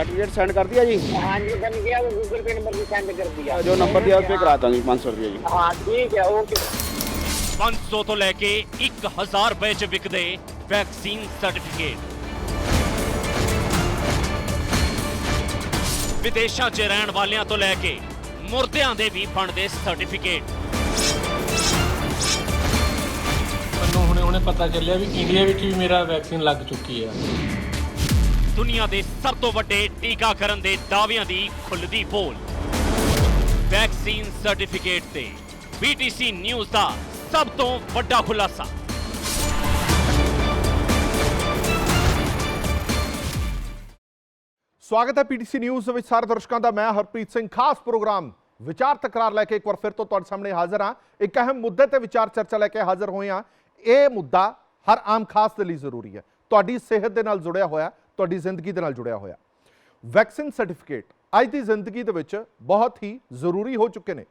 Certificate send कर दिया जी? हाँ जी बन गया, वो गूगल पे नंबर भी सेंड कर दिया। जो नंबर दिया उस पर कराता जी 500 रुपये जी। हाँ ठीक है, ओके। 500 ਤੋਂ ਲੈ ਕੇ 1000 ਰੁਪਏ ਚ ਵਿਕਦੇ ਵੈਕਸੀਨ ਸਰਟੀਫਿਕੇਟ। ਵਿਦੇਸ਼ਾਂ 'ਚ ਰਹਿਣ ਵਾਲਿਆਂ ਤੋਂ ਲੈ ਕੇ ਮੁਰਦਿਆਂ ਦੇ ਵੀ ਬਣਦੇ ਸਰਟੀਫਿਕੇਟ। ਮੈਨੂੰ ਹੁਣੇ ਪਤਾ ਚੱਲਿਆ ਵੀ ਇੰਡੀਆ ਵਿੱਚ ਵੀ ਮੇਰਾ ਵੈਕਸੀਨ ਲੱਗ ਚੁੱਕੀ ਹੈ। ਦੁਨੀਆ ਦੇ ਸਭ ਤੋਂ ਵੱਡੇ ਟੀਕਾਕਰਨ ਦੇ ਦਾਅਵਿਆਂ ਦੀ ਖੁੱਲ੍ਹਦੀ ਪੋਲ। ਵੈਕਸੀਨ ਸਰਟੀਫਿਕੇਟ ਤੇ BTC ਨਿਊਜ਼ ਦਾ ਸਭ ਤੋਂ ਵੱਡਾ ਖੁਲਾਸਾ। स्वागत है PTC न्यूज़ ਵਿੱਚ ਸਾਰੇ ਦਰਸ਼ਕਾਂ ਦਾ। ਮੈਂ ਹਰਪ੍ਰੀਤ ਸਿੰਘ। ਖਾਸ ਪ੍ਰੋਗਰਾਮ ਵਿਚਾਰ ਤਕਰਾਰ ਲੈ ਕੇ ਇੱਕ ਵਾਰ ਫਿਰ ਤੋਂ ਤੁਹਾਡੇ ਸਾਹਮਣੇ ਹਾਜ਼ਰ ਹਾਂ। ਇੱਕ ਅਹਿਮ ਮੁੱਦੇ ਤੇ ਵਿਚਾਰ ਚਰਚਾ ਲੈ ਕੇ ਹਾਜ਼ਰ ਹੋਏ ਹਾਂ। ਇਹ ਮੁੱਦਾ ਹਰ ਆਮ ਖਾਸ ਦੇ ਲਈ ਜ਼ਰੂਰੀ ਹੈ, ਤੁਹਾਡੀ ਸਿਹਤ ਦੇ ਨਾਲ ਜੁੜਿਆ ਹੋਇਆ, ਤੁਹਾਡੀ ਜ਼ਿੰਦਗੀ ਦੇ ਨਾਲ ਜੁੜਿਆ ਹੋਇਆ। ਵੈਕਸੀਨ ਸਰਟੀਫਿਕੇਟ ਅੱਜ ਦੀ ਜ਼ਿੰਦਗੀ ਦੇ ਵਿੱਚ ਬਹੁਤ ਹੀ ਜ਼ਰੂਰੀ ਹੋ ਚੁੱਕੇ ਨੇ।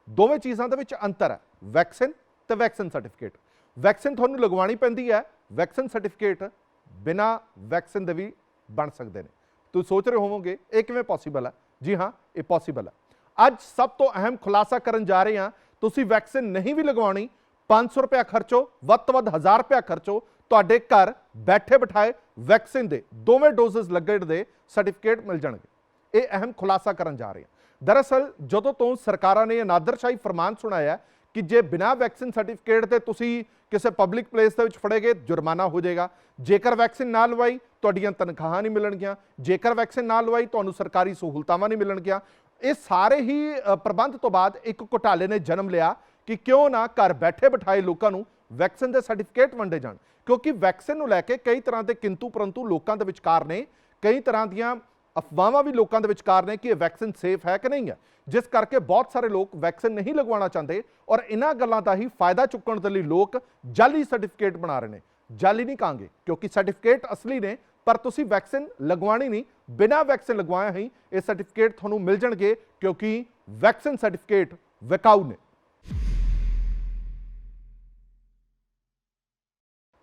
ਦੋਵੇਂ ਚੀਜ਼ਾਂ ਦੇ ਵਿੱਚ ਅੰਤਰ ਹੈ, ਵੈਕਸੀਨ ਤੇ ਵੈਕਸੀਨ ਸਰਟੀਫਿਕੇਟ। ਵੈਕਸੀਨ ਤੁਹਾਨੂੰ ਲਗਵਾਉਣੀ ਪੈਂਦੀ ਹੈ, ਵੈਕਸੀਨ ਸਰਟੀਫਿਕੇਟ ਬਿਨਾਂ ਵੈਕਸੀਨ ਦੇ ਵੀ ਬਣ ਸਕਦੇ ਨੇ। ਤੁਸੀਂ ਸੋਚ ਰਹੇ ਹੋਵੋਗੇ ਇਹ ਕਿਵੇਂ ਪੋਸੀਬਲ ਹੈ? ਜੀ ਹਾਂ, ਇਹ ਪੋਸੀਬਲ ਹੈ। ਅੱਜ ਸਭ ਤੋਂ ਅਹਿਮ ਖੁਲਾਸਾ ਕਰਨ ਜਾ ਰਹੇ ਹਾਂ। ਤੁਸੀਂ ਵੈਕਸੀਨ ਨਹੀਂ ਵੀ ਲਗਵਾਉਣੀ, 500 ਰੁਪਇਆ ਖਰਚੋ, ਵੱਧ ਤੋਂ ਵੱਧ 1000 ਰੁਪਇਆ ਖਰਚੋ, ਤੁਹਾਡੇ ਘਰ ਬੈਠੇ ਬਿਠਾਏ ਵੈਕਸੀਨ ਦੇ ਦੋਵੇਂ ਡੋਜ਼ਸ ਲੱਗਣ ਦੇ ਸਰਟੀਫਿਕੇਟ ਮਿਲ ਜਾਣਗੇ। ਇਹ ਅਹਿਮ ਖੁਲਾਸਾ ਕਰਨ ਜਾ ਰਹੇ ਹਾਂ। ਦਰਅਸਲ ਜਦੋਂ ਤੋਂ ਸਰਕਾਰਾਂ ਨੇ ਇਹ ਨਾਦਰਸ਼ਾਹੀ ਫਰਮਾਨ ਸੁਣਾਇਆ ਕਿ ਜੇ ਬਿਨਾਂ ਵੈਕਸੀਨ ਸਰਟੀਫਿਕੇਟ ਤੇ ਤੁਸੀਂ ਕਿਸੇ ਪਬਲਿਕ ਪਲੇਸ ਦੇ ਵਿੱਚ ਫੜੇ ਗਏ ਜੁਰਮਾਨਾ ਹੋ ਜਾਏਗਾ। ਜੇਕਰ ਵੈਕਸੀਨ ਨਾ ਲਵਾਈ ਤੁਹਾਡੀਆਂ ਤਨਖਾਹਾਂ ਨਹੀਂ ਮਿਲਣਗੀਆਂ, ਜੇਕਰ ਵੈਕਸੀਨ ਨਾ ਲਵਾਈ ਤੁਹਾਨੂੰ ਸਰਕਾਰੀ ਸਹੂਲਤਾਵਾਂ ਨਹੀਂ ਮਿਲਣਗੀਆਂ। ਇਹ ਸਾਰੇ ਹੀ ਪ੍ਰਬੰਧ ਤੋਂ ਬਾਅਦ ਇੱਕ ਘੁਟਾਲੇ ਨੇ ਜਨਮ ਲਿਆ ਕਿ ਕਿਉਂ ਨਾ ਘਰ ਬੈਠੇ ਬਿਠਾਏ ਲੋਕਾਂ ਨੂੰ ਵੈਕਸੀਨ ਦੇ ਸਰਟੀਫਿਕੇਟ ਵੰਡੇ ਜਾਣ। ਕਿਉਂਕਿ ਵੈਕਸੀਨ ਨੂੰ ਲੈ ਕੇ ਕਈ ਤਰ੍ਹਾਂ ਦੇ ਕਿੰਤੂ ਪਰੰਤੂ ਲੋਕਾਂ ਦੇ ਵਿਚਕਾਰ ਨੇ, ਕਈ ਤਰ੍ਹਾਂ ਦੀਆਂ ਅਫਵਾਹਾਂ ਵੀ ਲੋਕਾਂ ਦੇ ਵਿਚਕਾਰ ਨੇ ਕਿ ਇਹ ਵੈਕਸੀਨ ਸੇਫ ਹੈ ਕਿ ਨਹੀਂ ਹੈ, ਜਿਸ ਕਰਕੇ ਬਹੁਤ ਸਾਰੇ ਲੋਕ ਵੈਕਸੀਨ ਨਹੀਂ ਲਗਵਾਉਣਾ ਚਾਹੁੰਦੇ ਔਰ ਇਹਨਾਂ ਗੱਲਾਂ ਦਾ ਹੀ ਫਾਇਦਾ ਚੁੱਕਣ ਦੇ ਲਈ ਲੋਕ ਜਾਲੀ ਸਰਟੀਫਿਕੇਟ ਬਣਾ ਰਹੇ ਨੇ। ਜਾਲੀ ਨਹੀਂ ਕਹਾਂਗੇ ਕਿਉਂਕਿ ਸਰਟੀਫਿਕੇਟ ਅਸਲੀ ਨੇ, ਪਰ ਤੁਸੀਂ ਵੈਕਸੀਨ ਲਗਵਾਉਣੀ ਨਹੀਂ, ਬਿਨਾਂ ਵੈਕਸੀਨ ਲਗਵਾਇਆ ਹੀ ਇਹ ਸਰਟੀਫਿਕੇਟ ਤੁਹਾਨੂੰ ਮਿਲ ਜਾਣਗੇ ਕਿਉਂਕਿ ਵੈਕਸੀਨ ਸਰਟੀਫਿਕੇਟ ਵਿਕਾਊ ਨੇ।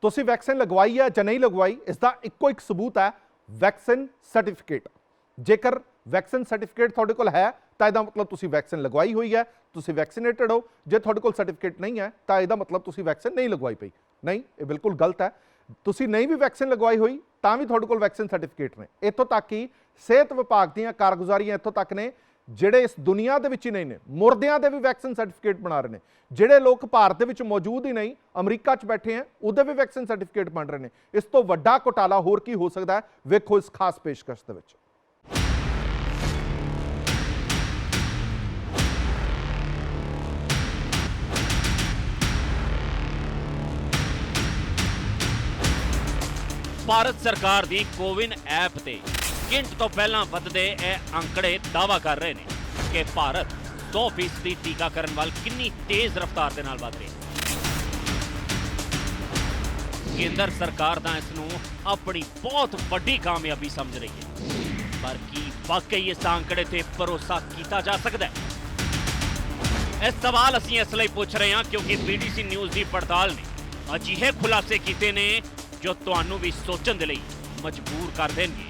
ਤੁਸੀਂ ਵੈਕਸੀਨ ਲਗਵਾਈ ਹੈ ਜਾਂ ਨਹੀਂ ਲਗਵਾਈ, ਇਸ ਦਾ ਇੱਕੋ ਇੱਕ ਸਬੂਤ ਹੈ ਵੈਕਸੀਨ ਸਰਟੀਫਿਕੇਟ। ਜੇਕਰ ਵੈਕਸੀਨ ਸਰਟੀਫਿਕੇਟ ਤੁਹਾਡੇ ਕੋਲ ਹੈ ਤਾਂ ਇਹਦਾ ਮਤਲਬ ਤੁਸੀਂ ਵੈਕਸੀਨ ਲਗਵਾਈ ਹੋਈ ਹੈ, ਤੁਸੀਂ ਵੈਕਸੀਨੇਟਡ ਹੋ। ਜੇ ਤੁਹਾਡੇ ਕੋਲ ਸਰਟੀਫਿਕੇਟ ਨਹੀਂ ਹੈ ਤਾਂ ਇਹਦਾ ਮਤਲਬ ਤੁਸੀਂ ਵੈਕਸੀਨ ਨਹੀਂ ਲਗਵਾਈ ਪਈ। ਨਹੀਂ, ਇਹ ਬਿਲਕੁਲ ਗਲਤ ਹੈ। ਤੁਸੀਂ ਨਹੀਂ ਵੀ ਵੈਕਸੀਨ ਲਗਵਾਈ ਹੋਈ ਤਾਂ ਵੀ ਤੁਹਾਡੇ ਕੋਲ ਵੈਕਸੀਨ ਸਰਟੀਫਿਕੇਟ ਨੇ। ਇੱਥੋਂ ਤੱਕ ਕਿ ਸਿਹਤ ਵਿਭਾਗ ਦੀਆਂ ਕਾਰਗੁਜ਼ਾਰੀਆਂ ਇੱਥੋਂ ਤੱਕ ਨੇ ਜਿਹੜੇ ਇਸ ਦੁਨੀਆ ਦੇ ਵਿੱਚ ਹੀ ਨਹੀਂ ਨੇ, ਮੁਰਦਿਆਂ ਦੇ ਵੀ ਵੈਕਸੀਨ ਸਰਟੀਫਿਕੇਟ ਬਣਾ ਰਹੇ ਨੇ। ਜਿਹੜੇ ਲੋਕ ਭਾਰਤ ਦੇ ਵਿੱਚ ਮੌਜੂਦ ਹੀ ਨਹੀਂ, ਅਮਰੀਕਾ 'ਚ ਬੈਠੇ ਆ, ਉਹਦੇ ਵੀ ਵੈਕਸੀਨ ਸਰਟੀਫਿਕੇਟ ਬਣ ਰਹੇ ਨੇ। ਇਸ ਤੋਂ ਵੱਡਾ ਘੁਟਾਲਾ ਹੋਰ ਕੀ ਹੋ ਸਕਦਾ ਹੈ? ਵੇਖੋ ਇਸ ਖਾਸ ਪੇਸ਼ਕਸ਼ ਦੇ ਵਿੱਚ। ਭਾਰਤ ਸਰਕਾਰ ਦੀ ਕੋਵਿਨ ਐਪ ਤੇ ਗਿਣਤ ਤੋਂ ਪਹਿਲਾਂ ਵੱਧਦੇ ਇਹ ਅੰਕੜੇ ਦਾਅਵਾ ਕਰ ਰਹੇ ਨੇ ਕਿ ਭਾਰਤ 100% ਦੀ ਟੀਕਾਕਰਨ ਵੱਲ ਕਿੰਨੀ ਤੇਜ਼ ਰਫ਼ਤਾਰ ਦੇ ਨਾਲ ਵਧ ਰਿਹਾ ਹੈ। ਕੇਂਦਰ ਸਰਕਾਰ ਤਾਂ ਇਸ ਨੂੰ ਆਪਣੀ ਬਹੁਤ ਵੱਡੀ ਕਾਮਯਾਬੀ ਸਮਝ ਰਹੀ ਹੈ, ਪਰ ਕੀ ਵਾਕਈ ਇਸ ਅੰਕੜੇ ਤੇ ਭਰੋਸਾ ਕੀਤਾ ਜਾ ਸਕਦਾ ਹੈ? ਇਹ ਸਵਾਲ ਅਸੀਂ ਇਸ ਲਈ ਪੁੱਛ ਰਹੇ ਹਾਂ ਕਿਉਂਕਿ BTC ਨਿਊਜ਼ ਦੀ ਪੜਤਾਲ ਨੇ ਅਜਿਹੇ ਖੁਲਾਸੇ ਕੀਤੇ ਨੇ ਜੋ ਤੁਹਾਨੂੰ ਵੀ ਸੋਚਣ ਦੇ ਲਈ ਮਜਬੂਰ ਕਰ ਦੇਣਗੇ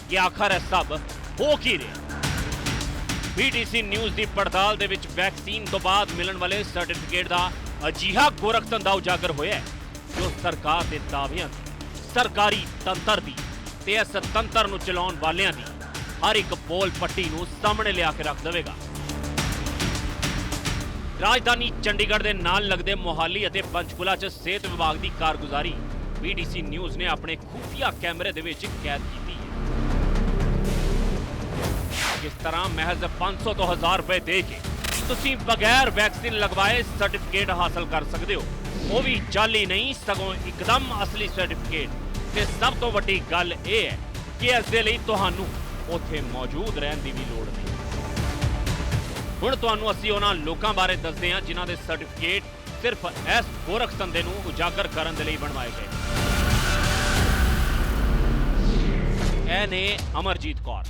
ਕਿ ਆਖਰ ਇਹ ਸਭ ਹੋ ਕੀ ਰਿਹਾ। BTC ਨਿਊਜ਼ ਦੀ ਪੜਤਾਲ ਦੇ ਵਿੱਚ ਵੈਕਸੀਨ ਤੋਂ ਬਾਅਦ ਮਿਲਣ ਵਾਲੇ ਸਰਟੀਫਿਕੇਟ ਦਾ ਅਜਿਹਾ ਗੋਰਖ ਧੰਦਾ ਉਜਾਗਰ ਹੋਇਆ ਜੋ ਸਰਕਾਰ ਦੇ ਦਾਅਵਿਆਂ ਦੀ, ਸਰਕਾਰੀ ਤੰਤਰ ਦੀ ਤੇ ਇਸ ਤੰਤਰ ਨੂੰ ਚਲਾਉਣ ਵਾਲਿਆਂ ਦੀ ਹਰ ਇੱਕ ਪੋਲ ਪੱਟੀ ਨੂੰ ਸਾਹਮਣੇ ਲਿਆ ਕੇ ਰੱਖ ਦੇਵੇਗਾ। ਰਾਜਧਾਨੀ ਚੰਡੀਗੜ੍ਹ ਦੇ ਨਾਲ ਲੱਗਦੇ ਮੋਹਾਲੀ ਅਤੇ ਪੰਚਕੂਲਾ 'ਚ ਸਿਹਤ ਵਿਭਾਗ ਦੀ ਕਾਰਗੁਜ਼ਾਰੀ BTC ਨਿਊਜ਼ ਨੇ ਆਪਣੇ ਖੁਫੀਆ ਕੈਮਰੇ ਦੇ ਵਿੱਚ ਕੈਦ ਕੀਤੀ ਹੈ। ਕਿਸ ਤਰ੍ਹਾਂ ਮਹਿਜ਼ 500 ਤੋਂ 1000 ਰੁਪਏ ਦੇ ਕੇ ਤੁਸੀਂ ਬਗੈਰ ਵੈਕਸੀਨ ਲਗਵਾਏ ਸਰਟੀਫਿਕੇਟ ਹਾਸਲ ਕਰ ਸਕਦੇ ਹੋ, ਉਹ ਵੀ ਜਾਲੀ ਨਹੀਂ ਸਗੋਂ ਇੱਕਦਮ ਅਸਲੀ ਸਰਟੀਫਿਕੇਟ। ਤੇ ਸਭ ਤੋਂ ਵੱਡੀ ਗੱਲ ਇਹ ਹੈ ਕਿ ਇਸ ਦੇ ਲਈ ਤੁਹਾਨੂੰ ਉੱਥੇ ਮੌਜੂਦ ਰਹਿਣ ਦੀ ਵੀ ਲੋੜ ਨਹੀਂ। ਹੁਣ ਤੁਹਾਨੂੰ ਅਸੀਂ ਉਹਨਾਂ ਲੋਕਾਂ ਬਾਰੇ ਦੱਸਦੇ ਹਾਂ ਜਿਨ੍ਹਾਂ ਦੇ ਸਰਟੀਫਿਕੇਟ ਸਿਰਫ ਇਸ ਗੋਰਖ ਧੰਦੇ ਨੂੰ ਉਜਾਗਰ ਕਰਨ ਦੇ ਲਈ ਬਣਵਾਏ ਗਏ। ਇਹ ਨੇ ਅਮਰਜੀਤ ਕੌਰ,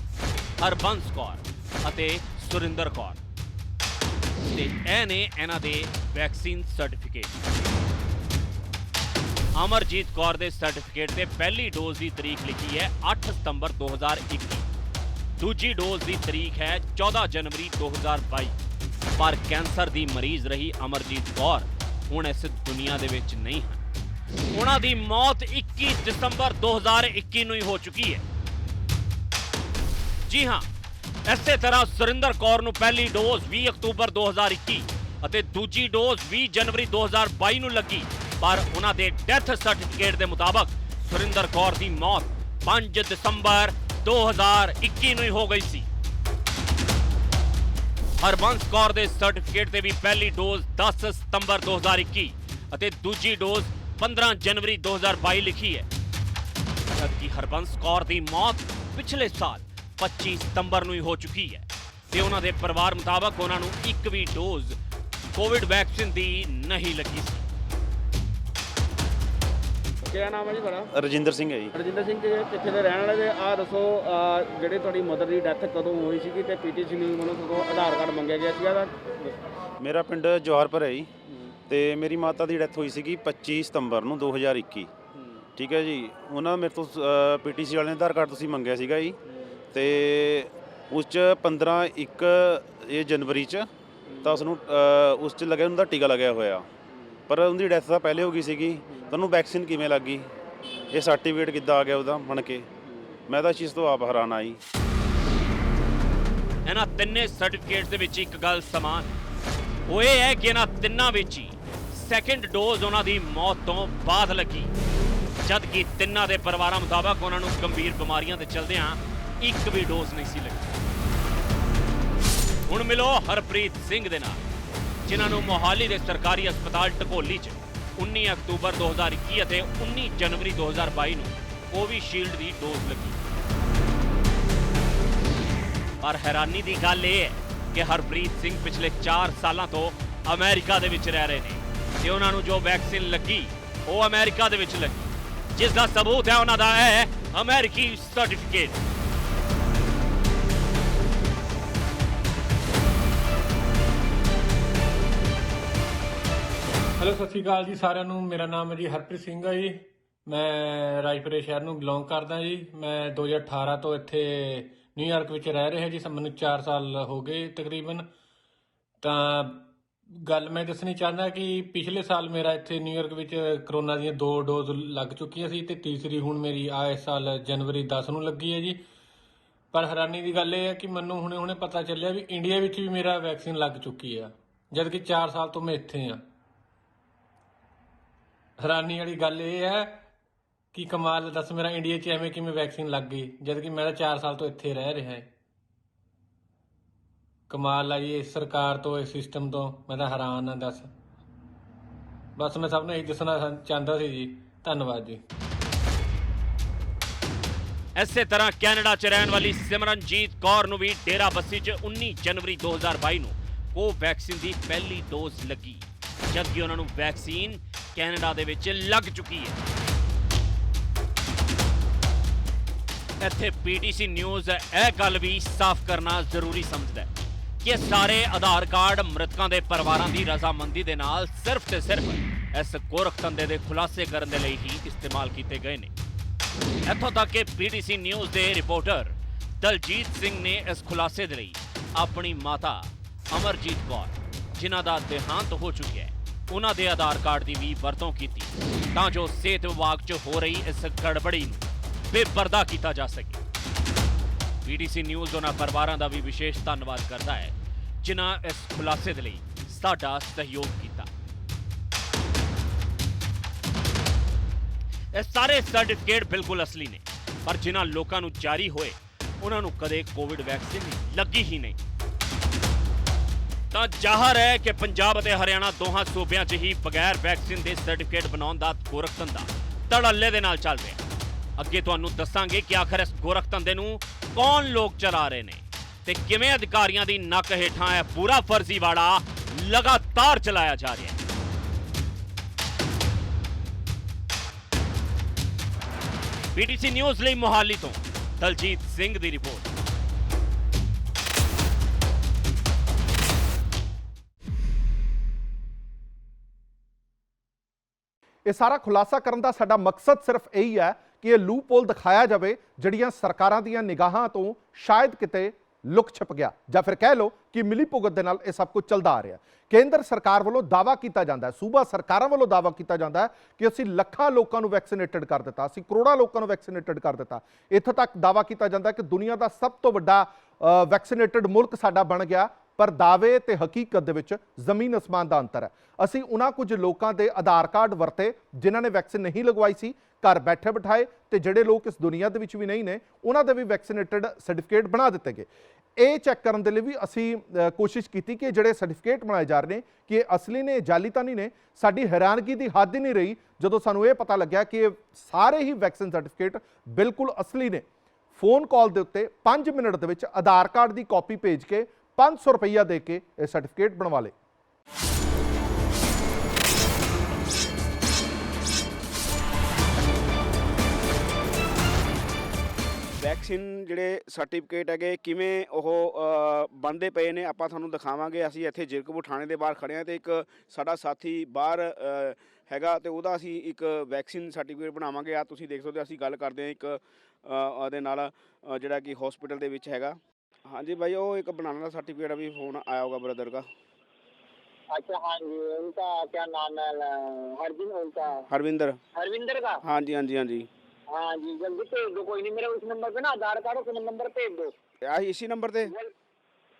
ਹਰਬੰਸ ਕੌਰ ਅਤੇ ਸੁਰਿੰਦਰ ਕੌਰ ਤੇ ਇਹ ਨੇ ਇਹਨਾਂ ਦੇ ਵੈਕਸੀਨ ਸਰਟੀਫਿਕੇਟ। ਅਮਰਜੀਤ ਕੌਰ ਦੇ ਸਰਟੀਫਿਕੇਟ ਤੇ ਪਹਿਲੀ ਡੋਜ਼ ਦੀ ਤਰੀਕ ਲਿਖੀ ਹੈ 8 ਸਤੰਬਰ 2021 ਦੂਜੀ ਡੋਜ਼ ਦੀ ਤਰੀਕ ਹੈ 14 ਜਨਵਰੀ 2022। ਪਰ ਕੈਂਸਰ ਦੀ ਮਰੀਜ਼ ਰਹੀ ਅਮਰਜੀਤ ਕੌਰ ਹੁਣ ਇਸ ਦੁਨੀਆ ਦੇ ਵਿੱਚ ਨਹੀਂ ਹਨ। ਉਹਨਾਂ ਦੀ ਮੌਤ 21 ਦਸੰਬਰ 2021 ਨੂੰ ਹੀ ਹੋ ਚੁੱਕੀ ਹੈ। ਜੀ ਹਾਂ, ਇਸੇ ਤਰ੍ਹਾਂ ਸੁਰਿੰਦਰ ਕੌਰ ਨੂੰ ਪਹਿਲੀ ਡੋਜ਼ 20 ਅਕਤੂਬਰ 2021 ਅਤੇ ਦੂਜੀ ਡੋਜ਼ 20 ਜਨਵਰੀ 2022 ਨੂੰ ਲੱਗੀ, ਪਰ ਉਹਨਾਂ ਦੇ ਡੈਥ ਸਰਟੀਫਿਕੇਟ ਦੇ ਮੁਤਾਬਕ ਸੁਰਿੰਦਰ ਕੌਰ ਦੀ ਮੌਤ 5 ਦਸੰਬਰ 2021 ਨੂੰ ਹੀ ਹੋ ਗਈ ਸੀ। ਹਰਬੰਸ ਕੌਰ ਦੇ ਸਰਟੀਫਿਕੇਟ ਤੇ ਵੀ ਪਹਿਲੀ ਡੋਜ਼ 10 ਸਤੰਬਰ 2021 ਅਤੇ ਦੂਜੀ ਡੋਜ਼ 15 ਜਨਵਰੀ 2022 ਲਿਖੀ ਹੈ, ਜਦਕਿ ਹਰਬੰਸ ਕੌਰ ਦੀ ਮੌਤ ਪਿਛਲੇ ਸਾਲ 25 ਸਤੰਬਰ ਨੂੰ ਹੀ ਹੋ ਚੁੱਕੀ ਹੈ ਤੇ ਉਹਨਾਂ ਦੇ ਪਰਿਵਾਰ ਮੁਤਾਬਕ ਉਹਨਾਂ ਨੂੰ ਇੱਕ ਵੀ ਡੋਜ਼ ਕੋਵਿਡ ਵੈਕਸੀਨ ਦੀ ਨਹੀਂ ਲੱਗੀ ਸੀ। ਕਿਆ ਨਾਮ ਹੈ ਜੀ ਤੁਹਾਡਾ? ਰਜਿੰਦਰ ਸਿੰਘ ਹੈ ਜੀ। ਰਜਿੰਦਰ ਸਿੰਘ ਜੀ ਕਿੱਥੇ ਦੇ ਰਹਿਣ ਵਾਲੇ? ਆ ਦੱਸੋ, ਜਿਹੜੇ ਤੁਹਾਡੀ ਮਦਰ ਦੀ ਡੈਥ ਕਦੋਂ ਹੋਈ ਸੀਗੀ ਤੇ ਪੀਟੀਸੀ ਨੂੰ ਉਹਨਾਂ ਤੋਂ ਆਧਾਰ ਕਾਰਡ ਮੰਗਿਆ ਗਿਆ ਸੀਗਾ ਦਾ? ਮੇਰਾ ਪਿੰਡ ਜਵਾਹਰਪੁਰ ਹੈ ਜੀ ਤੇ ਮੇਰੀ ਮਾਤਾ ਦੀ ਡੈਥ ਹੋਈ ਸੀਗੀ 25 ਸਤੰਬਰ ਨੂੰ 2021। ਠੀਕ ਹੈ ਜੀ। ਉਹਨਾਂ ਮੇਰੇ ਤੋਂ ਪੀਟੀਸੀ ਵਾਲੇ ਨੇ ਆਧਾਰ ਕਾਰਡ ਤੁਸੀਂ ਮੰਗਿਆ ਸੀਗਾ ਜੀ ਤੇ ਉਸ 'ਚ 15/1 ਇਹ ਜਨਵਰੀ 'ਚ ਤਾਂ ਉਸਨੂੰ ਉਸ 'ਚ ਲੱਗਿਆ ਉਹਦਾ ਟੀਕਾ ਲੱਗਿਆ ਹੋਇਆ, ਪਰ ਉਹਦੀ ਡੈਥ ਤਾਂ ਪਹਿਲੇ ਹੋ ਗਈ ਸੀਗੀ। ਤੁਹਾਨੂੰ ਵੈਕਸੀਨ ਕਿਵੇਂ ਲੱਗ ਗਈ? ਇਹ ਸਰਟੀਫਿਕੇਟ ਕਿੱਦਾਂ ਆ ਗਿਆ ਉਹਦਾ ਬਣ ਕੇ? ਮੈਂ ਤਾਂ ਇਸ ਚੀਜ਼ ਤੋਂ ਆਪ ਹੈਰਾਨ ਆਈ। ਇਹਨਾਂ ਤਿੰਨੇ ਸਰਟੀਫਿਕੇਟਸ ਦੇ ਵਿੱਚ ਇੱਕ ਗੱਲ ਸਮਾਨ, ਉਹ ਇਹ ਹੈ ਕਿ ਇਹਨਾਂ ਤਿੰਨਾਂ ਵਿੱਚ ਹੀ ਸੈਕੰਡ ਡੋਜ਼ ਉਹਨਾਂ ਦੀ ਮੌਤ ਤੋਂ ਬਾਅਦ ਲੱਗੀ, ਜਦਕਿ ਤਿੰਨਾਂ ਦੇ ਪਰਿਵਾਰਾਂ ਮੁਤਾਬਕ ਉਹਨਾਂ ਨੂੰ ਗੰਭੀਰ ਬਿਮਾਰੀਆਂ ਦੇ ਚਲਦਿਆਂ ਇੱਕ ਵੀ ਡੋਜ਼ ਨਹੀਂ ਸੀ ਲੱਗੀ। ਹੁਣ ਮਿਲੋ ਹਰਪ੍ਰੀਤ ਸਿੰਘ ਦੇ ਨਾਲ, ਜਿਨ੍ਹਾਂ ਨੂੰ ਮੋਹਾਲੀ ਦੇ ਸਰਕਾਰੀ ਹਸਪਤਾਲ ਢਕੋਲੀ 'ਚ 19 ਅਕਤੂਬਰ 2021 ਅਤੇ 19 ਜਨਵਰੀ 2022 ਨੂੰ ਕੋਵਿਸ਼ੀਲਡ ਦੀ ਡੋਜ਼ ਲੱਗੀ। ਪਰ ਹੈਰਾਨੀ ਦੀ ਗੱਲ ਇਹ ਹੈ ਕਿ ਹਰਪ੍ਰੀਤ ਸਿੰਘ ਪਿਛਲੇ 4 ਸਾਲਾਂ ਤੋਂ ਅਮਰੀਕਾ ਦੇ ਵਿੱਚ ਰਹਿ ਰਹੇ ਨੇ ਤੇ ਉਹਨਾਂ ਨੂੰ ਜੋ ਵੈਕਸੀਨ ਲੱਗੀ ਉਹ ਅਮਰੀਕਾ ਦੇ ਵਿੱਚ ਲੱਗੀ, ਜਿਸ ਦਾ ਸਬੂਤ ਹੈ ਉਹਨਾਂ ਦਾ ਹੈ ਅਮਰੀਕੀ ਸਰਟੀਫਿਕੇਟ। ਹੈਲੋ, ਸਤਿ ਸ਼੍ਰੀ ਅਕਾਲ ਜੀ ਸਾਰਿਆਂ ਨੂੰ। ਮੇਰਾ ਨਾਮ ਹੈ ਜੀ ਹਰਪ੍ਰੀਤ ਸਿੰਘ ਹੈ ਜੀ। ਮੈਂ ਰਾਜਪੁਰੇ ਸ਼ਹਿਰ ਨੂੰ ਬਿਲੋਂਗ ਕਰਦਾ ਜੀ। ਮੈਂ 2018 ਤੋਂ ਇੱਥੇ ਨਿਊਯਾਰਕ ਵਿੱਚ ਰਹਿ ਰਿਹਾ ਜੀ। ਮੈਨੂੰ 4 ਸਾਲ ਹੋ ਗਏ ਤਕਰੀਬਨ। ਤਾਂ ਗੱਲ ਮੈਂ ਦੱਸਣੀ ਚਾਹੁੰਦਾ ਕਿ ਪਿਛਲੇ ਸਾਲ ਮੇਰਾ ਇੱਥੇ ਨਿਊਯਾਰਕ ਵਿੱਚ ਕਰੋਨਾ ਦੀਆਂ 2 ਡੋਜ਼ ਲੱਗ ਚੁੱਕੀਆਂ ਸੀ ਤੇ ਤੀਸਰੀ ਹੁਣ ਮੇਰੀ ਇਸ ਸਾਲ ਜਨਵਰੀ 10 ਨੂੰ ਲੱਗੀ ਹੈ ਜੀ। ਪਰ ਹੈਰਾਨੀ ਦੀ ਗੱਲ ਇਹ ਹੈ ਕਿ ਮੈਨੂੰ ਹੁਣੇ ਪਤਾ ਚੱਲਿਆ ਵੀ ਇੰਡੀਆ ਵਿੱਚ ਵੀ ਮੇਰਾ ਵੈਕਸੀਨ ਲੱਗ ਚੁੱਕੀ ਆ, ਜਦ ਕਿ 4 ਸਾਲ ਤੋਂ ਮੈਂ ਇੱਥੇ ਆ। ਹੈਰਾਨੀ ਵਾਲੀ ਗੱਲ ਇਹ ਹੈ ਕਿ ਕਮਾਲ ਦੱਸ, ਮੇਰਾ ਇੰਡੀਆ 'ਚ ਐਵੇਂ ਕਿਵੇਂ ਵੈਕਸੀਨ ਲੱਗ ਗਈ, ਜਦ ਕਿ ਮੈਂ ਤਾਂ 4 ਸਾਲ ਤੋਂ ਇੱਥੇ ਰਹਿ ਰਿਹਾ ਹੈ। ਕਮਾਲ ਆਈ ਇਸ ਸਰਕਾਰ ਤੋਂ, ਇਸ ਸਿਸਟਮ ਤੋਂ। ਮੈਂ ਤਾਂ ਹੈਰਾਨ ਆ। ਦੱਸ, ਬਸ ਮੈਂ ਸਭ ਨੂੰ ਇਹੀ ਦੱਸਣਾ ਚਾਹੁੰਦਾ ਸੀ ਜੀ। ਧੰਨਵਾਦ ਜੀ। ਇਸੇ ਤਰ੍ਹਾਂ ਕੈਨੇਡਾ 'ਚ ਰਹਿਣ ਵਾਲੀ ਸਿਮਰਨਜੀਤ ਕੌਰ ਨੂੰ ਵੀ ਡੇਰਾਬੱਸੀ 'ਚ 19 ਜਨਵਰੀ 2022 ਨੂੰ ਕੋਵੈਕਸੀਨ ਦੀ ਪਹਿਲੀ ਡੋਜ਼ ਲੱਗੀ, ਜਦਕਿ ਉਹਨਾਂ ਨੂੰ ਵੈਕਸੀਨ ਕੈਨੇਡਾ ਦੇ ਵਿੱਚ ਲੱਗ ਚੁੱਕੀ ਹੈ। ਇੱਥੇ ਪੀਟੀਸੀ ਨਿਊਜ਼ ਇਹ ਗੱਲ ਵੀ ਸਾਫ਼ ਕਰਨਾ ਜ਼ਰੂਰੀ ਸਮਝਦਾ ਹੈ ਕਿ ਸਾਰੇ ਆਧਾਰ ਕਾਰਡ ਮ੍ਰਿਤਕਾਂ ਦੇ ਪਰਿਵਾਰਾਂ ਦੀ ਰਜ਼ਾਮੰਦੀ ਦੇ ਨਾਲ ਸਿਰਫ ਤੇ ਸਿਰਫ ਇਸ ਗੋਰਖ ਧੰਦੇ ਦੇ ਖੁਲਾਸੇ ਕਰਨ ਦੇ ਲਈ ਹੀ ਇਸਤੇਮਾਲ ਕੀਤੇ ਗਏ ਨੇ। ਇੱਥੋਂ ਤੱਕ ਕਿ ਪੀਟੀਸੀ ਨਿਊਜ਼ ਦੇ ਰਿਪੋਰਟਰ ਦਲਜੀਤ ਸਿੰਘ ਨੇ ਇਸ ਖੁਲਾਸੇ ਦੇ ਲਈ ਆਪਣੀ ਮਾਤਾ ਅਮਰਜੀਤ ਕੌਰ, ਜਿਨ੍ਹਾਂ ਦਾ ਦੇਹਾਂਤ ਹੋ ਚੁੱਕਿਆ ਹੈ, ਉਹਨਾਂ ਦੇ ਆਧਾਰ ਕਾਰਡ ਦੀ ਵੀ ਵਰਤੋਂ ਕੀਤੀ ਤਾਂ ਜੋ ਸਿਹਤ ਵਿਭਾਗ 'ਚ ਹੋ ਰਹੀ ਇਸ ਗੜਬੜੀ ਨੂੰ ਬੇਪਰਦਾ ਕੀਤਾ ਜਾ ਸਕੇ। ਪੀਟੀਸੀ ਨਿਊਜ਼ ਉਹਨਾਂ ਪਰਿਵਾਰਾਂ ਦਾ ਵੀ ਵਿਸ਼ੇਸ਼ ਧੰਨਵਾਦ ਕਰਦਾ ਹੈ ਜਿਨ੍ਹਾਂ ਇਸ ਖੁਲਾਸੇ ਦੇ ਲਈ ਸਾਡਾ ਸਹਿਯੋਗ ਕੀਤਾ। ਇਹ ਸਾਰੇ ਸਰਟੀਫਿਕੇਟ ਬਿਲਕੁਲ ਅਸਲੀ ਨੇ, ਪਰ ਜਿਨ੍ਹਾਂ ਲੋਕਾਂ ਨੂੰ ਜਾਰੀ ਹੋਏ ਉਹਨਾਂ ਨੂੰ ਕਦੇ ਕੋਵਿਡ ਵੈਕਸੀਨ ਲੱਗੀ ਹੀ ਨਹੀਂ। ਤਾਂ ਜ਼ਾਹਰ ਹੈ ਕਿ ਪੰਜਾਬ ਅਤੇ ਹਰਿਆਣਾ ਦੋਹਾਂ ਸੂਬਿਆਂ 'ਚ ਹੀ ਬਗੈਰ ਵੈਕਸੀਨ ਦੇ ਸਰਟੀਫਿਕੇਟ ਬਣਾਉਣ ਦਾ ਗੋਰਖ ਧੰਦਾ ਧੜੱਲੇ ਦੇ ਨਾਲ ਚੱਲ ਰਿਹਾ। ਅੱਗੇ ਤੁਹਾਨੂੰ ਦੱਸਾਂਗੇ ਕਿ ਆਖਰ ਇਸ ਗੋਰਖ ਧੰਦੇ ਨੂੰ ਕੌਣ ਲੋਕ ਚਲਾ ਰਹੇ ਨੇ ਤੇ ਕਿਵੇਂ ਅਧਿਕਾਰੀਆਂ ਦੀ ਨੱਕ ਹੇਠਾਂ ਇਹ ਪੂਰਾ ਫਰਜ਼ੀਵਾੜਾ ਲਗਾਤਾਰ ਚਲਾਇਆ ਜਾ ਰਿਹਾ ਹੈ। ਪੀਟੀਸੀ ਨਿਊਜ਼ ਲਈ ਮੋਹਾਲੀ ਤੋਂ ਦਲਜੀਤ ਸਿੰਘ ਦੀ ਰਿਪੋਰਟ। ਇਹ ਸਾਰਾ ਖੁਲਾਸਾ ਕਰਨ ਦਾ ਸਾਡਾ ਮਕਸਦ ਸਿਰਫ ਇਹੀ ਹੈ ਕਿ ਇਹ ਲੂਪਹੋਲ ਦਿਖਾਇਆ ਜਾਵੇ ਜਿਹੜੀਆਂ ਸਰਕਾਰਾਂ ਦੀਆਂ ਨਿਗਾਹਾਂ ਤੋਂ ਸ਼ਾਇਦ ਕਿਤੇ ਲੁਕ ਛਿਪ ਗਿਆ, ਜਾਂ ਫਿਰ ਕਹਿ ਲਓ ਕਿ ਮਿਲੀ ਭੁਗਤ ਦੇ ਨਾਲ ਇਹ ਸਭ ਕੁਝ ਚੱਲਦਾ ਆ ਰਿਹਾ। ਕੇਂਦਰ ਸਰਕਾਰ ਵੱਲੋਂ ਦਾਅਵਾ ਕੀਤਾ ਜਾਂਦਾ ਹੈ, ਸੂਬਾ ਸਰਕਾਰਾਂ ਵੱਲੋਂ ਦਾਅਵਾ ਕੀਤਾ ਜਾਂਦਾ ਹੈ ਕਿ ਅਸੀਂ ਲੱਖਾਂ ਲੋਕਾਂ ਨੂੰ ਵੈਕਸੀਨੇਟਡ ਕਰ ਦਿੱਤਾ, ਅਸੀਂ ਕਰੋੜਾਂ ਲੋਕਾਂ ਨੂੰ ਵੈਕਸੀਨੇਟਡ ਕਰ ਦਿੱਤਾ। ਇੱਥੋਂ ਤੱਕ ਦਾਅਵਾ ਕੀਤਾ ਜਾਂਦਾ ਹੈ ਕਿ ਦੁਨੀਆ ਦਾ ਸਭ ਤੋਂ ਵੱਡਾ ਵੈਕਸੀਨੇਟਡ ਮੁਲਕ ਸਾਡਾ ਬਣ ਗਿਆ, ਪਰ ਦਾਅਵੇ ਤੇ ਹਕੀਕਤ ਦੇ ਵਿੱਚ ਜ਼ਮੀਨ ਅਸਮਾਨ ਦਾ ਅੰਤਰ ਹੈ। ਅਸੀਂ ਉਹਨਾਂ ਕੁਝ ਲੋਕਾਂ ਦੇ ਆਧਾਰ ਕਾਰਡ ਵਰਤੇ ਜਿਨ੍ਹਾਂ ਨੇ ਵੈਕਸੀਨ ਨਹੀਂ ਲਗਵਾਈ ਸੀ, ਘਰ ਬੈਠੇ ਬਿਠਾਏ, ਤੇ ਜਿਹੜੇ ਲੋਕ ਇਸ ਦੁਨੀਆ ਦੇ ਵਿੱਚ ਵੀ ਨਹੀਂ ਨੇ ਉਹਨਾਂ ਦੇ ਵੀ ਵੈਕਸੀਨੇਟਡ ਸਰਟੀਫਿਕੇਟ ਬਣਾ ਦਿੱਤੇ ਗਏ। ਇਹ ਚੈੱਕ ਕਰਨ ਦੇ ਲਈ ਵੀ ਅਸੀਂ ਕੋਸ਼ਿਸ਼ ਕੀਤੀ ਕਿ ਜਿਹੜੇ ਸਰਟੀਫਿਕੇਟ ਬਣਾਏ ਜਾ ਰਹੇ ਨੇ ਕਿ ਇਹ ਅਸਲੀ ਨੇ, ਜਾਲੀ ਤਾਂ ਨਹੀਂ ਨੇ। ਸਾਡੀ ਹੈਰਾਨਗੀ ਦੀ ਹੱਦ ਹੀ ਨਹੀਂ ਰਹੀ ਜਦੋਂ ਸਾਨੂੰ ਇਹ ਪਤਾ ਲੱਗਿਆ ਕਿ ਇਹ ਸਾਰੇ ਹੀ ਵੈਕਸੀਨ ਸਰਟੀਫਿਕੇਟ ਬਿਲਕੁਲ ਅਸਲੀ ਨੇ। ਫੋਨ ਕਾਲ ਦੇ ਉੱਤੇ 5 ਮਿੰਟ ਦੇ ਵਿੱਚ ਆਧਾਰ ਕਾਰਡ ਦੀ ਕਾਪੀ ਭੇਜ ਕੇ 500 ਰੁਪਈਆ ਦੇ ਕੇ ਇਹ ਸਰਟੀਫਿਕੇਟ ਬਣਵਾ ਲਏ। ਵੈਕਸੀਨ ਜਿਹੜੇ ਸਰਟੀਫਿਕੇਟ ਹੈਗੇ ਕਿਵੇਂ ਉਹ ਬਣਦੇ ਪਏ ਨੇ ਆਪਾਂ ਤੁਹਾਨੂੰ ਦਿਖਾਵਾਂਗੇ। ਅਸੀਂ ਇੱਥੇ ਜ਼ਿਰਕਪੁਰ ਥਾਣੇ ਦੇ ਬਾਹਰ ਖੜੇ ਹਾਂ ਤੇ ਇੱਕ ਸਾਡਾ ਸਾਥੀ ਬਾਹਰ ਹੈਗਾ ਤੇ ਉਹਦਾ ਅਸੀਂ ਇੱਕ ਵੈਕਸੀਨ ਸਰਟੀਫਿਕੇਟ ਬਣਾਵਾਂਗੇ। ਆ ਤੁਸੀਂ ਦੇਖ ਸਕਦੇ ਹੋ, ਅਸੀਂ ਗੱਲ ਕਰਦੇ ਹਾਂ ਇੱਕ ਉਹਦੇ ਨਾਲ ਜਿਹੜਾ ਕਿ ਹਸਪੀਟਲ ਦੇ ਵਿੱਚ ਹੈਗਾ। ਹਾਂਜੀ भाई, वो एक बनाना का सर्टिफिकेट अभी फ़ोन आया होगा ब्रदर का। अच्छा हाँ जी, उनका क्या नाम है? हरविंदर का। हाँ जी हाँ जी हाँ जी हाँ जी, जल्दी भेज दो। कोई नहीं, मेरे उस नंबर पे ना आधार कार्ड उस नंबर पे भेज दो। इसी नंबर पे।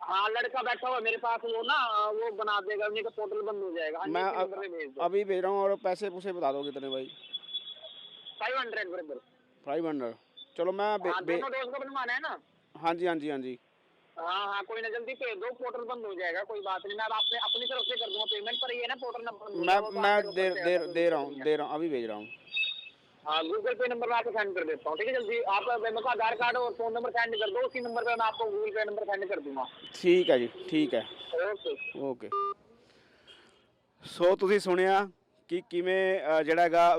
हाँ, लड़का बैठा हुआ मेरे पास, वो ना वो बना देगा, उन्हीं का पोर्टल बंद हो जाएगा। मैं नंबर पे भेज दो। अभी भेज रहा हूँ और पैसे पूसे बता दो कितने भाई? 500 ब्रदर। 500। चलो मैं दोनों डोज का बनवाना है ना? हाँ जी हाँ जी हाँ जी हाँ हाँ, कोई ना, जल्दी भेज दो, पोर्टल बंद हो जाएगा। कोई बात नहीं, मैं अपनी तरफ से कर दूंगा पेमेंट, पर ये ना पोर्टल नंबर मैं दे रहा हूँ अभी भेज रहा हूँ। हाँ, गूगल पे नंबर मैं आपको सेंड कर देता हूँ, ठीक है? जल्दी आप मेरे को आधार कार्ड और फोन नंबर सेंड कर दो, उसी नंबर पे मैं आपको गूगल पे नंबर सेंड कर दूंगा। ठीक है जी, ठीक है, ओके ओके। ਸੋ ਤੁਸੀਂ ਸੁਣਿਆ ਕਿ ਕਿਵੇਂ ਜਿਹੜਾ ਹੈਗਾ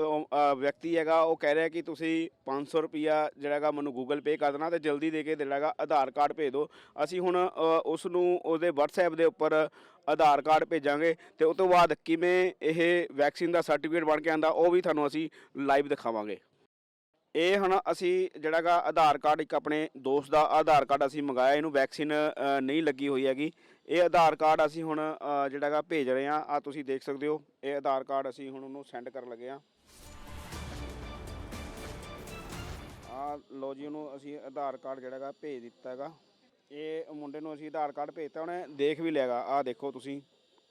ਵਿਅਕਤੀ ਹੈਗਾ ਉਹ ਕਹਿ ਰਿਹਾ ਕਿ ਤੁਸੀਂ 500 ਰੁਪਈਆ ਜਿਹੜਾ ਹੈਗਾ ਮੈਨੂੰ ਗੂਗਲ ਪੇ ਕਰ ਦੇਣਾ ਤੇ ਜਲਦੀ ਦੇ ਕੇ ਜਿਹੜਾ ਹੈਗਾ ਆਧਾਰ ਕਾਰਡ ਭੇਜ ਦਿਓ। ਅਸੀਂ ਹੁਣ ਉਸ ਨੂੰ ਉਹਦੇ WhatsApp ਦੇ ਉੱਪਰ ਆਧਾਰ ਕਾਰਡ ਭੇਜਾਂਗੇ ਤੇ ਉਸ ਤੋਂ ਬਾਅਦ ਕਿਵੇਂ ਇਹ ਵੈਕਸੀਨ ਦਾ ਸਰਟੀਫਿਕੇਟ ਬਣ ਕੇ ਆਉਂਦਾ ਉਹ ਵੀ ਤੁਹਾਨੂੰ ਅਸੀਂ ਲਾਈਵ ਦਿਖਾਵਾਂਗੇ। ਇਹ ਹੁਣ ਅਸੀਂ ਜਿਹੜਾ ਹੈਗਾ ਆਧਾਰ ਕਾਰਡ ਇੱਕ ਆਪਣੇ ਦੋਸਤ ਦਾ ਆਧਾਰ ਕਾਰਡ ਅਸੀਂ ਮੰਗਾਇਆ, ਇਹਨੂੰ ਵੈਕਸੀਨ ਨਹੀਂ ਲੱਗੀ ਹੋਈ ਹੈਗੀ। ਇਹ ਆਧਾਰ ਕਾਰਡ ਅਸੀਂ ਹੁਣ ਜਿਹੜਾ ਹੈਗਾ ਭੇਜ ਰਹੇ ਹਾਂ। ਆ ਤੁਸੀਂ ਦੇਖ ਸਕਦੇ ਹੋ, ਇਹ ਆਧਾਰ ਕਾਰਡ ਅਸੀਂ ਹੁਣ ਉਹਨੂੰ ਸੈਂਡ ਕਰਨ ਲੱਗੇ ਹਾਂ। ਆ ਲੋ ਜੀ, ਉਹਨੂੰ ਅਸੀਂ ਆਧਾਰ ਕਾਰਡ ਜਿਹੜਾ ਹੈਗਾ ਭੇਜ ਦਿੱਤਾ ਹੈਗਾ। ਇਹ ਮੁੰਡੇ ਨੂੰ ਅਸੀਂ ਆਧਾਰ ਕਾਰਡ ਭੇਜਤਾ, ਉਹਨੇ ਦੇਖ ਵੀ ਲਿਆਗਾ। ਆ ਦੇਖੋ ਤੁਸੀਂ,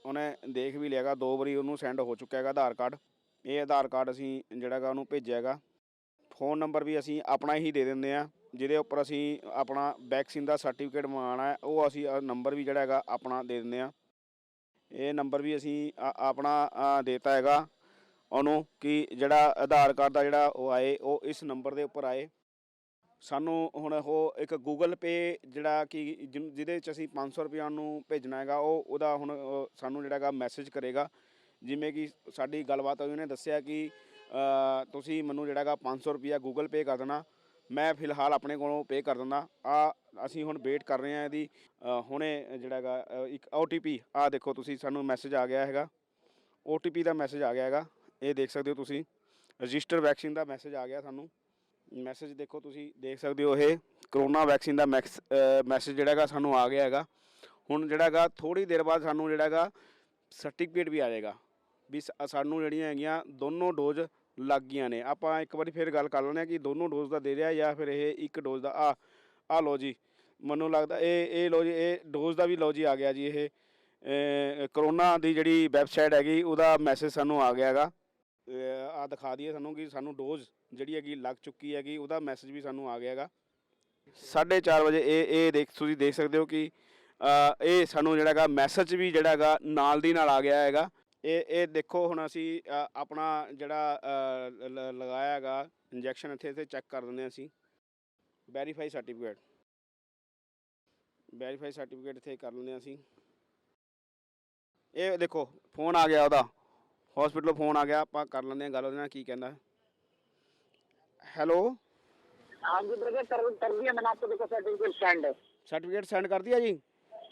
ਉਹਨੇ ਦੇਖ ਵੀ ਲਿਆਗਾ, 2 ਵਾਰੀ ਉਹਨੂੰ ਸੈਂਡ ਹੋ ਚੁੱਕਾ ਹੈਗਾ ਆਧਾਰ ਕਾਰਡ। ਇਹ ਆਧਾਰ ਕਾਰਡ ਅਸੀਂ ਜਿਹੜਾ ਹੈਗਾ ਉਹਨੂੰ ਭੇਜਿਆ ਹੈਗਾ। फ़ोन नंबर भी असी अपना ही दे देंगे हैं, जिहदे उपर असी अपना वैक्सीन का सर्टिफिकेट मंगाना है, वो असी नंबर भी जिहड़ा हैगा अपना दे देंगे हैं। ये नंबर भी असी अपना देता हैगा उन्होंने कि जिहड़ा आधार कार्ड का जिहड़ा वो आए वो इस नंबर के उपर आए। सानू हुण वो एक गूगल पे जिहड़ा कि जिहदे च असी 500 रुपया नूं भेजना हैगा, वो हुण सानू जिहड़ा हैगा मैसेज करेगा। जिवें कि साडी गलबात होई, उहने दस्सिया कि ਤੁਸੀਂ ਮੈਨੂੰ ਜਿਹੜਾ ਹੈਗਾ 500 ਰੁਪਇਆ ਗੂਗਲ ਪੇ ਕਰ ਦੇਣਾ, ਮੈਂ ਫਿਲਹਾਲ ਆਪਣੇ ਕੋਲੋਂ ਪੇ ਕਰ ਦਿੰਦਾ। ਅਸੀਂ ਹੁਣ ਵੇਟ ਕਰ ਰਹੇ ਹਾਂ ਇਹਦੀ। ਹੁਣੇ ਜਿਹੜਾ ਹੈਗਾ ਇੱਕ OTP ਆ ਦੇਖੋ ਤੁਸੀਂ, ਸਾਨੂੰ ਮੈਸੇਜ ਆ ਗਿਆ ਹੈਗਾ, OTP ਦਾ ਮੈਸੇਜ ਆ ਗਿਆ ਹੈਗਾ। ਇਹ ਦੇਖ ਸਕਦੇ ਹੋ ਤੁਸੀਂ, ਰਜਿਸਟਰ ਵੈਕਸੀਨ ਦਾ ਮੈਸੇਜ ਆ ਗਿਆ ਸਾਨੂੰ। ਮੈਸੇਜ ਦੇਖੋ ਤੁਸੀਂ ਦੇਖ ਸਕਦੇ ਹੋ, ਇਹ ਕਰੋਨਾ ਵੈਕਸੀਨ ਦਾ ਮੈਸੇਜ ਜਿਹੜਾ ਹੈਗਾ ਸਾਨੂੰ ਆ ਗਿਆ ਹੈਗਾ। ਹੁਣ ਜਿਹੜਾ ਹੈਗਾ ਥੋੜ੍ਹੀ ਦੇਰ ਬਾਅਦ ਸਾਨੂੰ ਜਿਹੜਾ ਹੈਗਾ ਸਰਟੀਫਿਕੇਟ ਵੀ ਆ ਜਾਏਗਾ ਵੀ ਸਾਨੂੰ ਜਿਹੜੀਆਂ ਹੈਗੀਆਂ ਦੋਨੋਂ ਡੋਜ਼ ਲੱਗ ਗਈਆਂ ਨੇ। ਆਪਾਂ ਇੱਕ ਵਾਰੀ ਫਿਰ ਗੱਲ ਕਰ ਲੈਂਦੇ ਹਾਂ ਕਿ ਦੋਨੋਂ ਡੋਜ਼ ਦਾ ਦੇ ਰਿਹਾ ਜਾਂ ਫਿਰ ਇਹ ਇੱਕ ਡੋਜ਼ ਦਾ। ਆ ਲਓ ਜੀ, ਮੈਨੂੰ ਲੱਗਦਾ ਇਹ ਲਓ ਜੀ, ਇਹ ਡੋਜ਼ ਦਾ ਵੀ ਲਓ ਜੀ ਆ ਗਿਆ ਜੀ। ਇਹ ਕਰੋਨਾ ਦੀ ਜਿਹੜੀ ਵੈਬਸਾਈਟ ਹੈਗੀ ਉਹਦਾ ਮੈਸੇਜ ਸਾਨੂੰ ਆ ਗਿਆ ਹੈਗਾ। ਆ ਦਿਖਾ ਦਈਏ ਸਾਨੂੰ ਕਿ ਸਾਨੂੰ ਡੋਜ਼ ਜਿਹੜੀ ਹੈਗੀ ਲੱਗ ਚੁੱਕੀ ਹੈਗੀ, ਉਹਦਾ ਮੈਸੇਜ ਵੀ ਸਾਨੂੰ ਆ ਗਿਆ ਹੈਗਾ। 4:30 ਵਜੇ ਇਹ ਤੁਸੀਂ ਦੇਖ ਸਕਦੇ ਹੋ ਕਿ ਇਹ ਸਾਨੂੰ ਜਿਹੜਾ ਹੈਗਾ ਮੈਸੇਜ ਵੀ ਜਿਹੜਾ ਹੈਗਾ ਨਾਲ ਦੀ ਨਾਲ ਆ ਗਿਆ ਹੈਗਾ। ਇਹ ਦੇਖੋ, ਹੁਣ ਅਸੀਂ ਆਪਣਾ ਜਿਹੜਾ ਲਗਾਇਆ ਹੈਗਾ ਇੰਜੈਕਸ਼ਨ ਇੱਥੇ ਚੈੱਕ ਕਰ ਦਿੰਦੇ ਹਾਂ ਅਸੀਂ। ਵੈਰੀਫਾਈ ਸਰਟੀਫਿਕੇਟ ਇੱਥੇ ਕਰ ਲੈਂਦੇ ਹਾਂ ਅਸੀਂ। ਇਹ ਦੇਖੋ ਫੋਨ ਆ ਗਿਆ, ਉਹਦਾ ਹਸਪੀਟਲੋਂ ਫੋਨ ਆ ਗਿਆ। ਆਪਾਂ ਕਰ ਲੈਂਦੇ ਹਾਂ ਗੱਲ ਉਹਦੇ ਨਾਲ, ਕੀ ਕਹਿੰਦਾ। ਹੈਲੋ, हाँ जी ब्रदर, कर दिया मैंने आपको, देखो सर्टिफिकेट सेंड कर दिया जी।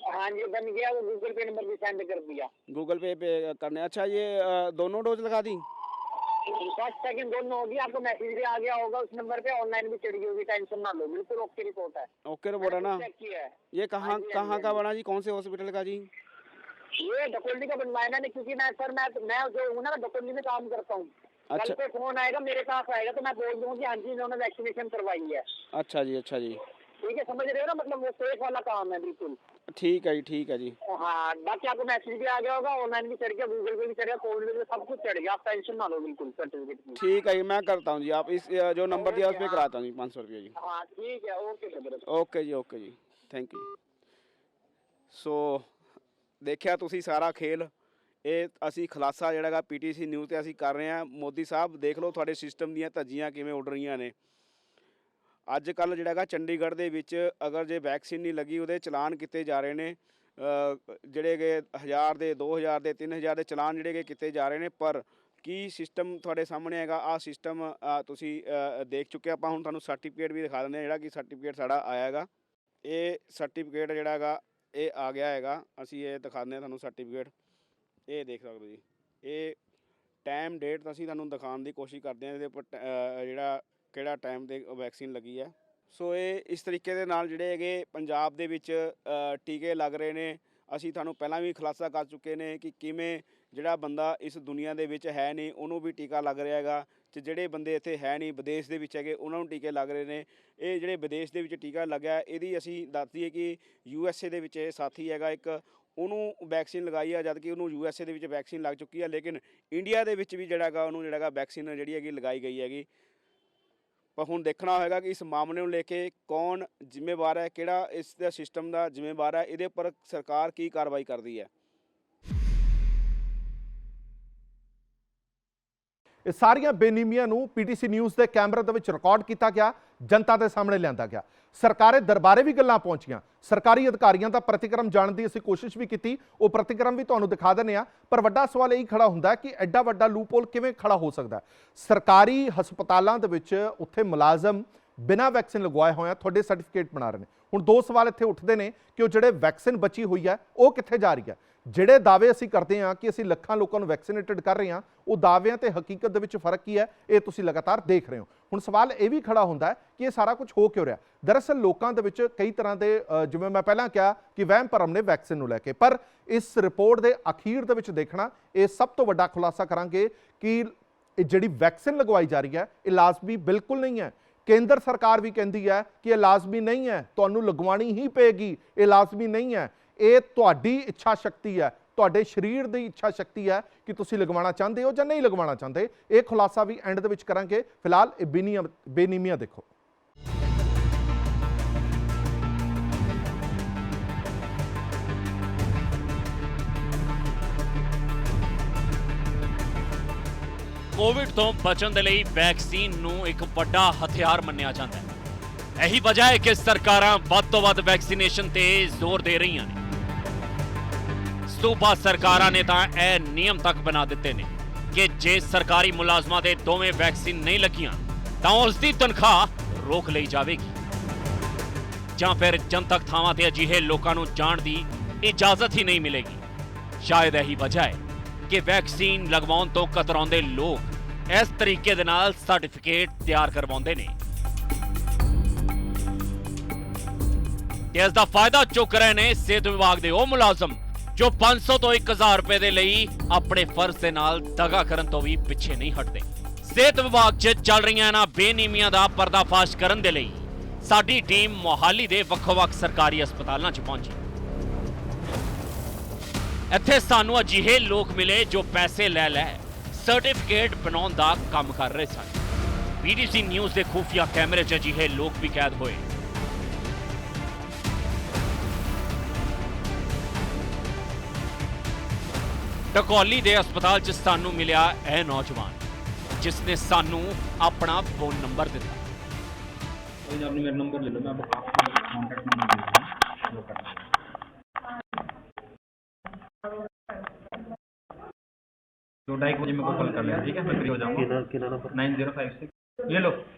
हाँ जी, बन गया। वो गूगल पे नंबर भी सेंड कर दिया। गूगल पे करने। अच्छा, ये दोनों डोज लगा दी? फर्स्ट सेकंड दोनों होगी, आपको मैसेज भी आ गया होगा उस नंबर पे, ऑनलाइन भी चढ़ी होगी, टेंशन ना लो, बिल्कुल ओके रिपोर्ट है। ओके रिपोर्ट है ना? चेक किया है। ये कहाँ कहाँ का बना जी, कौन से हॉस्पिटल का जी? ये डकोली का बनवाया मैंने, क्योंकि मैं जो हूँ ना डकोली में काम करता हूँ। अच्छा। कल पे फोन आएगा मेरे पास आएगा तो मैं बोल दूंगा कि हाँ जी इन्होंने वैक्सीनेशन करवाई है। अच्छा जी, अच्छा जी, ठीक है, समझ रहे हो ना, मतलब वो सेफ वाला काम है बिल्कुल। ठीक है जी, ठीक है जी। हाँ, बाकी आपको मैसेज भी आ गया होगा, ऑनलाइन भी चढ़ गया, गूगल पे भी चढ़ गया, कोविड पे भी सब कुछ चढ़ गया, आप टेंशन ना लो बिल्कुल सर्टिफिकेट की। ठीक है जी, मैं करता हूँ जी, आप इस जो नंबर दिया उस पर कराता हूँ जी, 500 रुपये जी। हाँ ठीक है, ओके ब्रदर। ਓਕੇ ਜੀ, ਥੈਂਕ ਯੂ। ਸੋ ਦੇਖਿਆ ਤੁਸੀਂ ਸਾਰਾ ਖੇਲ, ਇਹ ਅਸੀਂ ਖੁਲਾਸਾ ਜਿਹੜਾ ਗਾ ਪੀਟੀਸੀ ਨਿਊਜ਼ ਤੇ ਅਸੀਂ ਕਰ ਰਹੇ ਹਾਂ। ਮੋਦੀ ਸਾਹਿਬ ਦੇਖ ਲਓ ਤੁਹਾਡੇ ਸਿਸਟਮ ਦੀਆਂ ਧੱਜੀਆਂ ਕਿਵੇਂ ਉੱਡ ਰਹੀਆਂ ਨੇ। ਅੱਜ ਕੱਲ੍ਹ ਜਿਹੜਾ ਗਾ ਚੰਡੀਗੜ੍ਹ ਦੇ ਵਿੱਚ ਅਗਰ ਜੇ ਵੈਕਸੀਨ ਨਹੀਂ ਲੱਗੀ ਉਹਦੇ ਚਲਾਨ ਕੀਤੇ ਜਾ ਰਹੇ ਨੇ, ਜਿਹੜੇ ਕਿ 1000 ਦੇ 2000 ਦੇ 3000 ਦੇ ਚਲਾਨ ਜਿਹੜੇ ਕਿ ਕੀਤੇ ਜਾ ਰਹੇ ਨੇ। ਪਰ ਕੀ ਸਿਸਟਮ ਤੁਹਾਡੇ ਸਾਹਮਣੇ ਹੈਗਾ, ਆਹ ਸਿਸਟਮ ਤੁਸੀਂ ਦੇਖ ਚੁੱਕੇ। ਆਪਾਂ ਹੁਣ ਤੁਹਾਨੂੰ ਸਰਟੀਫਿਕੇਟ ਵੀ ਦਿਖਾ ਦਿੰਦੇ ਹਾਂ, ਜਿਹੜਾ ਕਿ ਸਰਟੀਫਿਕੇਟ ਸਾਡਾ ਆਇਆ ਹੈਗਾ। ਇਹ ਸਰਟੀਫਿਕੇਟ ਜਿਹੜਾ ਹੈਗਾ ਇਹ ਆ ਗਿਆ ਹੈਗਾ, ਅਸੀਂ ਇਹ ਦਿਖਾਉਂਦੇ ਹਾਂ ਤੁਹਾਨੂੰ ਸਰਟੀਫਿਕੇਟ। ਇਹ ਦੇਖ ਸਕਦੇ ਹੋ ਜੀ, ਇਹ ਟਾਈਮ ਡੇਟ ਅਸੀਂ ਤੁਹਾਨੂੰ ਦਿਖਾਉਣ ਦੀ ਕੋਸ਼ਿਸ਼ ਕਰਦੇ ਹਾਂ, ਇਹਦੇ ਉੱਪਰ ਜਿਹੜਾ ਕਿਹੜਾ ਟਾਈਮ 'ਤੇ ਵੈਕਸੀਨ ਲੱਗੀ ਹੈ। ਸੋ ਇਹ ਇਸ ਤਰੀਕੇ ਦੇ ਨਾਲ ਜਿਹੜੇ ਹੈਗੇ ਪੰਜਾਬ ਦੇ ਵਿੱਚ ਟੀਕੇ ਲੱਗ ਰਹੇ ਨੇ। ਅਸੀਂ ਤੁਹਾਨੂੰ ਪਹਿਲਾਂ ਵੀ ਖੁਲਾਸਾ ਕਰ ਚੁੱਕੇ ਨੇ ਕਿ ਕਿਵੇਂ ਜਿਹੜਾ ਬੰਦਾ ਇਸ ਦੁਨੀਆ ਦੇ ਵਿੱਚ ਹੈ ਨਹੀਂ ਉਹਨੂੰ ਵੀ ਟੀਕਾ ਲੱਗ ਰਿਹਾ ਹੈਗਾ, ਅਤੇ ਜਿਹੜੇ ਬੰਦੇ ਇੱਥੇ ਹੈ ਨਹੀਂ ਵਿਦੇਸ਼ ਦੇ ਵਿੱਚ ਹੈਗੇ ਉਹਨਾਂ ਨੂੰ ਟੀਕੇ ਲੱਗ ਰਹੇ ਨੇ। ਇਹ ਜਿਹੜੇ ਵਿਦੇਸ਼ ਦੇ ਵਿੱਚ ਟੀਕਾ ਲੱਗਿਆ ਇਹਦੀ ਅਸੀਂ ਦੱਸ ਦਈਏ ਕਿ USA ਦੇ ਵਿੱਚ ਇਹ ਸਾਥੀ ਹੈਗਾ ਇੱਕ, ਉਹਨੂੰ ਵੈਕਸੀਨ ਲਗਾਈ ਆ, ਜਦ ਕਿ ਉਹਨੂੰ USA ਦੇ ਵਿੱਚ ਵੈਕਸੀਨ ਲੱਗ ਚੁੱਕੀ ਆ। ਲੇਕਿਨ ਇੰਡੀਆ ਦੇ ਵਿੱਚ ਵੀ ਜਿਹੜਾ ਹੈਗਾ ਉਹਨੂੰ ਜਿਹੜਾ ਹੈਗਾ ਵੈਕਸੀਨ ਜਿਹੜੀ ਹੈਗੀ ਲਗਾਈ ਗਈ ਹੈਗੀ। ਪਰ ਹੁਣ ਦੇਖਣਾ ਹੋਏਗਾ ਕਿ ਇਸ ਮਾਮਲੇ ਨੂੰ ਲੈ ਕੇ ਕੌਣ ਜ਼ਿੰਮੇਵਾਰ ਹੈ, ਕਿਹੜਾ ਇਸ ਦਾ ਸਿਸਟਮ ਦਾ ਜ਼ਿੰਮੇਵਾਰ ਹੈ, ਇਹਦੇ ਉੱਪਰ ਸਰਕਾਰ ਕੀ ਕਾਰਵਾਈ ਕਰਦੀ ਹੈ। ਇਹ ਸਾਰੀਆਂ ਬੇਨੀਮੀਆਂ ਨੂੰ ਪੀਟੀਸੀ ਨਿਊਜ਼ ਦੇ ਕੈਮਰੇ ਦੇ ਵਿੱਚ ਰਿਕਾਰਡ ਕੀਤਾ ਗਿਆ, ਜਨਤਾ ਦੇ ਸਾਹਮਣੇ ਲਿਆਂਦਾ ਗਿਆ। ਸਰਕਾਰੇ ਦਰਬਾਰੇ ਵੀ ਗੱਲਾਂ ਪਹੁੰਚੀਆਂ, ਸਰਕਾਰੀ ਅਧਿਕਾਰੀਆਂ ਦਾ ਪ੍ਰਤੀਕਰਮ ਜਾਣਨ ਦੀ ਅਸੀਂ ਕੋਸ਼ਿਸ਼ ਵੀ ਕੀਤੀ, ਉਹ ਪ੍ਰਤੀਕਰਮ ਵੀ ਤੁਹਾਨੂੰ ਦਿਖਾ ਦਿੰਦੇ ਆ। ਪਰ ਵੱਡਾ ਸਵਾਲ ਇਹ ਖੜਾ ਹੁੰਦਾ ਕਿ ਐਡਾ ਵੱਡਾ ਲੂਪਹੋਲ ਕਿਵੇਂ ਖੜਾ ਹੋ ਸਕਦਾ। ਸਰਕਾਰੀ ਹਸਪਤਾਲਾਂ ਦੇ ਵਿੱਚ ਉੱਥੇ ਮੁਲਾਜ਼ਮ ਬਿਨਾਂ ਵੈਕਸੀਨ ਲਗਵਾਏ ਹੋਏ ਆ, ਤੁਹਾਡੇ ਸਰਟੀਫਿਕੇਟ ਬਣਾ ਰਹੇ ਨੇ। ਹੁਣ ਦੋ ਸਵਾਲ ਇੱਥੇ ਉੱਠਦੇ ਨੇ ਕਿ ਉਹ ਜਿਹੜੇ ਵੈਕਸੀਨ ਬਚੀ ਹੋਈ ਹੈ ਉਹ ਕਿੱਥੇ ਜਾ ਰਹੀ ਹੈ। ਜਿਹੜੇ ਦਾਅਵੇ ਅਸੀਂ ਕਰਦੇ ਹਾਂ ਕਿ ਅਸੀਂ ਲੱਖਾਂ ਲੋਕਾਂ ਨੂੰ ਵੈਕਸੀਨੇਟਡ ਕਰ ਰਹੇ ਹਾਂ, ਉਹ ਦਾਅਵਿਆਂ ਤੇ ਹਕੀਕਤ ਦੇ ਵਿੱਚ ਫਰਕ ਕੀ ਹੈ ਇਹ ਤੁਸੀਂ ਲਗਾਤਾਰ ਦੇਖ ਰਹੇ ਹੋ। ਹੁਣ ਸਵਾਲ ਇਹ ਵੀ ਖੜਾ ਹੁੰਦਾ ਹੈ ਕਿ ਇਹ ਸਾਰਾ ਕੁਝ ਹੋ ਕਿਉਂ ਰਿਹਾ। ਦਰਅਸਲ ਲੋਕਾਂ ਦੇ ਵਿੱਚ ਕਈ ਤਰ੍ਹਾਂ ਦੇ ਜਿਵੇਂ ਮੈਂ ਪਹਿਲਾਂ ਕਿਹਾ ਕਿ ਵਹਿਮ ਭਰਮ ਨੇ ਵੈਕਸੀਨ ਨੂੰ ਲੈ ਕੇ, ਪਰ ਇਸ ਰਿਪੋਰਟ ਦੇ ਅਖੀਰ ਦੇ ਵਿੱਚ ਦੇਖਣਾ ਇਹ ਸਭ ਤੋਂ ਵੱਡਾ ਖੁਲਾਸਾ ਕਰਾਂਗੇ ਕਿ ਇਹ ਜਿਹੜੀ ਵੈਕਸੀਨ ਲਗਵਾਈ ਜਾ ਰਹੀ ਹੈ ਇਹ ਲਾਜ਼ਮੀ ਬਿਲਕੁਲ ਨਹੀਂ ਹੈ। ਕੇਂਦਰ ਸਰਕਾਰ ਵੀ ਕਹਿੰਦੀ ਹੈ ਕਿ ਇਹ ਲਾਜ਼ਮੀ ਨਹੀਂ ਹੈ, ਤੁਹਾਨੂੰ ਲਗਵਾਉਣੀ ਹੀ ਪਏਗੀ, ਇਹ ਲਾਜ਼ਮੀ ਨਹੀਂ ਹੈ। ਇਹ ਤੁਹਾਡੀ ਇੱਛਾ ਸ਼ਕਤੀ ਹੈ, ਤੁਹਾਡੇ ਸਰੀਰ ਦੀ ਇੱਛਾ ਸ਼ਕਤੀ ਹੈ ਕਿ ਤੁਸੀਂ ਲਗਵਾਉਣਾ ਚਾਹੁੰਦੇ ਹੋ ਜਾਂ ਨਹੀਂ ਲਗਵਾਉਣਾ ਚਾਹੁੰਦੇ। ਇਹ ਖੁਲਾਸਾ ਵੀ ਐਂਡ ਦੇ ਵਿੱਚ ਕਰਾਂਗੇ। ਫਿਲਹਾਲ ਇਹ ਬੇਨੀਮੀਆਂ ਦੇਖੋ। ਕੋਵਿਡ ਤੋਂ ਬਚਣ ਦੇ ਲਈ ਵੈਕਸੀਨ ਨੂੰ ਇੱਕ ਵੱਡਾ ਹਥਿਆਰ ਮੰਨਿਆ ਜਾਂਦਾ ਹੈ। ਇਹੀ ਵਜ੍ਹਾ ਹੈ ਕਿ ਸਰਕਾਰਾਂ ਵੱਧ ਤੋਂ ਵੱਧ ਵੈਕਸੀਨੇਸ਼ਨ ਤੇ ਜ਼ੋਰ ਦੇ ਰਹੀਆਂ ਨੇ। ਸੂਬਾ ਸਰਕਾਰਾਂ ਨੇ ਤਾਂ ਇਹ ਨਿਯਮ ਤੱਕ ਬਣਾ ਦਿੱਤੇ ਨੇ ਕਿ ਜੇ ਸਰਕਾਰੀ ਮੁਲਾਜ਼ਮਾਂ ਦੇ ਦੋਵੇਂ ਵੈਕਸੀਨ ਨਹੀਂ ਲੱਗੀਆਂ ਤਾਂ ਉਸ ਦੀ ਤਨਖਾਹ ਰੋਕ ਲਈ ਜਾਵੇਗੀ ਜਾਂ ਫਿਰ ਜਨਤਕ ਥਾਵਾਂ ਤੇ ਅਜਿਹੇ ਲੋਕਾਂ ਨੂੰ ਜਾਣ ਦੀ ਇਜਾਜ਼ਤ ਹੀ ਨਹੀਂ ਮਿਲੇਗੀ। ਸ਼ਾਇਦ ਇਹੀ ਵਜ੍ਹਾ ਹੈ ਕਿ ਵੈਕਸੀਨ ਲਗਵਾਉਣ ਤੋਂ ਕਤਰਾਉਂਦੇ ਲੋਕ ਇਸ ਤਰੀਕੇ ਦੇ ਨਾਲ ਸਰਟੀਫਿਕੇਟ ਤਿਆਰ ਕਰਵਾਉਂਦੇ ਨੇ ਤੇ ਇਸ ਦਾ ਫਾਇਦਾ ਚੁੱਕ ਰਹੇ ਨੇ ਸਿਹਤ ਵਿਭਾਗ ਦੇ ਉਹ ਮੁਲਾਜ਼ਮ ਜੋ 500 ਤੋਂ 1000 ਰੁਪਏ ਦੇ ਲਈ ਆਪਣੇ ਫਰਜ਼ ਦੇ ਨਾਲ ਦਗਾ ਕਰਨ ਤੋਂ ਵੀ ਪਿੱਛੇ ਨਹੀਂ ਹਟਦੇ। ਸਿਹਤ ਵਿਭਾਗ 'ਚ ਚੱਲ ਰਹੀਆਂ ਇਹਨਾਂ ਬੇਨੀਮੀਆਂ ਦਾ ਪਰਦਾਫਾਸ਼ ਕਰਨ ਦੇ ਲਈ ਸਾਡੀ ਟੀਮ ਮੋਹਾਲੀ ਦੇ ਵੱਖ-ਵੱਖ ਸਰਕਾਰੀ ਹਸਪਤਾਲਾਂ 'ਚ ਪਹੁੰਚੀ। ਇੱਥੇ ਸਾਨੂੰ ਅਜਿਹੇ ਲੋਕ ਮਿਲੇ ਜੋ ਪੈਸੇ ਲੈ ਸਰਟੀਫਿਕੇਟ ਬਣਾਉਣ ਦਾ ਕੰਮ ਕਰ ਰਹੇ ਸਨ। ਪੀਟੀਸੀ ਨਿਊਜ਼ ਦੇ ਖੂਫੀਆ ਕੈਮਰੇ 'ਚ ਅਜਿਹੇ ਲੋਕ ਵੀ ਕੈਦ ਹੋਏ। ਢਕੌਲੀ ਦੇ ਹਸਪਤਾਲ 'ਚ ਸਾਨੂੰ ਮਿਲਿਆ ਇਹ ਨੌਜਵਾਨ ਜਿਸ ਨੇ ਸਾਨੂੰ ਆਪਣਾ ਫੋਨ ਨੰਬਰ ਦਿੱਤਾ। कोई आपने मेरा नंबर ले लो, मैं आपको कॉन्टैक्ट नंबर दे दूँगा जो करना है। तो 2:30 बजे मेरे को कॉल कर लेना, ठीक है? मैं फ्री हो जाऊँगा। कितना नंबर? 9056 ये लो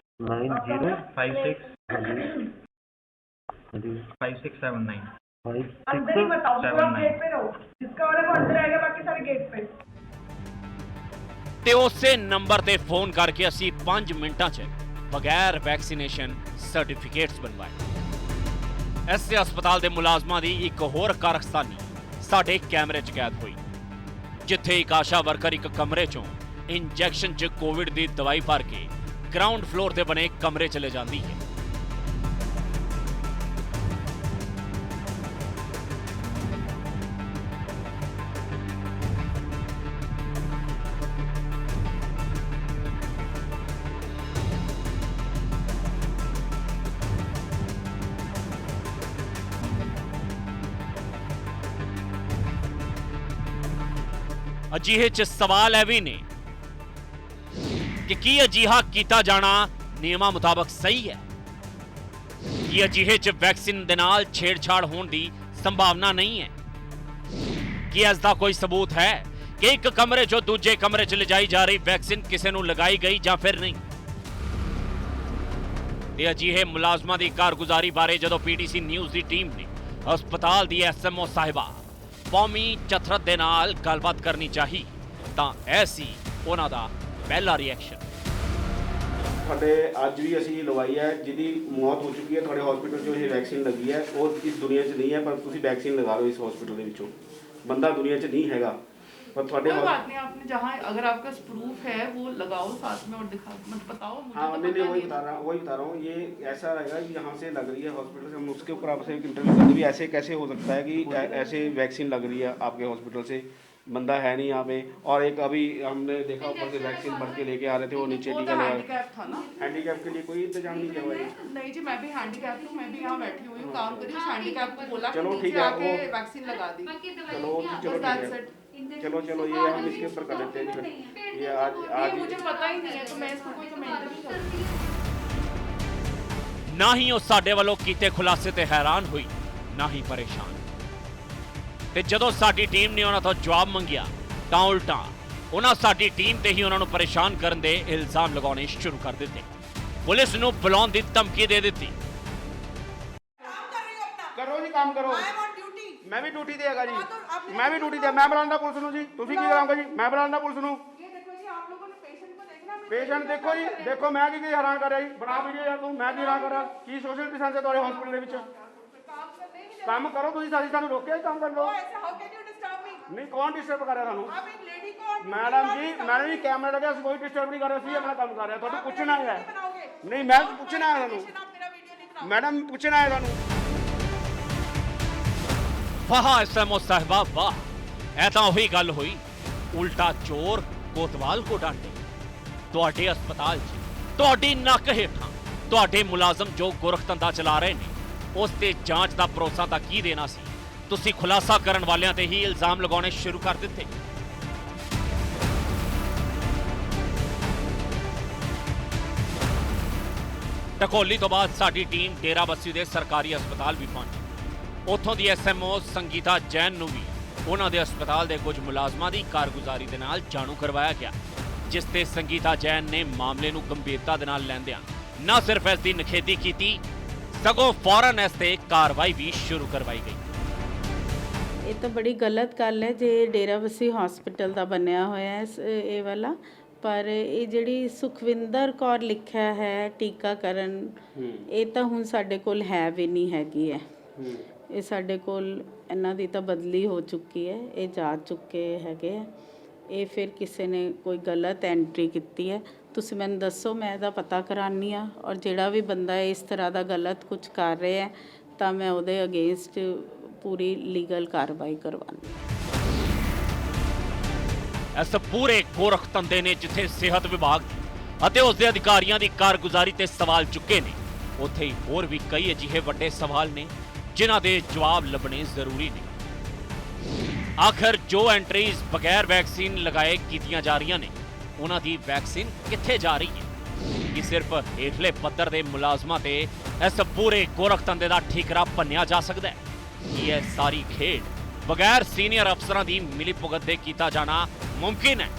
9056 5679 अंदर ही बताओ, पूरा गेट पे रहो, जिसका वाला वो अंदर आएगा, बाकी सारे गेट पे। ਤੇ ਉਸੇ ਨੰਬਰ ਤੇ ਫੋਨ ਕਰਕੇ ਅਸੀਂ 5 ਮਿੰਟਾਂ 'ਚ ਬਗੈਰ ਵੈਕਸੀਨੇਸ਼ਨ ਸਰਟੀਫਿਕੇਟਸ ਬਣਵਾਏ। ਐਸੇ ਹਸਪਤਾਲ ਦੇ ਮੁਲਾਜ਼ਮਾਂ ਦੀ ਇੱਕ ਹੋਰ ਕਾਰਖਸਾਨੀ ਸਾਡੇ ਕੈਮਰੇ 'ਚ ਕੈਦ ਹੋਈ, ਜਿੱਥੇ ਇੱਕ ਆਸ਼ਾ ਵਰਕਰ ਇੱਕ ਕਮਰੇ 'ਚੋਂ ਇੰਜੈਕਸ਼ਨ 'ਚ ਕੋਵਿਡ ਦੀ ਦਵਾਈ ਭਰ ਕੇ ਗਰਾਊਂਡ ਫਲੋਰ ਤੇ ਬਣੇ ਕਮਰੇ 'ਚ ਲੈ ਜਾਂਦੀ ਹੈ। ਅਜਿਹੇ 'ਚ ਸਵਾਲ ਇਹ ਵੀ ਨੇ ਕਿ ਕੀ ਅਜਿਹਾ ਕੀਤਾ ਜਾਣਾ ਨਿਯਮਾਂ ਮੁਤਾਬਕ ਸਹੀ ਹੈ? ਕੀ ਅਜਿਹੇ 'ਚ ਵੈਕਸੀਨ ਦੇ ਨਾਲ ਛੇੜਛਾੜ ਹੋਣ ਦੀ ਸੰਭਾਵਨਾ ਨਹੀਂ ਹੈ? ਕੀ ਇਸ ਦਾ ਕੋਈ ਸਬੂਤ ਹੈ ਕਿ ਇੱਕ ਕਮਰੇ 'ਚੋਂ ਦੂਜੇ ਕਮਰੇ 'ਚ ਲਿਜਾਈ ਜਾ ਰਹੀ ਵੈਕਸੀਨ ਕਿਸੇ ਨੂੰ ਲਗਾਈ ਗਈ ਜਾਂ ਫਿਰ ਨਹੀਂ? ਤੇ ਅਜਿਹੇ ਮੁਲਾਜ਼ਮਾਂ ਦੀ ਕਾਰਗੁਜ਼ਾਰੀ ਬਾਰੇ ਜਦੋਂ ਪੀਟੀਸੀ ਨਿਊਜ਼ ਦੀ ਟੀਮ ਨੇ ਹਸਪਤਾਲ ਦੀ ਐਸਐਮਓ ਸਾਹਿਬਾ ਪੌਮੀ ਚਥਰਤ ਦੇ ਨਾਲ ਗੱਲਬਾਤ ਕਰਨੀ ਚਾਹੀ ਤਾਂ ਇਹ ਸੀ ਉਹਨਾਂ ਦਾ ਪਹਿਲਾ ਰਿਐਕਸ਼ਨ। ਤੁਹਾਡੇ ਅੱਜ ਵੀ ਅਸੀਂ ਲਵਾਈ ਹੈ, ਜਿਹਦੀ ਮੌਤ ਹੋ ਚੁੱਕੀ ਹੈ ਤੁਹਾਡੇ ਹਸਪੀਟਲ 'ਚੋਂ ਇਹ ਵੈਕਸੀਨ ਲੱਗੀ ਹੈ, ਉਹ ਇਸ ਦੁਨੀਆ 'ਚ ਨਹੀਂ ਹੈ, ਪਰ ਤੁਸੀਂ ਵੈਕਸੀਨ ਲਗਾ ਲਓ। ਇਸ ਹਸਪੀਟਲ ਦੇ ਵਿੱਚੋਂ ਬੰਦਾ ਦੁਨੀਆ 'ਚ नहीं हैगा, पर थोड़े कोई बात नहीं, आपने जहाँ अगर आपका प्रूफ है वो लगाओ साथ में और दिखा मत बताओ मुझे। हाँ, तो नहीं पता वही नहीं। बता रहा हूँ ये ऐसा रहेगा कि यहाँ से लग रही है हॉस्पिटल से, हम उसके ऊपर आपसे एक इंटरव्यू करते भी ऐसे कैसे हो सकता है कि ऐसे वैक्सीन लग रही है आपके हॉस्पिटल से, बंदा है नहीं यहाँ पे, और एक अभी हमने देखा ऊपर से वैक्सीन भर के लेके आ रहे थे वो नीचे वो टीका तो लगा। हैंडीकैप था ना। हैंडीकैप के लिए कोई इंतजाम नहीं किया हुआ है? नहीं जी, मैं भी हैंडीकैप हूँ, मैं भी यहाँ बैठी हुई हूँ, काम करी, उस हैंडीकैप को बोला कि चलो नीचे ठीक है, आके वो- वैक्सीन लगा दी। चलो चलो बस that's ठीक है, it। चलो ये हम इसके ऊपर कर लेते हैं फिर। ये आज ये मुझे पता ही नहीं है तो मैं इसको कोई कमेंट नहीं करती। ਨਾ ਹੀ ਉਹ ਸਾਡੇ ਵੱਲੋਂ ਕੀਤੇ ਖੁਲਾਸੇ ਤੇ ਹੈਰਾਨ ਹੋਈ, ਨਾ ਹੀ ਪਰੇਸ਼ਾਨ। ਤੇ ਜਦੋਂ ਸਾਡੀ ਟੀਮ ਨੇ ਉਹਨਾਂ ਤੋਂ ਜਵਾਬ ਮੰਗਿਆ ਤਾਂ ਉਲਟਾ ਉਹਨਾਂ ਸਾਡੀ ਟੀਮ ਤੇ ਹੀ ਉਹਨਾਂ ਨੂੰ ਪਰੇਸ਼ਾਨ ਕਰਨ ਦੇ ਇਲਜ਼ਾਮ ਲਗਾਉਣੇ ਸ਼ੁਰੂ ਕਰ ਦਿੱਤੇ। ਪੁਲਿਸ ਨੂੰ ਬੁਲਾਉਣ ਦੀ ਧਮਕੀ ਦੇ ਦਿੱਤੀ। करो जी काम करो, मैं भी ड्यूटी देगा जी, मैं भी ड्यूटी दे, मैं बुलाना पुलिस ਨੂੰ ਜੀ, ਤੁਸੀਂ ਕੀ ਕਰਾਂਗੇ ਜੀ? ਮੈਂ ਬੁਲਾਣਾ ਪੁਲਿਸ ਨੂੰ। पेशेंट देखो जी, देखो मैं की हैरान कर रहा जी, बना वीडियो यार तू, मैं की हैरान कर रहा की सोशल डिस्टेंस है ਤੁਹਾਡੇ हॉस्पिटल ਦੇ ਵਿੱਚ। ਕੰਮ ਕਰੋ ਤੁਸੀਂ, ਸਾਡੀ ਸਾਨੂੰ ਰੋਕਿਆ ਕੰਮ ਕਰ ਲਓ। ਨਹੀਂ ਕੌਣ ਡਿਸਟਰਬ ਕਰ ਰਿਹਾ ਤੁਹਾਨੂੰ? ਮੈਡਮ ਜੀ ਕੈਮਰਾ ਲੱਗਿਆ, ਅਸੀਂ ਕੋਈ ਡਿਸਟਰਬ ਨਹੀਂ ਕਰ ਰਹੇ, ਅਸੀਂ ਆਪਣਾ ਕੰਮ ਕਰ ਰਹੇ, ਤੁਹਾਨੂੰ ਪੁੱਛਣਾ ਹੈ। ਨਹੀਂ ਮੈਂ ਪੁੱਛਣਾ ਹੈ ਤੁਹਾਨੂੰ ਮੈਡਮ, ਪੁੱਛਣਾ ਹੈ ਤੁਹਾਨੂੰ। ਵਾਹ ਐਸਐਮਓ ਸਾਹਿਬਾ ਵਾਹ, ਇਹ ਤਾਂ ਉਹੀ ਗੱਲ ਹੋਈ, ਉਲਟਾ ਚੋਰ ਕੋਤਵਾਲ ਕੋ ਡਾਂਟੇ। ਤੁਹਾਡੇ ਹਸਪਤਾਲ 'ਚ ਤੁਹਾਡੀ ਨੱਕ ਹੇਠਾਂ ਤੁਹਾਡੇ ਮੁਲਾਜ਼ਮ ਜੋ ਗੁਰਖਤੰਦਾ ਚਲਾ ਰਹੇ ਨੇ ਉਸ ਤੇ ਜਾਂਚ ਦਾ ਭਰੋਸਾ ਤਾਂ ਕੀ ਦੇਣਾ ਸੀ? ਤੁਸੀਂ ਖੁਲਾਸਾ ਕਰਨ ਵਾਲਿਆਂ ਤੇ ਹੀ ਇਲਜ਼ਾਮ ਲਗਾਉਣੇ ਸ਼ੁਰੂ ਕਰ ਦਿੱਤੇ। ਟਕੋਲੀ ਤੋਂ ਬਾਅਦ ਸਾਡੀ ਟੀਮ ਡੇਰਾਬੱਸੀ ਦੇ ਸਰਕਾਰੀ ਹਸਪਤਾਲ ਵੀ ਪਹੁੰਚੀ। ਉੱਥੋਂ ਦੀ ਐਸਐਮਓ ਸੰਗੀਤਾ ਜੈਨ ਨੂੰ ਵੀ ਉਹਨਾਂ ਦੇ ਹਸਪਤਾਲ ਦੇ ਕੁਝ ਮੁਲਾਜ਼ਮਾਂ ਦੀ ਕਾਰਗੁਜ਼ਾਰੀ ਦੇ ਨਾਲ ਜਾਣੂ ਕਰਵਾਇਆ ਗਿਆ, ਜਿਸ ਤੇ ਸੰਗੀਤਾ ਜੈਨ ਨੇ ਮਾਮਲੇ ਨੂੰ ਗੰਭੀਰਤਾ ਦੇ ਨਾਲ ਲੈਂਦਿਆਂ ਨਾ ਸਿਰਫ ਇਸ ਦੀ ਨਿਖੇਧੀ ਕੀਤੀ, ਸਗੋਂ ਫੌਰਨ ਇਸ ਤੇ ਕਾਰਵਾਈ ਵੀ ਸ਼ੁਰੂ ਕਰਵਾਈ ਗਈ। ਇਹ ਤਾਂ ਬੜੀ ਗਲਤ ਗੱਲ ਹੈ ਜੇ ਡੇਰਾਬੱਸੀ ਹਸਪੀਟਲ ਦਾ ਬਣਿਆ ਹੋਇਆ ਹੈ ਇਹ ਵਾਲਾ, ਪਰ ਇਹ ਜਿਹੜੀ ਸੁਖਵਿੰਦਰ ਕੌਰ ਲਿਖਿਆ ਹੈ ਟੀਕਾਕਰਨ, ਇਹ ਤਾਂ ਹੁਣ ਸਾਡੇ ਕੋਲ ਹੈ ਵੀ ਨਹੀਂ ਹੈਗੀ ਹੈ। ਇਹ ਸਾਡੇ ਕੋਲ ਇਹਨਾਂ ਦੀ ਤਾਂ ਬਦਲੀ ਹੋ ਚੁੱਕੀ ਹੈ, ਇਹ ਜਾ ਚੁੱਕੇ ਹੈਗੇ ਆ। ਇਹ ਫਿਰ ਕਿਸੇ ਨੇ ਕੋਈ ਗਲਤ ਐਂਟਰੀ ਕੀਤੀ ਹੈ, ਤੁਸੀਂ ਮੈਨੂੰ ਦੱਸੋ, ਮੈਂ ਇਹਦਾ ਪਤਾ ਕਰਾਨੀ ਆ, ਔਰ ਜਿਹੜਾ ਵੀ ਬੰਦਾ ਇਸ ਤਰ੍ਹਾਂ ਦਾ ਗਲਤ ਕੁਝ ਕਰ ਰਿਹਾ ਤਾਂ ਮੈਂ ਉਹਦੇ ਅਗੇਂਸਟ ਪੂਰੀ ਲੀਗਲ ਕਾਰਵਾਈ ਕਰਵਾਉਣੀ। ਇਸ ਪੂਰੇ ਗੋਰਖਤੰਦੇ ਨੇ ਜਿੱਥੇ ਸਿਹਤ ਵਿਭਾਗ ਅਤੇ ਉਸ ਦੇ ਅਧਿਕਾਰੀਆਂ ਦੀ ਕਾਰਗੁਜ਼ਾਰੀ ਤੇ ਸਵਾਲ ਚੁੱਕੇ ਨੇ, ਉੱਥੇ ਹੀ ਹੋਰ ਵੀ ਕਈ ਅਜਿਹੇ ਵੱਡੇ ਸਵਾਲ ਨੇ ਜਿਨ੍ਹਾਂ ਦੇ ਜਵਾਬ ਲੱਭਣੇ ਜ਼ਰੂਰੀ ਨੇ। ਆਖਰ ਜੋ ਐਂਟਰੀਜ਼ ਬਗੈਰ ਵੈਕਸੀਨ ਲਗਾਏ ਕੀਤੀਆਂ ਜਾ ਰਹੀਆਂ ਨੇ, ਉਹਨਾਂ ਦੀ ਵੈਕਸੀਨ ਕਿੱਥੇ ਜਾ ਰਹੀ ਹੈ? ਕਿ ਸਿਰਫ ਹੇਠਲੇ ਪੱਧਰ ਦੇ ਮੁਲਾਜ਼ਮਾਂ ਤੇ ਇਸ ਪੂਰੇ ਗੋਰਖਤੰਦੇ ਦਾ ਠੀਕਰਾ ਭੰਨਿਆ ਜਾ ਸਕਦਾ ਹੈ? ਕੀ ਇਹ ਸਾਰੀ ਖੇਡ ਬਗੈਰ ਸੀਨੀਅਰ ਅਫਸਰਾਂ ਦੀ ਮਿਲੀਭੁਗਤ ਦੇ ਕੀਤਾ ਜਾਣਾ ਮੁਮਕਿਨ ਹੈ?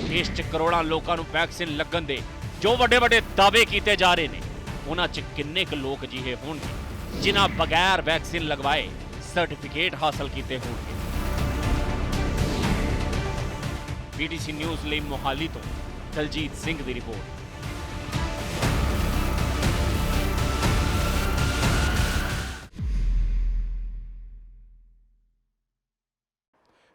ਦੇਸ਼ 'ਚ ਕਰੋੜਾਂ ਲੋਕਾਂ ਨੂੰ ਵੈਕਸੀਨ ਲੱਗਣ ਦੇ ਜੋ ਵੱਡੇ ਵੱਡੇ ਦਾਅਵੇ ਕੀਤੇ ਜਾ ਰਹੇ ਨੇ, ਉਹਨਾਂ 'ਚ ਕਿੰਨੇ ਕੁ ਲੋਕ ਅਜਿਹੇ ਹੋਣਗੇ ਜਿਨ੍ਹਾਂ ਬਗੈਰ ਵੈਕਸੀਨ ਲਗਵਾਏ ਸਰਟੀਫਿਕੇਟ ਹਾਸਲ ਕੀਤੇ ਹੋਣਗੇ? BTC ਨਿਊਜ਼ ਲਈ ਮੋਹਾਲੀ ਤੋਂ ਦਲਜੀਤ ਸਿੰਘ ਦੀ ਰਿਪੋਰਟ।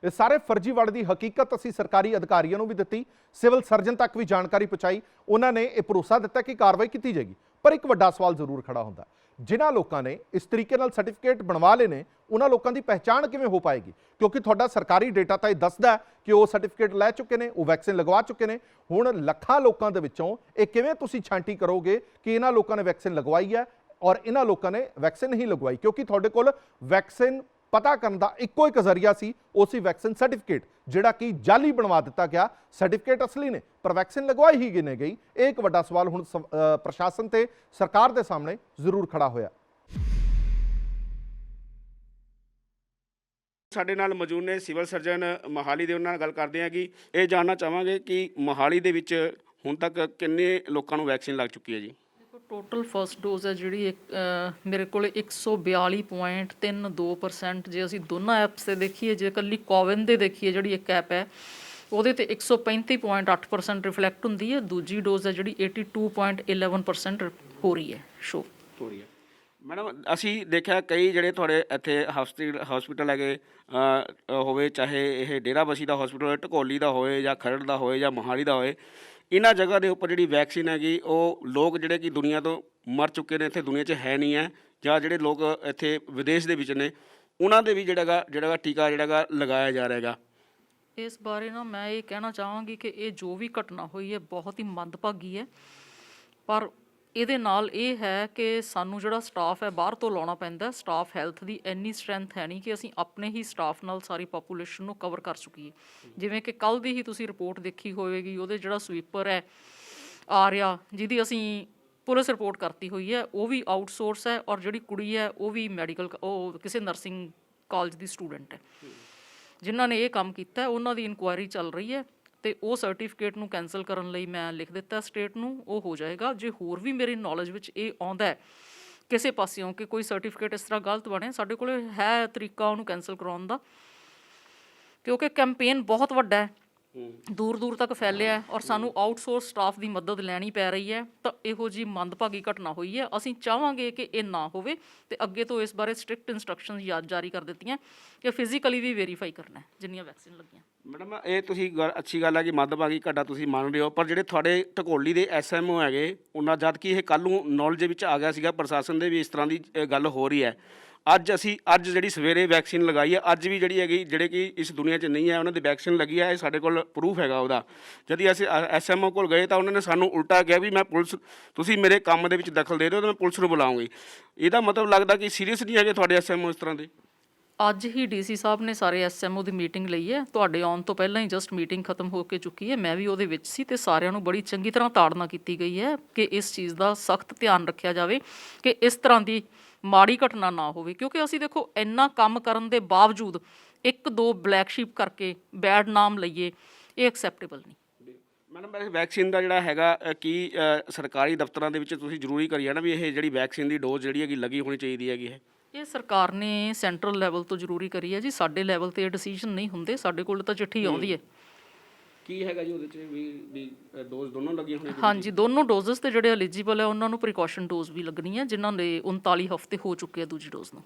ਇਹ ਸਾਰੇ ਫਰਜ਼ੀਵਾੜੇ ਦੀ ਹਕੀਕਤ ਅਸੀਂ ਸਰਕਾਰੀ ਅਧਿਕਾਰੀਆਂ ਨੂੰ ਵੀ ਦਿੱਤੀ, ਸਿਵਲ ਸਰਜਨ ਤੱਕ ਵੀ ਜਾਣਕਾਰੀ ਪਹੁੰਚਾਈ। ਉਹਨਾਂ ਨੇ ਇਹ ਭਰੋਸਾ ਦਿੱਤਾ ਕਿ ਕਾਰਵਾਈ ਕੀਤੀ ਜਾਏਗੀ। ਪਰ ਇੱਕ ਵੱਡਾ ਸਵਾਲ ਜ਼ਰੂਰ ਖੜਾ ਹੁੰਦਾ, ਜਿਨ੍ਹਾਂ ਲੋਕਾਂ ਨੇ ਇਸ ਤਰੀਕੇ ਨਾਲ ਸਰਟੀਫਿਕੇਟ ਬਣਵਾ ਲਏ ਨੇ ਉਹਨਾਂ ਲੋਕਾਂ ਦੀ ਪਹਿਚਾਣ ਕਿਵੇਂ ਹੋ ਪਾਏਗੀ? ਕਿਉਂਕਿ ਤੁਹਾਡਾ ਸਰਕਾਰੀ ਡੇਟਾ ਤਾਂ ਇਹ ਦੱਸਦਾ ਕਿ ਉਹ ਸਰਟੀਫਿਕੇਟ ਲੈ ਚੁੱਕੇ ਨੇ, ਉਹ ਵੈਕਸੀਨ ਲਗਵਾ ਚੁੱਕੇ ਨੇ। ਹੁਣ ਲੱਖਾਂ ਲੋਕਾਂ ਦੇ ਵਿੱਚੋਂ ਇਹ ਕਿਵੇਂ ਤੁਸੀਂ ਛਾਂਟੀ ਕਰੋਗੇ ਕਿ ਇਹਨਾਂ ਲੋਕਾਂ ਨੇ ਵੈਕਸੀਨ ਲਗਵਾਈ ਹੈ ਔਰ ਇਹਨਾਂ ਲੋਕਾਂ ਨੇ ਵੈਕਸੀਨ ਨਹੀਂ ਲਗਵਾਈ? ਕਿਉਂਕਿ ਤੁਹਾਡੇ ਕੋਲ ਵੈਕਸੀਨ ਪਤਾ ਕਰਨ ਦਾ ਇੱਕੋ ਇੱਕ ਜ਼ਰੀਆ ਸੀ, ਉਹ ਸੀ ਵੈਕਸੀਨ ਸਰਟੀਫਿਕੇਟ, ਜਿਹੜਾ ਕਿ ਜਾਲੀ ਬਣਵਾ ਦਿੱਤਾ ਗਿਆ। ਸਰਟੀਫਿਕੇਟ ਅਸਲੀ ਨੇ ਪਰ ਵੈਕਸੀਨ ਲਗਵਾਈ ਹੀ ਕਿਵੇਂ ਗਈ? ਇਹ ਇੱਕ ਵੱਡਾ ਸਵਾਲ ਹੁਣ ਪ੍ਰਸ਼ਾਸਨ ਤੇ ਸਰਕਾਰ ਦੇ ਸਾਹਮਣੇ ਜ਼ਰੂਰ ਖੜਾ ਹੋਇਆ। ਸਾਡੇ ਨਾਲ ਮੌਜੂਦ ਨੇ ਸਿਵਲ ਸਰਜਨ ਮੋਹਾਲੀ ਦੇ, ਉਹਨਾਂ ਨਾਲ ਗੱਲ ਕਰਦੇ ਹਾਂ ਕਿ ਇਹ ਜਾਣਨਾ ਚਾਹਾਂਗੇ ਕਿ ਮੋਹਾਲੀ ਦੇ ਵਿੱਚ ਹੁਣ ਤੱਕ ਕਿੰਨੇ ਲੋਕਾਂ ਨੂੰ ਵੈਕਸੀਨ ਲੱਗ ਚੁੱਕੀ ਹੈ ਜੀ? ਟੋਟਲ ਫਸਟ ਡੋਜ਼ ਹੈ ਜਿਹੜੀ ਮੇਰੇ ਕੋਲ 142.32%। ਜੇ ਅਸੀਂ ਦੋਨਾਂ ਐਪਸ ਤੇ ਦੇਖੀਏ, ਜੇ ਇਕੱਲੀ ਕੋਵਿਨ ਦੇ ਦੇਖੀਏ ਜਿਹੜੀ ਇੱਕ ਐਪ ਹੈ ਉਹਦੇ ਤੇ 135.8% ਰਿਫਲੈਕਟ ਹੁੰਦੀ ਹੈ। ਦੂਜੀ ਡੋਜ਼ ਹੈ ਜਿਹੜੀ 82.11% ਹੋ ਰਹੀ ਹੈ ਸ਼ੋ ਹੋ ਰਹੀ ਹੈ। ਮੈਡਮ ਅਸੀਂ ਦੇਖਿਆ ਕਈ ਜਿਹੜੇ ਤੁਹਾਡੇ ਇੱਥੇ ਹਸਪੀਟਲ ਹੈਗੇ ਹੋਵੇ, ਚਾਹੇ ਇਹ ਡੇਰਾਬੱਸੀ ਦਾ ਹਸਪੀਟਲ ਹੋਵੇ, ਢਕੋਲੀ ਦਾ ਹੋਵੇ ਜਾਂ ਖਰੜ ਦਾ ਹੋਵੇ ਜਾਂ ਮੋਹਾਲੀ ਦਾ ਹੋਵੇ, ਇਹਨਾਂ ਜਗ੍ਹਾ ਦੇ ਉੱਪਰ ਜਿਹੜੀ ਵੈਕਸੀਨ ਹੈਗੀ ਉਹ ਲੋਕ ਜਿਹੜੇ ਕਿ ਦੁਨੀਆ ਤੋਂ ਮਰ ਚੁੱਕੇ ਨੇ, ਇੱਥੇ ਦੁਨੀਆ 'ਚ ਹੈ ਨਹੀਂ ਹੈ, ਜਾਂ ਜਿਹੜੇ ਲੋਕ ਇੱਥੇ ਵਿਦੇਸ਼ ਦੇ ਵਿੱਚ ਨੇ ਉਹਨਾਂ ਦੇ ਵੀ ਜਿਹੜਾ ਟੀਕਾ ਜਿਹੜਾ ਲਗਾਇਆ ਜਾ ਰਿਹਾ ਹੈਗਾ। ਇਸ ਬਾਰੇ ਨਾ ਮੈਂ ਇਹ ਕਹਿਣਾ ਚਾਹਾਂਗੀ ਕਿ ਇਹ ਜੋ ਵੀ ਘਟਨਾ ਹੋਈ ਹੈ ਬਹੁਤ ਹੀ ਮੰਦਭਾਗੀ ਹੈ, ਪਰ ਇਹਦੇ ਨਾਲ ਇਹ ਹੈ ਕਿ ਸਾਨੂੰ ਜਿਹੜਾ ਸਟਾਫ ਹੈ ਬਾਹਰ ਤੋਂ ਲਾਉਣਾ ਪੈਂਦਾ। ਸਟਾਫ ਹੈਲਥ ਦੀ ਇੰਨੀ ਸਟਰੈਂਥ ਹੈ ਨਹੀਂ ਕਿ ਅਸੀਂ ਆਪਣੇ ਹੀ ਸਟਾਫ ਨਾਲ ਸਾਰੀ ਪਾਪੂਲੇਸ਼ਨ ਨੂੰ ਕਵਰ ਕਰ ਸਕੀਏ। ਜਿਵੇਂ ਕਿ ਕੱਲ੍ਹ ਦੀ ਹੀ ਤੁਸੀਂ ਰਿਪੋਰਟ ਦੇਖੀ ਹੋਵੇਗੀ, ਉਹਦੇ ਜਿਹੜਾ ਸਵੀਪਰ ਹੈ ਆਰਿਆ, ਜਿਹਦੀ ਅਸੀਂ ਪੁਲਿਸ ਰਿਪੋਰਟ ਕਰਤੀ ਹੋਈ ਹੈ, ਉਹ ਵੀ ਆਊਟਸੋਰਸ ਹੈ, ਔਰ ਜਿਹੜੀ ਕੁੜੀ ਹੈ ਉਹ ਵੀ ਉਹ ਕਿਸੇ ਨਰਸਿੰਗ ਕਾਲਜ ਦੀ ਸਟੂਡੈਂਟ ਹੈ। ਜਿਨ੍ਹਾਂ ਨੇ ਇਹ ਕੰਮ ਕੀਤਾ ਉਹਨਾਂ ਦੀ ਇਨਕੁਆਇਰੀ ਚੱਲ ਰਹੀ ਹੈ ਤੇ ਉਹ ਸਰਟੀਫਿਕੇਟ ਨੂੰ ਕੈਂਸਲ ਕਰਨ ਲਈ ਮੈਂ ਲਿਖ ਦਿੱਤਾ ਸਟੇਟ ਨੂੰ, ਉਹ ਹੋ ਜਾਏਗਾ। ਜੇ ਹੋਰ ਵੀ ਮੇਰੀ ਨੌਲੇਜ ਵਿੱਚ ਇਹ ਆਉਂਦਾ ਹੈ ਕਿਸੇ ਪਾਸਿਓਂ ਕਿ ਕੋਈ ਸਰਟੀਫਿਕੇਟ ਇਸ ਤਰ੍ਹਾਂ ਗਲਤ ਬਣੇ, ਸਾਡੇ ਕੋਲ ਹੈ ਤਰੀਕਾ ਉਹਨੂੰ ਕੈਂਸਲ ਕਰਵਾਉਣ ਦਾ, ਕਿਉਂਕਿ ਕੈਂਪੇਨ ਬਹੁਤ ਵੱਡਾ ਹੈ, ਦੂਰ ਦੂਰ ਤੱਕ ਫੈਲਿਆ ਔਰ ਸਾਨੂੰ ਆਊਟਸੋਰਸ ਸਟਾਫ ਦੀ ਮਦਦ ਲੈਣੀ ਪੈ ਰਹੀ ਹੈ। ਤਾਂ ਇਹੋ ਜਿਹੀ ਮੰਦਭਾਗੀ ਘਟਨਾ ਹੋਈ ਹੈ। ਅਸੀਂ ਚਾਹਾਂਗੇ ਕਿ ਇਹ ਨਾ ਹੋਵੇ ਤੇ ਅੱਗੇ ਤੋਂ ਇਸ ਬਾਰੇ ਸਟ੍ਰਿਕਟ ਇੰਸਟਰਕਸ਼ਨਸ ਜਾਰੀ ਕਰ ਦਿੱਤੀਆਂ ਕਿ ਫਿਜ਼ੀਕਲੀ ਵੀ ਵੈਰੀਫਾਈ ਕਰਨਾ ਜਿੰਨੀਆਂ ਵੈਕਸੀਨ ਲੱਗੀਆਂ। ਮੈਡਮ ਇਹ ਤੁਸੀਂ ਅੱਛੀ ਗੱਲ ਹੈ ਕਿ ਮੰਦਭਾਗੀ ਘਟਨਾ ਤੁਸੀਂ ਮੰਨ ਰਹੇ ਹੋ, ਪਰ ਜਿਹੜੇ ਤੁਹਾਡੇ ਢਕੋਲੀ ਦੇ SMO ਹੈਗੇ ਉਹਨਾਂ ਜਦ ਕਿ ਇਹ ਕੱਲ੍ਹ ਨੂੰ ਨੌਲੇਜ ਵਿੱਚ ਆ ਗਿਆ ਸੀਗਾ ਪ੍ਰਸ਼ਾਸਨ ਦੇ ਵੀ ਇਸ ਤਰ੍ਹਾਂ ਦੀ ਗੱਲ ਹੋ ਰਹੀ ਹੈ, ਅੱਜ ਜਿਹੜੀ ਸਵੇਰੇ ਵੈਕਸੀਨ ਲਗਾਈ ਹੈ, ਅੱਜ ਵੀ ਜਿਹੜੀ ਹੈਗੀ ਜਿਹੜੇ ਕਿ ਇਸ ਦੁਨੀਆ 'ਚ ਨਹੀਂ ਹੈ ਉਹਨਾਂ ਦੀ ਵੈਕਸੀਨ ਲੱਗੀ ਹੈ, ਇਹ ਸਾਡੇ ਕੋਲ ਪ੍ਰੂਫ ਹੈਗਾ ਉਹਦਾ। ਜਦ ਅਸੀਂ SMO ਕੋਲ ਗਏ ਤਾਂ ਉਹਨਾਂ ਨੇ ਸਾਨੂੰ ਉਲਟਾ ਕਿਹਾ ਵੀ ਮੈਂ ਪੁਲਿਸ, ਤੁਸੀਂ ਮੇਰੇ ਕੰਮ ਦੇ ਵਿੱਚ ਦਖਲ ਦੇ ਰਹੇ ਹੋ ਤਾਂ ਮੈਂ ਪੁਲਿਸ ਨੂੰ ਬੁਲਾਉਂਗੀ। ਇਹਦਾ ਮਤਲਬ ਲੱਗਦਾ ਕਿ ਸੀਰੀਅਸ ਨਹੀਂ ਹੈਗੇ ਤੁਹਾਡੇ SMO ਇਸ ਤਰ੍ਹਾਂ ਦੇ। ਅੱਜ ਹੀ DC ਸਾਹਿਬ ਨੇ ਸਾਰੇ SMO ਦੀ ਮੀਟਿੰਗ ਲਈ ਹੈ, ਤੁਹਾਡੇ ਆਉਣ ਤੋਂ ਪਹਿਲਾਂ ਹੀ ਜਸਟ ਮੀਟਿੰਗ ਖਤਮ ਹੋ ਕੇ ਚੁੱਕੀ ਹੈ, ਮੈਂ ਵੀ ਉਹਦੇ ਵਿੱਚ ਸੀ ਤੇ ਸਾਰਿਆਂ ਨੂੰ ਬੜੀ ਚੰਗੀ ਤਰ੍ਹਾਂ ਤਾੜਨਾ ਕੀਤੀ ਗਈ ਹੈ ਕਿ ਇਸ ਚੀਜ਼ ਦਾ ਸਖਤ ਧਿਆਨ ਰੱਖਿਆ ਜਾਵੇ ਕਿ ਇਸ ਤਰ੍ਹਾਂ ਦੀ ਮਾੜੀ ਘਟਨਾ ਨਾ ਹੋਵੇ। ਕਿਉਂਕਿ ਅਸੀਂ ਦੇਖੋ ਇੰਨਾ ਕੰਮ ਕਰਨ ਦੇ ਬਾਵਜੂਦ ਇੱਕ ਦੋ ਬਲੈਕ ਸ਼ੀਪ ਕਰਕੇ ਬੈਡ ਨਾਮ ਲਈਏ, ਇਹ ਐਕਸੈਪਟੇਬਲ ਨਹੀਂ। ਮੈਡਮ ਵੈਕਸੀਨ ਦਾ ਜਿਹੜਾ ਹੈਗਾ ਕੀ ਸਰਕਾਰੀ ਦਫ਼ਤਰਾਂ ਦੇ ਵਿੱਚ ਤੁਸੀਂ ਜ਼ਰੂਰੀ ਕਰੀ ਨਾ ਵੀ ਇਹ ਜਿਹੜੀ ਵੈਕਸੀਨ ਦੀ ਡੋਜ਼ ਜਿਹੜੀ ਹੈਗੀ ਲੱਗੀ ਹੋਣੀ ਚਾਹੀਦੀ ਹੈਗੀ ਹੈ? ਇਹ ਸਰਕਾਰ ਨੇ ਸੈਂਟਰਲ ਲੈਵਲ ਤੋਂ ਜ਼ਰੂਰੀ ਕਰੀ ਹੈ ਜੀ, ਸਾਡੇ ਲੈਵਲ ਤੇ ਇਹ ਡਿਸੀਜਨ ਨਹੀਂ ਹੁੰਦੇ, ਸਾਡੇ ਕੋਲ ਤਾਂ ਚਿੱਠੀ ਆਉਂਦੀ ਹੈ। ਕੀ ਹੈਗਾ ਜੀ ਉਹਦੇ 'ਚ ਵੀ ਡੋਜ਼ ਦੋਨੋਂ ਲੱਗੀਆਂ ਹੋਣੀਆਂ? ਹਾਂਜੀ, ਦੋਨੋਂ ਡੋਜ਼ਸ ਤੇ ਜਿਹੜੇ ਐਲੀਜੀਬਲ ਹੈ ਉਹਨਾਂ ਨੂੰ ਪ੍ਰੀਕਾਸ਼ਨ ਡੋਜ਼ ਵੀ ਲੱਗਣੀ ਹੈ, ਜਿਨ੍ਹਾਂ ਦੇ 39 ਹਫ਼ਤੇ ਹੋ ਚੁੱਕੇ ਆ ਦੂਜੀ ਡੋਜ਼ ਨੂੰ।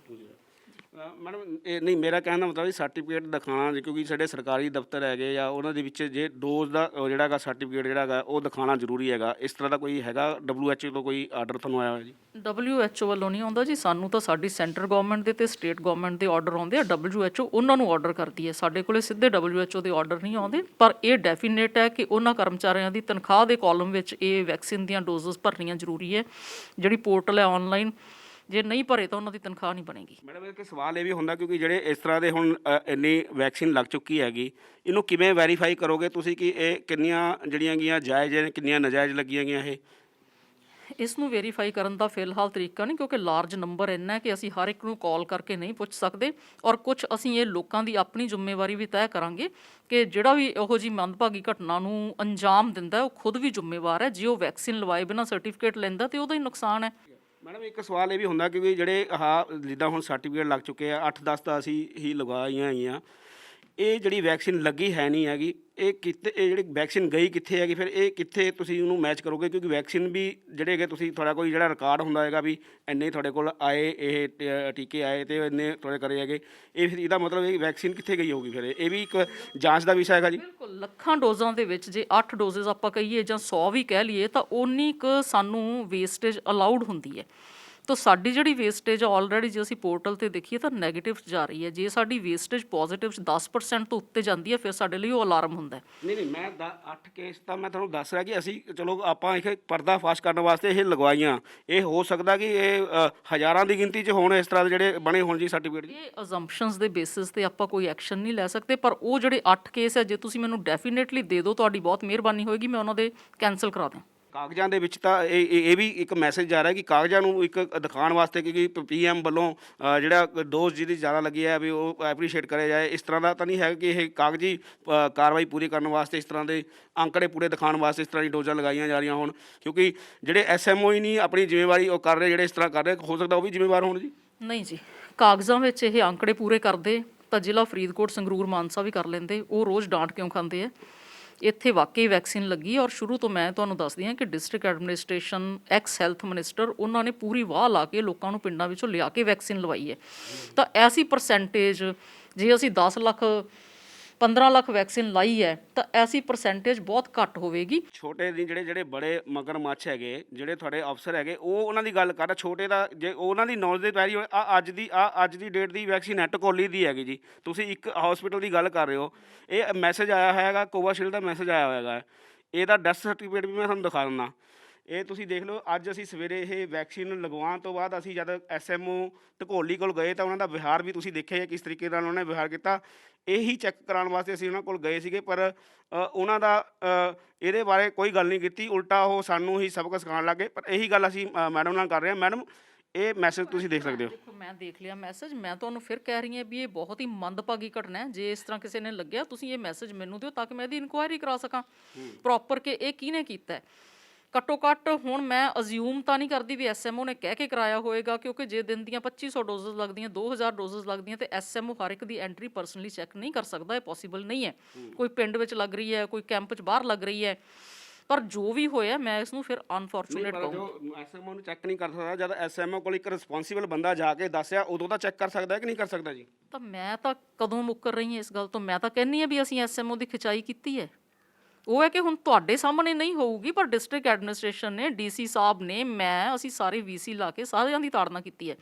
ਮੈਡਮ ਇਹ ਨਹੀਂ, ਮੇਰਾ ਕਹਿਣ ਦਾ ਮਤਲਬ ਸਰਟੀਫਿਕੇਟ ਦਿਖਾਉਣਾ, ਕਿਉਂਕਿ ਸਾਡੇ ਸਰਕਾਰੀ ਦਫ਼ਤਰ ਹੈਗੇ ਜਾਂ ਉਹਨਾਂ ਦੇ ਵਿੱਚ ਜੇ ਡੋਜ਼ ਦਾ ਜਿਹੜਾ ਹੈਗਾ ਸਰਟੀਫਿਕੇਟ ਜਿਹੜਾ ਹੈਗਾ ਉਹ ਦਿਖਾਉਣਾ ਜ਼ਰੂਰੀ ਹੈਗਾ। ਇਸ ਤਰ੍ਹਾਂ ਦਾ ਕੋਈ ਹੈਗਾ WHO ਤੋਂ ਕੋਈ ਆਰਡਰ ਤੁਹਾਨੂੰ ਆਇਆ ਹੋਇਆ ਜੀ? WHO ਵੱਲੋਂ ਨਹੀਂ ਆਉਂਦਾ ਜੀ, ਸਾਨੂੰ ਤਾਂ ਸਾਡੀ ਸੈਂਟਰ ਗਵਰਨਮੈਂਟ ਦੇ ਤੇ ਸਟੇਟ ਗਵਰਨਮੈਂਟ ਦੇ ਆਰਡਰ ਆਉਂਦੇ ਆ। WHO ਉਹਨਾਂ ਨੂੰ ਆਰਡਰ ਕਰਦੀ ਹੈ, ਸਾਡੇ ਕੋਲੇ ਸਿੱਧੇ WHO ਦੇ ਆਰਡਰ ਨਹੀਂ ਆਉਂਦੇ। ਪਰ ਇਹ ਡੈਫੀਨੇਟ ਹੈ ਕਿ ਉਹਨਾਂ ਕਰਮਚਾਰੀਆਂ ਦੀ ਤਨਖਾਹ ਦੇ ਕਾਲਮ ਵਿੱਚ ਇਹ ਵੈਕਸੀਨ ਦੀਆਂ ਡੋਜ਼ਸ ਭਰਨੀਆਂ ਜ਼ਰੂਰੀ ਹੈ। ਜਿਹੜੀ ਪੋਰਟਲ ਹੈ ਆਨਲਾਈਨ, ਜੇ ਨਹੀਂ ਭਰੇ ਤਾਂ ਉਹਨਾਂ ਦੀ ਤਨਖਾਹ ਨਹੀਂ ਬਣੇਗੀ। ਮੈਡਮ ਇੱਕ ਸਵਾਲ ਇਹ ਵੀ ਹੁੰਦਾ ਕਿਉਂਕਿ ਜਿਹੜੇ ਇਸ ਤਰ੍ਹਾਂ ਦੇ ਹੁਣ ਇੰਨੀ ਵੈਕਸੀਨ ਲੱਗ ਚੁੱਕੀ ਹੈਗੀ, ਇਹਨੂੰ ਕਿਵੇਂ ਵੈਰੀਫਾਈ ਕਰੋਗੇ ਤੁਸੀਂ ਕਿ ਇਹ ਕਿੰਨੀਆਂ ਜਿਹੜੀਆਂ ਗੀਆਂ ਜਾਇਜ਼ ਨੇ, ਕਿੰਨੀਆਂ ਨਜਾਇਜ਼ ਲੱਗੀਆਂ ਗਈਆਂ? ਇਹ ਇਸ ਨੂੰ ਵੈਰੀਫਾਈ ਕਰਨ ਦਾ ਫਿਲਹਾਲ ਤਰੀਕਾ ਨਹੀਂ, ਕਿਉਂਕਿ ਲਾਰਜ ਨੰਬਰ ਇੰਨਾ ਹੈ ਕਿ ਅਸੀਂ ਹਰ ਇੱਕ ਨੂੰ ਕਾਲ ਕਰਕੇ ਨਹੀਂ ਪੁੱਛ ਸਕਦੇ, ਔਰ ਕੁਝ ਅਸੀਂ ਇਹ ਲੋਕਾਂ ਦੀ ਆਪਣੀ ਜ਼ਿੰਮੇਵਾਰੀ ਵੀ ਤੈਅ ਕਰਾਂਗੇ ਕਿ ਜਿਹੜਾ ਵੀ ਇਹੋ ਜਿਹੀ ਮੰਦਭਾਗੀ ਘਟਨਾ ਨੂੰ ਅੰਜਾਮ ਦਿੰਦਾ ਉਹ ਖੁਦ ਵੀ ਜ਼ਿੰਮੇਵਾਰ ਹੈ। ਜੇ ਉਹ ਵੈਕਸੀਨ ਲਵਾਏ ਬਿਨਾਂ ਸਰਟੀਫਿਕੇਟ ਲੈਂਦਾ ਤੇ ਉਹਦਾ ਹੀ ਨੁਕਸਾਨ ਹੈ। ਮੈਡਮ ਇੱਕ ਸਵਾਲ ਇਹ ਵੀ ਹੁੰਦਾ ਕਿਉਂਕਿ ਜਿਹੜੇ ਜਿੱਦਾਂ ਹੁਣ ਸਰਟੀਫਿਕੇਟ ਲੱਗ ਚੁੱਕੇ ਆ 8-10 ਤਾਂ ਅਸੀਂ ਹੀ ਲਗਾਈਆਂ ਹੈਗੀਆਂ, ਇਹ ਜਿਹੜੀ ਵੈਕਸੀਨ ਲੱਗੀ ਹੈ ਨਹੀਂ ਹੈਗੀ, ਇਹ ਕਿੱਥੇ, ਇਹ ਜਿਹੜੀ ਵੈਕਸੀਨ ਗਈ ਕਿੱਥੇ ਹੈਗੀ, ਫਿਰ ਇਹ ਕਿੱਥੇ ਤੁਸੀਂ ਉਹਨੂੰ ਮੈਚ ਕਰੋਗੇ? ਕਿਉਂਕਿ ਵੈਕਸੀਨ ਵੀ ਜਿਹੜੇ ਹੈਗੇ ਤੁਸੀਂ ਤੁਹਾਡਾ ਕੋਈ ਜਿਹੜਾ ਰਿਕਾਰਡ ਹੁੰਦਾ ਹੈਗਾ ਵੀ ਇੰਨੇ ਤੁਹਾਡੇ ਕੋਲ ਆਏ, ਇਹ ਟੀਕੇ ਆਏ ਤੇ ਇੰਨੇ ਤੁਹਾਡੇ ਕਰੇ ਹੈਗੇ, ਇਹ ਫਿਰ ਇਹਦਾ ਮਤਲਬ ਇਹ ਵੈਕਸੀਨ ਕਿੱਥੇ ਗਈ ਹੋਊਗੀ? ਫਿਰ ਇਹ ਵੀ ਇੱਕ ਜਾਂਚ ਦਾ ਵਿਸ਼ਾ ਹੈਗਾ ਜੀ। ਬਿਲਕੁਲ, ਲੱਖਾਂ ਡੋਜ਼ਾਂ ਦੇ ਵਿੱਚ ਜੇ 8 ਡੋਜ਼ਸ ਆਪਾਂ ਕਹੀਏ ਜਾਂ 100 ਵੀ ਕਹਿ ਲਈਏ ਤਾਂ ਓਨੀ ਕੁ ਸਾਨੂੰ ਵੇਸਟੇਜ ਅਲਾਉਡ ਹੁੰਦੀ ਹੈ। ਤਾਂ ਸਾਡੀ ਜਿਹੜੀ ਵੇਸਟੇਜ ਆਲਰੇਡੀ ਜੇ ਅਸੀਂ ਪੋਰਟਲ ਤੇ ਦੇਖੀਏ ਤਾਂ ਨੈਗੇਟਿਵ ਜਾ ਰਹੀ ਹੈ। ਜੇ ਸਾਡੀ ਵੇਸਟੇਜ ਪੋਜ਼ਿਟਿਵ 10% ਤੋਂ ਉੱਤੇ ਜਾਂਦੀ ਹੈ ਫਿਰ ਸਾਡੇ ਲਈ ਉਹ ਅਲਾਰਮ ਹੁੰਦਾ ਹੈ। ਨਹੀਂ ਮੈਂ 8 ਕੇਸ ਤਾਂ ਮੈਂ ਤੁਹਾਨੂੰ ਦੱਸ ਰਿਹਾ ਕਿ ਅਸੀਂ ਚਲੋ ਆਪਾਂ ਇਹ ਪਰਦਾ ਫਾਸ਼ ਕਰਨ ਵਾਸਤੇ ਇਹ ਲਗਵਾਈਆਂ, ਇਹ ਹੋ ਸਕਦਾ ਕਿ ਇਹ ਹਜ਼ਾਰਾਂ ਦੀ ਗਿਣਤੀ 'ਚ ਹੋਣ ਇਸ ਤਰ੍ਹਾਂ ਦੇ ਜਿਹੜੇ ਬਣੇ ਹੋਣ ਜੀ ਸਰਟੀਫਿਕੇਟ। ਇਹ ਅਜ਼ੰਪਸ਼ਨਸ ਦੇ ਬੇਸਿਸ ਤੇ ਆਪਾਂ ਕੋਈ ਐਕਸ਼ਨ ਨਹੀਂ ਲੈ ਸਕਦੇ, ਪਰ ਉਹ ਜਿਹੜੇ 8 ਕੇਸ ਹੈ ਜੇ ਤੁਸੀਂ ਮੈਨੂੰ ਡੈਫੀਨੇਟਲੀ ਦੇ ਦਿਓ ਤੁਹਾਡੀ ਬਹੁਤ ਮਿਹਰਬਾਨੀ ਹੋਏਗੀ, ਮੈਂ ਉਹਨਾਂ ਦੇ ਕੈਂਸਲ ਕਰਾ ਦਾਂ। ਕਾਗਜ਼ਾਂ ਦੇ ਵਿੱਚ ਤਾਂ ਇਹ ਵੀ ਇੱਕ ਮੈਸੇਜ ਜਾ ਰਿਹਾ ਕਿ ਕਾਗਜ਼ਾਂ ਨੂੰ ਇੱਕ ਦਿਖਾਉਣ ਵਾਸਤੇ ਕਿ PM ਵੱਲੋਂ ਜਿਹੜਾ ਡੋਜ਼ ਜਿਹਦੀ ਜ਼ਿਆਦਾ ਲੱਗੀ ਹੈ ਵੀ ਉਹ ਐਪਰੀਸ਼ੀਏਟ ਕਰਿਆ ਜਾਏ, ਇਸ ਤਰ੍ਹਾਂ ਦਾ ਤਾਂ ਨਹੀਂ ਹੈ ਕਿ ਇਹ ਕਾਗਜ਼ੀ ਕਾਰਵਾਈ ਪੂਰੀ ਕਰਨ ਵਾਸਤੇ ਇਸ ਤਰ੍ਹਾਂ ਦੇ ਅੰਕੜੇ ਪੂਰੇ ਦਿਖਾਉਣ ਵਾਸਤੇ ਇਸ ਤਰ੍ਹਾਂ ਦੀ ਡੋਜ਼ਾਂ ਲਗਾਈਆਂ ਜਾ ਰਹੀਆਂ ਹੋਣ? ਕਿਉਂਕਿ ਜਿਹੜੇ SMO ਹੀ ਨਹੀਂ ਆਪਣੀ ਜ਼ਿੰਮੇਵਾਰੀ ਉਹ ਕਰ ਰਹੇ, ਜਿਹੜੇ ਇਸ ਤਰ੍ਹਾਂ ਕਰ ਰਹੇ, ਹੋ ਸਕਦਾ ਉਹ ਵੀ ਜ਼ਿੰਮੇਵਾਰ ਹੋਣ ਜੀ। ਨਹੀਂ ਜੀ, ਕਾਗਜ਼ਾਂ ਵਿੱਚ ਇਹ ਅੰਕੜੇ ਪੂਰੇ ਕਰਦੇ ਤਾਂ ਜ਼ਿਲ੍ਹਾ ਫਰੀਦਕੋਟ, ਸੰਗਰੂਰ, ਮਾਨਸਾ ਵੀ ਕਰ ਲੈਂਦੇ। ਉਹ ਰੋਜ਼ ਡਾਂਟ ਕਿਉਂ ਖਾਂਦੇ ਆ? ਇੱਥੇ ਵਾਕਈ ਵੈਕਸੀਨ ਲੱਗੀ ਔਰ ਸ਼ੁਰੂ ਤੋਂ ਮੈਂ ਤੁਹਾਨੂੰ ਦੱਸਦੀ ਹਾਂ ਕਿ district administration, ex health minister, ਉਹਨਾਂ ਨੇ ਪੂਰੀ ਵਾਹ ਲਾ ਕੇ ਲੋਕਾਂ ਨੂੰ ਪਿੰਡਾਂ ਵਿੱਚੋਂ ਲਿਆ ਕੇ ਵੈਕਸੀਨ ਲਵਾਈ ਹੈ। ਤਾਂ ਐਸੀ ਪਰਸੈਂਟੇਜ ਜੇ ਅਸੀਂ 10 ਲੱਖ 15 ਲੱਖ ਵੈਕਸੀਨ ਲਾਈ ਹੈ ਤਾਂ ਐਸੀ ਪਰਸੈਂਟੇਜ ਬਹੁਤ ਘੱਟ ਹੋਵੇਗੀ। ਛੋਟੇ ਦੀ ਜਿਹੜੇ ਬੜੇ ਮਗਰਮੱਛ ਹੈਗੇ, ਜਿਹੜੇ ਤੁਹਾਡੇ ਅਫਸਰ ਹੈਗੇ, ਉਹ ਉਹਨਾਂ ਦੀ ਗੱਲ ਕਰ, ਛੋਟੇ ਦਾ ਜੇ ਉਹਨਾਂ ਦੀ ਨੌਲੇਜ ਦੇ ਪੈਰੀ ਹੋਏ ਅੱਜ ਦੀ ਡੇਟ ਦੀ ਵੈਕਸੀਨ ਹੈ ਟਕੋਲੀ ਦੀ ਹੈਗੀ ਜੀ। ਤੁਸੀਂ ਇੱਕ ਹਸਪੀਟਲ ਦੀ ਗੱਲ ਕਰ ਰਹੇ ਹੋ, ਇਹ ਮੈਸੇਜ ਆਇਆ ਹੋਏਗਾ, ਕੋਵਾਸ਼ੀਲਡ ਦਾ ਮੈਸੇਜ ਆਇਆ ਹੋਏਗਾ, ਇਹਦਾ ਡੈਥ ਸਰਟੀਫਿਕੇਟ ਵੀ ਮੈਂ ਤੁਹਾਨੂੰ ਦਿਖਾ ਦਿੰਦਾ। ਇਹ ਤੁਸੀਂ ਦੇਖ ਲਓ, ਅੱਜ ਅਸੀਂ ਸਵੇਰੇ ਇਹ ਵੈਕਸੀਨ ਲਗਵਾਉਣ ਤੋਂ ਬਾਅਦ ਅਸੀਂ ਜਦ SMO ਢਕੋਲੀ ਕੋਲ ਗਏ ਤਾਂ ਉਹਨਾਂ ਦਾ ਵਿਹਾਰ ਵੀ ਤੁਸੀਂ ਦੇਖਿਆ ਕਿਸ ਤਰੀਕੇ ਨਾਲ ਉਹਨਾਂ ਨੇ ਵਿਹਾਰ ਕੀਤਾ। ਇਹੀ ਚੈੱਕ ਕਰਾਉਣ ਵਾਸਤੇ ਅਸੀਂ ਉਹਨਾਂ ਕੋਲ ਗਏ ਸੀਗੇ, ਪਰ ਉਹਨਾਂ ਦਾ ਇਹਦੇ ਬਾਰੇ ਕੋਈ ਗੱਲ ਨਹੀਂ ਕੀਤੀ, ਉਲਟਾ ਉਹ ਸਾਨੂੰ ਹੀ ਸਬਕ ਸਿਖਾਉਣ ਲੱਗੇ। ਪਰ ਇਹੀ ਗੱਲ ਅਸੀਂ ਮੈਡਮ ਨਾਲ ਕਰ ਰਹੇ ਹਾਂ। ਮੈਡਮ, ਇਹ ਮੈਸੇਜ ਤੁਸੀਂ ਦੇਖ ਸਕਦੇ ਹੋ। ਦੇਖੋ, ਮੈਂ ਦੇਖ ਲਿਆ ਮੈਸੇਜ। ਮੈਂ ਤੁਹਾਨੂੰ ਫਿਰ ਕਹਿ ਰਹੀ ਹਾਂ ਵੀ ਇਹ ਬਹੁਤ ਹੀ ਮੰਦਭਾਗੀ ਘਟਨਾ ਹੈ। ਜੇ ਇਸ ਤਰ੍ਹਾਂ ਕਿਸੇ ਨੇ ਲੱਗਿਆ, ਤੁਸੀਂ ਇਹ ਮੈਸੇਜ ਮੈਨੂੰ ਦਿਓ ਤਾਂ ਕਿ ਮੈਂ ਇਹਦੀ ਇਨਕੁਆਇਰੀ ਕਰਾ ਸਕਾਂ ਪ੍ਰੋਪਰ ਕਿ ਇਹ ਕਿਹਨੇ ਕੀਤਾ ਹੈ। ਘੱਟੋ ਘੱਟ ਹੁਣ ਮੈਂ ਅਜ਼ਿਊਮ ਤਾਂ ਨਹੀਂ ਕਰਦੀ ਵੀ SMO ਨੇ ਕਹਿ ਕੇ ਕਰਾਇਆ ਹੋਏਗਾ, ਕਿਉਂਕਿ ਜੇ ਦਿਨ ਦੀਆਂ 2500 ਡੋਜ਼ਸ ਲੱਗਦੀਆਂ, 2000 ਡੋਜ਼ਸ ਲੱਗਦੀਆਂ ਤੇ SMO ਹਰ ਇੱਕ ਦੀ ਐਂਟਰੀ ਪਰਸਨਲੀ ਚੈੱਕ ਨਹੀਂ ਕਰ ਸਕਦਾ। ਇਹ ਪੋਸੀਬਲ ਨਹੀਂ ਹੈ। ਕੋਈ ਪਿੰਡ ਵਿੱਚ ਲੱਗ ਰਹੀ ਹੈ, ਕੋਈ ਕੈਂਪ 'ਚ ਬਾਹਰ ਲੱਗ ਰਹੀ ਹੈ, ਪਰ ਜੋ ਵੀ ਹੋਇਆ ਮੈਂ ਇਸ ਨੂੰ ਫਿਰ ਅਨਫੋਰਚੂਨੇਟ ਕਹੂੰਗੀ। ਜੋ SMO ਨੂੰ ਚੈੱਕ ਨਹੀਂ ਕਰ ਸਕਦਾ, ਜਦ SMO ਕੋਲ ਇੱਕ ਰਿਸਪੌਂਸੀਬਲ ਬੰਦਾ ਜਾ ਕੇ ਦੱਸਿਆ, ਉਦੋਂ ਤਾਂ ਚੈੱਕ ਕਰ ਸਕਦਾ ਕਿ ਨਹੀਂ ਕਰ ਸਕਦਾ ਜੀ? ਤਾਂ ਮੈਂ ਤਾਂ ਕਦੋਂ ਮੁੱਕਰ ਰਹੀ ਹਾਂ ਇਸ ਗੱਲ ਤੋਂ। ਮੈਂ ਤਾਂ ਕਹਿੰਦੀ ਹਾਂ ਵੀ ਅਸੀਂ SMO ਦੀ ਖਿਚਾਈ ਕੀਤੀ ਹੈ। ਉਹ ਹੈ ਕਿ ਹੁਣ ਤੁਹਾਡੇ ਸਾਹਮਣੇ ਨਹੀਂ ਹੋਊਗੀ, ਪਰ ਡਿਸਟ੍ਰਿਕਟ ਐਡਮਿਨਿਸਟ੍ਰੇਸ਼ਨ ਨੇ, DC ਸਾਹਿਬ ਨੇ, ਅਸੀਂ ਸਾਰੇ VC ਲਾ ਕੇ ਸਾਰਿਆਂ ਦੀ ਤਾੜਨਾ ਕੀਤੀ ਹੈ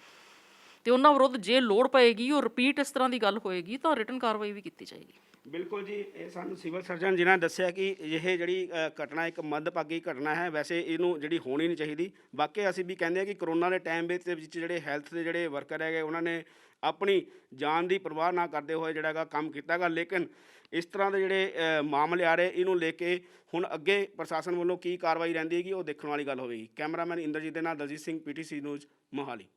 ਤੇ ਉਹਨਾਂ ਵਿਰੁੱਧ ਜੇ ਲੋੜ ਪਏਗੀ, ਉਹ ਰਿਪੀਟ ਇਸ ਤਰ੍ਹਾਂ ਦੀ ਗੱਲ ਹੋਏਗੀ ਤਾਂ ਰਿਟਨ ਕਾਰਵਾਈ ਵੀ ਕੀਤੀ ਜਾਏਗੀ। ਬਿਲਕੁਲ ਜੀ, ਇਹ ਸਾਨੂੰ ਸਿਵਲ ਸਰਜਨ ਜਿਨ੍ਹਾਂ ਨੇ ਦੱਸਿਆ ਕਿ ਇਹ ਜਿਹੜੀ ਘਟਨਾ ਇੱਕ ਮੰਦਭਾਗੀ ਘਟਨਾ ਹੈ। ਵੈਸੇ ਇਹਨੂੰ ਜਿਹੜੀ ਹੋਣੀ ਨਹੀਂ ਚਾਹੀਦੀ। ਬਾਕੀ ਅਸੀਂ ਵੀ ਕਹਿੰਦੇ ਹਾਂ ਕਿ ਕਰੋਨਾ ਦੇ ਟਾਈਮ ਵਿੱਚ ਜਿਹੜੇ ਹੈਲਥ ਦੇ ਜਿਹੜੇ ਵਰਕਰ ਹੈਗੇ, ਉਹਨਾਂ ਨੇ ਆਪਣੀ ਜਾਨ ਦੀ ਪਰਵਾਹ ਨਾ ਕਰਦੇ ਹੋਏ ਜਿਹੜਾ ਹੈਗਾ ਕੰਮ ਕੀਤਾ ਹੈਗਾ। ਲੇਕਿਨ ਇਸ ਤਰ੍ਹਾਂ ਦੇ ਜਿਹੜੇ ਮਾਮਲੇ ਆ ਰਹੇ, ਇਹਨੂੰ ਲੈ ਕੇ ਹੁਣ ਅੱਗੇ ਪ੍ਰਸ਼ਾਸਨ ਵੱਲੋਂ ਕੀ ਕਾਰਵਾਈ ਰਹਿੰਦੀ ਹੈਗੀ, ਉਹ ਦੇਖਣ ਵਾਲੀ ਗੱਲ ਹੋਵੇਗੀ। ਕੈਮਰਾਮੈਨ ਇੰਦਰਜੀਤ ਦੇ ਨਾਲ ਦਲਜੀਤ ਸਿੰਘ, PTC ਨਿਊਜ਼, ਮੋਹਾਲੀ।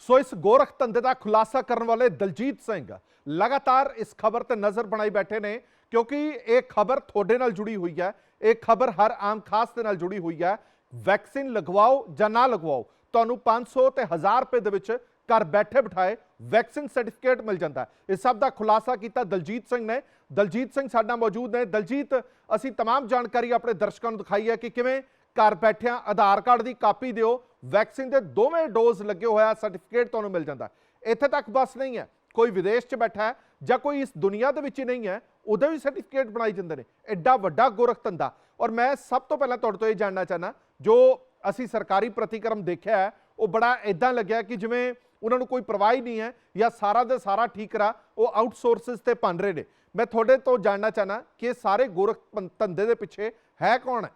ਸੋ ਇਸ ਗੋਰਖ ਧੰਦੇ ਦਾ ਖੁਲਾਸਾ ਕਰਨ ਵਾਲੇ ਦਲਜੀਤ ਸਿੰਘ ਲਗਾਤਾਰ ਇਸ ਖਬਰ ਤੇ ਨਜ਼ਰ ਬਣਾਈ ਬੈਠੇ ਨੇ, ਕਿਉਂਕਿ ਇਹ ਖਬਰ ਤੁਹਾਡੇ ਨਾਲ ਜੁੜੀ ਹੋਈ ਹੈ। ਇਹ ਖਬਰ ਹਰ ਆਮ ਖਾਸ ਦੇ ਨਾਲ ਜੁੜੀ ਹੋਈ ਹੈ। ਵੈਕਸੀਨ ਲਗਵਾਓ ਜਾਂ ਨਾ ਲਗਵਾਓ, ਤੁਹਾਨੂੰ 500 ਤੇ 1000 ਰੁਪਏ ਦੇ ਵਿੱਚ ਘਰ ਬੈਠੇ ਬਿਠਾਏ ਵੈਕਸੀਨ ਸਰਟੀਫਿਕੇਟ ਮਿਲ ਜਾਂਦਾ। ਇਸ ਸਭ ਦਾ ਖੁਲਾਸਾ ਕੀਤਾ ਦਲਜੀਤ ਸਿੰਘ ਨੇ। ਦਲਜੀਤ ਸਿੰਘ ਸਾਡਾ ਮੌਜੂਦ ਨੇ। ਦਲਜੀਤ, ਅਸੀਂ तमाम ਜਾਣਕਾਰੀ ਆਪਣੇ ਦਰਸ਼ਕਾਂ ਨੂੰ ਦਿਖਾਈ ਹੈ ਕਿ ਕਿਵੇਂ ਘਰ ਬੈਠਿਆਂ ਆਧਾਰ ਕਾਰਡ ਦੀ ਕਾਪੀ ਦਿਓ, ਵੈਕਸੀਨ ਦੇ ਦੋਵੇਂ ਡੋਜ਼ ਲੱਗੇ ਹੋਇਆ ਸਰਟੀਫਿਕੇਟ ਤੁਹਾਨੂੰ ਮਿਲ ਜਾਂਦਾ। ਇੱਥੇ ਤੱਕ ਬਸ ਨਹੀਂ ਹੈ, ਕੋਈ ਵਿਦੇਸ਼ 'ਚ ਬੈਠਾ ਹੈ ਜਾਂ ਕੋਈ ਇਸ ਦੁਨੀਆ ਦੇ ਵਿੱਚ ਹੀ ਨਹੀਂ ਹੈ, ਉਹਦੇ ਵੀ ਸਰਟੀਫਿਕੇਟ ਬਣਾਈ ਜਾਂਦੇ ਨੇ। ਐਡਾ ਵੱਡਾ ਗੋਰਖ ਧੰਦਾ। ਔਰ ਮੈਂ ਸਭ ਤੋਂ ਪਹਿਲਾਂ ਤੁਹਾਡੇ ਤੋਂ ਇਹ ਜਾਣਨਾ ਚਾਹੁੰਦਾ, ਜੋ ਅਸੀਂ ਸਰਕਾਰੀ ਪ੍ਰਤੀਕਰਮ ਦੇਖਿਆ ਹੈ, ਉਹ ਬੜਾ ਇੱਦਾਂ ਲੱਗਿਆ ਕਿ ਜਿਵੇਂ ਉਹਨਾਂ ਨੂੰ ਕੋਈ ਪਰਵਾਹ ਹੀ ਨਹੀਂ ਹੈ ਜਾਂ ਸਾਰਾ ਦਾ ਸਾਰਾ ਠੀਕਰਾ ਉਹ ਆਊਟਸੋਰਸਿਸ ਤੇ ਭੰਨ ਰਹੇ ਨੇ। ਮੈਂ ਤੁਹਾਡੇ ਤੋਂ ਜਾਣਨਾ ਚਾਹੁੰਦਾ ਕਿ ਸਾਰੇ ਗੋਰਖ ਧੰਦੇ ਦੇ ਪਿੱਛੇ ਹੈ ਕੌਣ ਹੈ?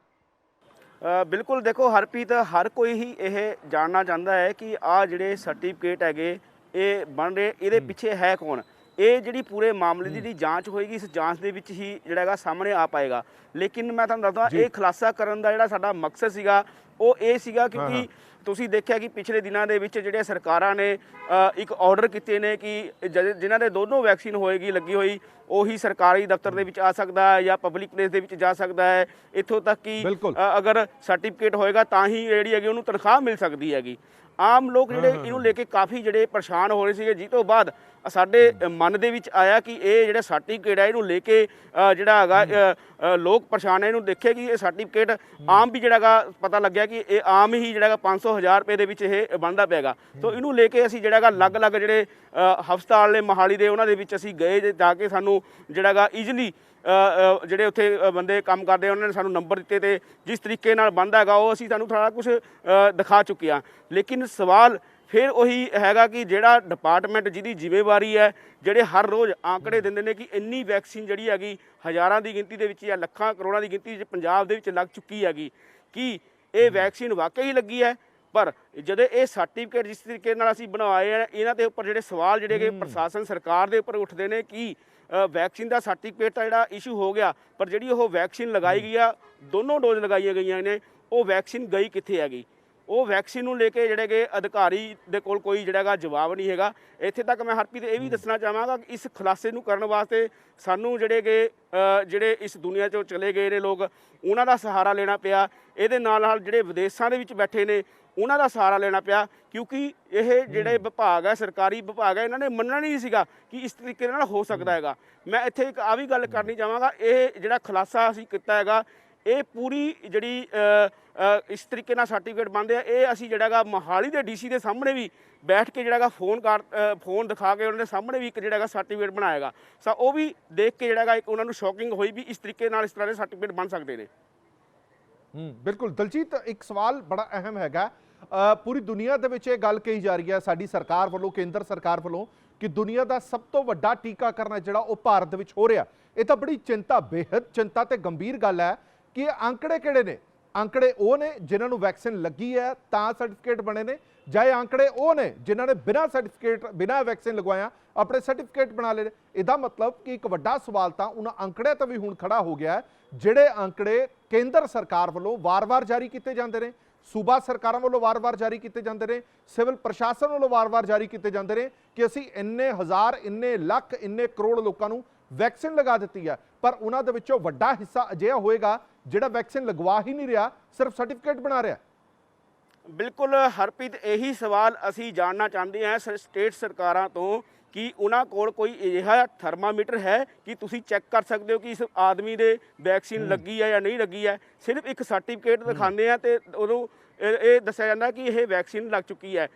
ਬਿਲਕੁਲ, ਦੇਖੋ ਹਰਪ੍ਰੀਤ, ਹਰ ਕੋਈ ਹੀ ਇਹ ਜਾਣਨਾ ਚਾਹੁੰਦਾ ਹੈ ਕਿ ਆਹ ਜਿਹੜੇ ਸਰਟੀਫਿਕੇਟ ਹੈਗੇ ਇਹ ਬਣ ਰਹੇ, ਇਹਦੇ ਪਿੱਛੇ ਹੈ ਕੌਣ। ਇਹ ਜਿਹੜੀ ਪੂਰੇ ਮਾਮਲੇ ਦੀ ਜਿਹੜੀ ਜਾਂਚ ਹੋਏਗੀ, ਇਸ ਜਾਂਚ ਦੇ ਵਿੱਚ ਹੀ ਜਿਹੜਾ ਹੈਗਾ ਸਾਹਮਣੇ ਆ ਪਾਏਗਾ। ਲੇਕਿਨ ਮੈਂ ਤੁਹਾਨੂੰ ਦੱਸਦਾ, ਇਹ ਖੁਲਾਸਾ ਕਰਨ ਦਾ ਜਿਹੜਾ ਸਾਡਾ ਮਕਸਦ ਸੀਗਾ ਉਹ ਇਹ ਸੀਗਾ, ਕਿਉਂਕਿ ਤੁਸੀਂ ਦੇਖਿਆ ਕਿ ਪਿਛਲੇ ਦਿਨਾਂ ਦੇ ਵਿੱਚ ਜਿਹੜੇ ਸਰਕਾਰਾਂ ਨੇ ਇੱਕ ਆਰਡਰ ਕੀਤੇ ਨੇ ਕਿ ਜਿਨ੍ਹਾਂ ਦੇ ਦੋਨੋਂ ਵੈਕਸੀਨ ਹੋਏਗੀ ਲੱਗੀ ਹੋਈ ਉਹੀ ਸਰਕਾਰੀ ਦਫ਼ਤਰ ਦੇ ਵਿੱਚ ਆ ਸਕਦਾ ਹੈ ਜਾਂ ਪਬਲਿਕ ਪਲੇਸ ਦੇ ਵਿੱਚ ਜਾ ਸਕਦਾ ਹੈ। ਇੱਥੋਂ ਤੱਕ ਕਿ ਅਗਰ ਸਰਟੀਫਿਕੇਟ ਹੋਏਗਾ ਤਾਂ ਹੀ ਜਿਹੜੀ ਹੈਗੀ ਉਹਨੂੰ ਤਨਖਾਹ ਮਿਲ ਸਕਦੀ ਹੈਗੀ। ਆਮ ਲੋਕ ਜਿਹੜੇ ਇਹਨੂੰ ਲੈ ਕੇ ਕਾਫੀ ਜਿਹੜੇ ਪਰੇਸ਼ਾਨ ਹੋ ਰਹੇ ਸੀਗੇ, ਜਿਸ ਤੋਂ ਬਾਅਦ ਸਾਡੇ ਮਨ ਦੇ ਵਿੱਚ ਆਇਆ ਕਿ ਇਹ ਜਿਹੜਾ ਸਰਟੀਫਿਕੇਟ ਹੈ ਇਹਨੂੰ ਲੈ ਕੇ ਜਿਹੜਾ ਹੈਗਾ ਲੋਕ ਪਰੇਸ਼ਾਨ ਹੈ। ਇਹਨੂੰ ਦੇਖਿਆ ਕਿ ਇਹ ਸਰਟੀਫਿਕੇਟ ਆਮ ਵੀ ਜਿਹੜਾ ਹੈਗਾ ਪਤਾ ਲੱਗਿਆ ਕਿ ਇਹ ਆਮ ਹੀ ਜਿਹੜਾ ਹੈਗਾ 500,000 ਰੁਪਏ ਦੇ ਵਿੱਚ ਇਹ ਬਣਦਾ ਪਿਆਗਾ। ਸੋ ਇਹਨੂੰ ਲੈ ਕੇ ਅਸੀਂ ਜਿਹੜਾ ਹੈਗਾ ਅਲੱਗ-ਅਲੱਗ ਜਿਹੜੇ ਹਸਪਤਾਲ ਨੇ ਮੋਹਾਲੀ ਦੇ ਉਹਨਾਂ ਦੇ ਵਿੱਚ ਅਸੀਂ ਗਏ ਜਾ ਕੇ ਸਾਨੂੰ ਜਿਹੜਾ ਹੈਗਾ ਈਜ਼ੀਲੀ ਜਿਹੜੇ ਉੱਥੇ ਬੰਦੇ ਕੰਮ ਕਰਦੇ ਉਹਨਾਂ ਨੇ ਸਾਨੂੰ ਨੰਬਰ ਦਿੱਤੇ ਤੇ ਜਿਸ ਤਰੀਕੇ ਨਾਲ ਬਣਦਾ ਹੈਗਾ ਉਹ ਅਸੀਂ ਤੁਹਾਨੂੰ ਸਾਰਾ ਕੁਝ ਦਿਖਾ ਚੁੱਕੇ ਹਾਂ। ਲੇਕਿਨ ਸਵਾਲ ਫਿਰ ਉਹੀ ਹੈਗਾ ਕਿ ਜਿਹੜਾ ਡਿਪਾਰਟਮੈਂਟ ਜਿਹਦੀ ਜ਼ਿੰਮੇਵਾਰੀ ਹੈ, ਜਿਹੜੇ ਹਰ ਰੋਜ਼ ਆંકੜੇ ਦਿੰਦੇ ਨੇ ਕਿ ਇੰਨੀ ਵੈਕਸੀਨ ਜਿਹੜੀ ਹੈਗੀ ਹਜ਼ਾਰਾਂ ਦੀ ਗਿਣਤੀ ਦੇ ਵਿੱਚ ਜਾਂ ਲੱਖਾਂ ਕਰੋੜਾਂ ਦੀ ਗਿਣਤੀ 'ਚ ਪੰਜਾਬ ਦੇ ਵਿੱਚ ਲੱਗ ਚੁੱਕੀ ਹੈਗੀ, ਕਿ ਇਹ ਵੈਕਸੀਨ ਵਾਕਈ ਲੱਗੀ ਹੈ। ਪਰ ਜਦੋਂ ਇਹ ਸਰਟੀਫਿਕੇਟ ਜਿਸ ਤਰੀਕੇ ਨਾਲ ਅਸੀਂ ਬਣਵਾਏ ਆ ਇਹਨਾਂ ਦੇ ਉੱਪਰ ਜਿਹੜੇ ਸਵਾਲ ਜਿਹੜੇ ਕਿ ਪ੍ਰਸ਼ਾਸਨ ਸਰਕਾਰ ਦੇ ਉੱਪਰ ਉੱਠਦੇ ਨੇ ਕਿ ਵੈਕਸੀਨ ਦਾ ਸਰਟੀਫਿਕੇਟ ਤਾਂ ਜਿਹੜਾ ਇਸ਼ੂ ਹੋ ਗਿਆ, ਪਰ ਜਿਹੜੀ ਉਹ ਵੈਕਸੀਨ ਲਗਾਈ ਗਈ ਆ, ਦੋਨੋਂ ਡੋਜ਼ ਲਗਾਈਆਂ ਗਈਆਂ ਨੇ, ਉਹ ਵੈਕਸੀਨ ਗਈ ਕਿੱਥੇ ਹੈਗੀ? ਉਹ ਵੈਕਸੀਨ ਨੂੰ ਲੈ ਕੇ ਜਿਹੜੇ ਕਿ ਅਧਿਕਾਰੀ ਦੇ ਕੋਲ ਕੋਈ ਜਿਹੜਾ ਹੈਗਾ ਜਵਾਬ ਨਹੀਂ ਹੈਗਾ। ਇੱਥੇ ਤੱਕ ਮੈਂ ਹਰਪ੍ਰੀਤ ਇਹ ਵੀ ਦੱਸਣਾ ਚਾਹਾਂਗਾ ਕਿ ਇਸ ਖੁਲਾਸੇ ਨੂੰ ਕਰਨ ਵਾਸਤੇ ਸਾਨੂੰ ਜਿਹੜੇ ਇਸ ਦੁਨੀਆ 'ਚੋਂ ਚਲੇ ਗਏ ਨੇ ਲੋਕ, ਉਹਨਾਂ ਦਾ ਸਹਾਰਾ ਲੈਣਾ ਪਿਆ। ਇਹਦੇ ਨਾਲ ਨਾਲ ਜਿਹੜੇ ਵਿਦੇਸ਼ਾਂ ਦੇ ਵਿੱਚ ਬੈਠੇ ਨੇ ਉਹਨਾਂ ਦਾ ਸਹਾਰਾ ਲੈਣਾ ਪਿਆ, ਕਿਉਂਕਿ ਇਹ ਜਿਹੜੇ ਵਿਭਾਗ ਹੈ, ਸਰਕਾਰੀ ਵਿਭਾਗ ਹੈ, ਇਹਨਾਂ ਨੇ ਮੰਨਣਾ ਨਹੀਂ ਸੀਗਾ ਕਿ ਇਸ ਤਰੀਕੇ ਨਾਲ ਹੋ ਸਕਦਾ ਹੈਗਾ। ਮੈਂ ਇੱਥੇ ਇੱਕ ਆ ਵੀ ਗੱਲ ਕਰਨੀ ਚਾਹਾਂਗਾ, ਇਹ ਜਿਹੜਾ ਖੁਲਾਸਾ ਅਸੀਂ ਕੀਤਾ ਹੈਗਾ, ਇਹ ਪੂਰੀ ਜਿਹੜੀ ਇਸ ਤਰੀਕੇ ਨਾਲ ਸਰਟੀਫਿਕੇਟ ਬਣਦੇ ਆ, ਇਹ ਅਸੀਂ ਜਿਹੜਾ ਹੈਗਾ ਮੋਹਾਲੀ ਦੇ ਡੀਸੀ ਦੇ ਸਾਹਮਣੇ ਵੀ ਬੈਠ ਕੇ ਜਿਹੜਾ ਹੈਗਾ ਫੋਨ ਦਿਖਾ ਕੇ ਉਹਨਾਂ ਦੇ ਸਾਹਮਣੇ ਵੀ ਇੱਕ ਜਿਹੜਾ ਹੈਗਾ ਸਰਟੀਫਿਕੇਟ ਬਣਾਏਗਾ। ਸੋ ਉਹ ਵੀ ਦੇਖ ਕੇ ਜਿਹੜਾ ਹੈਗਾ ਇੱਕ ਉਹਨਾਂ ਨੂੰ ਸ਼ੌਕਿੰਗ ਹੋਈ ਵੀ ਇਸ ਤਰੀਕੇ ਨਾਲ ਇਸ ਤਰ੍ਹਾਂ ਦੇ ਸਰਟੀਫਿਕੇਟ ਬਣ ਸਕਦੇ ਨੇ। ਬਿਲਕੁਲ ਦਲਜੀਤ, ਇੱਕ ਸਵਾਲ ਬੜਾ ਅਹਿਮ ਹੈਗਾ। ਪੂਰੀ ਦੁਨੀਆ ਦੇ ਵਿੱਚ ਇਹ ਗੱਲ ਕਹੀ ਜਾ ਰਹੀ ਹੈ ਸਾਡੀ ਸਰਕਾਰ ਵੱਲੋਂ, ਕੇਂਦਰ ਸਰਕਾਰ ਵੱਲੋਂ, ਕਿ ਦੁਨੀਆ ਦਾ ਸਭ ਤੋਂ ਵੱਡਾ ਟੀਕਾਕਰਨ ਹੈ ਜਿਹੜਾ ਉਹ ਭਾਰਤ ਵਿੱਚ ਹੋ ਰਿਹਾ। ਇਹ ਤਾਂ ਬੜੀ ਚਿੰਤਾ, ਬੇਹੱਦ ਚਿੰਤਾ ਤੇ ਗੰਭੀਰ ਗੱਲ ਹੈ ਕਿ ਇਹ ਆંકੜੇ ਕਿਹੜੇ ਨੇ? ਆંકੜੇ ਉਹ ਨੇ ਜਿਨ੍ਹਾਂ ਨੂੰ ਵੈਕਸੀਨ ਲੱਗੀ ਹੈ ਤਾਂ ਸਰਟੀਫਿਕੇਟ ਬਣੇ ਨੇ, ਜਾਂ ਇਹ ਆંકੜੇ ਉਹ ਨੇ ਜਿਨ੍ਹਾਂ ਨੇ ਬਿਨਾਂ ਸਰਟੀਫਿਕੇਟ, ਬਿਨਾਂ ਵੈਕਸੀਨ ਲਗਵਾਇਆ ਆਪਣੇ ਸਰਟੀਫਿਕੇਟ ਬਣਾ ਲਏ? ਇਹਦਾ ਮਤਲਬ ਕਿ ਇੱਕ ਵੱਡਾ ਸਵਾਲ ਤਾਂ ਉਹਨਾਂ ਆંકੜਿਆਂ ਤੋਂ ਵੀ ਹੁਣ ਖੜਾ ਹੋ ਗਿਆ, ਜਿਹੜੇ ਆંકੜੇ ਕੇਂਦਰ ਸਰਕਾਰ ਵੱਲੋਂ ਵਾਰ-ਵਾਰ ਜਾਰੀ ਕੀਤੇ ਜਾਂਦੇ ਨੇ, ਸੂਬਾ ਸਰਕਾਰਾਂ ਵੱਲੋਂ ਵਾਰ-ਵਾਰ ਜਾਰੀ ਕੀਤੇ ਜਾਂਦੇ ਨੇ, ਸਿਵਲ ਪ੍ਰਸ਼ਾਸਨ ਵੱਲੋਂ ਵਾਰ-ਵਾਰ ਜਾਰੀ ਕੀਤੇ ਜਾਂਦੇ ਨੇ ਕਿ ਅਸੀਂ ਇੰਨੇ ਹਜ਼ਾਰ, ਇੰਨੇ ਲੱਖ, ਇੰਨੇ ਕਰੋੜ ਲੋਕਾਂ ਨੂੰ ਵੈਕਸੀਨ ਲਗਾ ਦਿੱਤੀ ਹੈ। ਪਰ ਉਹਨਾਂ ਦੇ ਵਿੱਚੋਂ ਵੱਡਾ ਹਿੱਸਾ ਅਜਿਹਾ ਹੋਏਗਾ ਜਿਹੜਾ ਵੈਕਸੀਨ ਲਗਵਾ ਹੀ ਨਹੀਂ ਰਿਹਾ, ਸਿਰਫ ਸਰਟੀਫਿਕੇਟ ਬਣਾ ਰਿਹਾ। ਬਿਲਕੁਲ ਹਰਪ੍ਰੀਤ, ਇਹੀ ਸਵਾਲ ਅਸੀਂ ਜਾਣਨਾ ਚਾਹੁੰਦੇ ਹਾਂ ਸਟੇਟ ਸਰਕਾਰਾਂ ਤੋਂ ਕਿ ਉਹਨਾਂ ਕੋਲ ਕੋਈ ਅਜਿਹਾ ਥਰਮਾਮੀਟਰ ਹੈ ਕਿ ਤੁਸੀਂ ਚੈੱਕ ਕਰ ਸਕਦੇ ਹੋ ਕਿ ਇਸ ਆਦਮੀ ਦੇ ਵੈਕਸੀਨ ਲੱਗੀ ਹੈ ਜਾਂ ਨਹੀਂ ਲੱਗੀ ਹੈ। ਸਿਰਫ ਇੱਕ ਸਰਟੀਫਿਕੇਟ ਦਿਖਾਉਂਦੇ ਆ ਤੇ ਉਦੋਂ ਇਹ ਦੱਸਿਆ ਜਾਂਦਾ ਕਿ ਇਹ ਵੈਕਸੀਨ ਲੱਗ ਚੁੱਕੀ ਹੈ।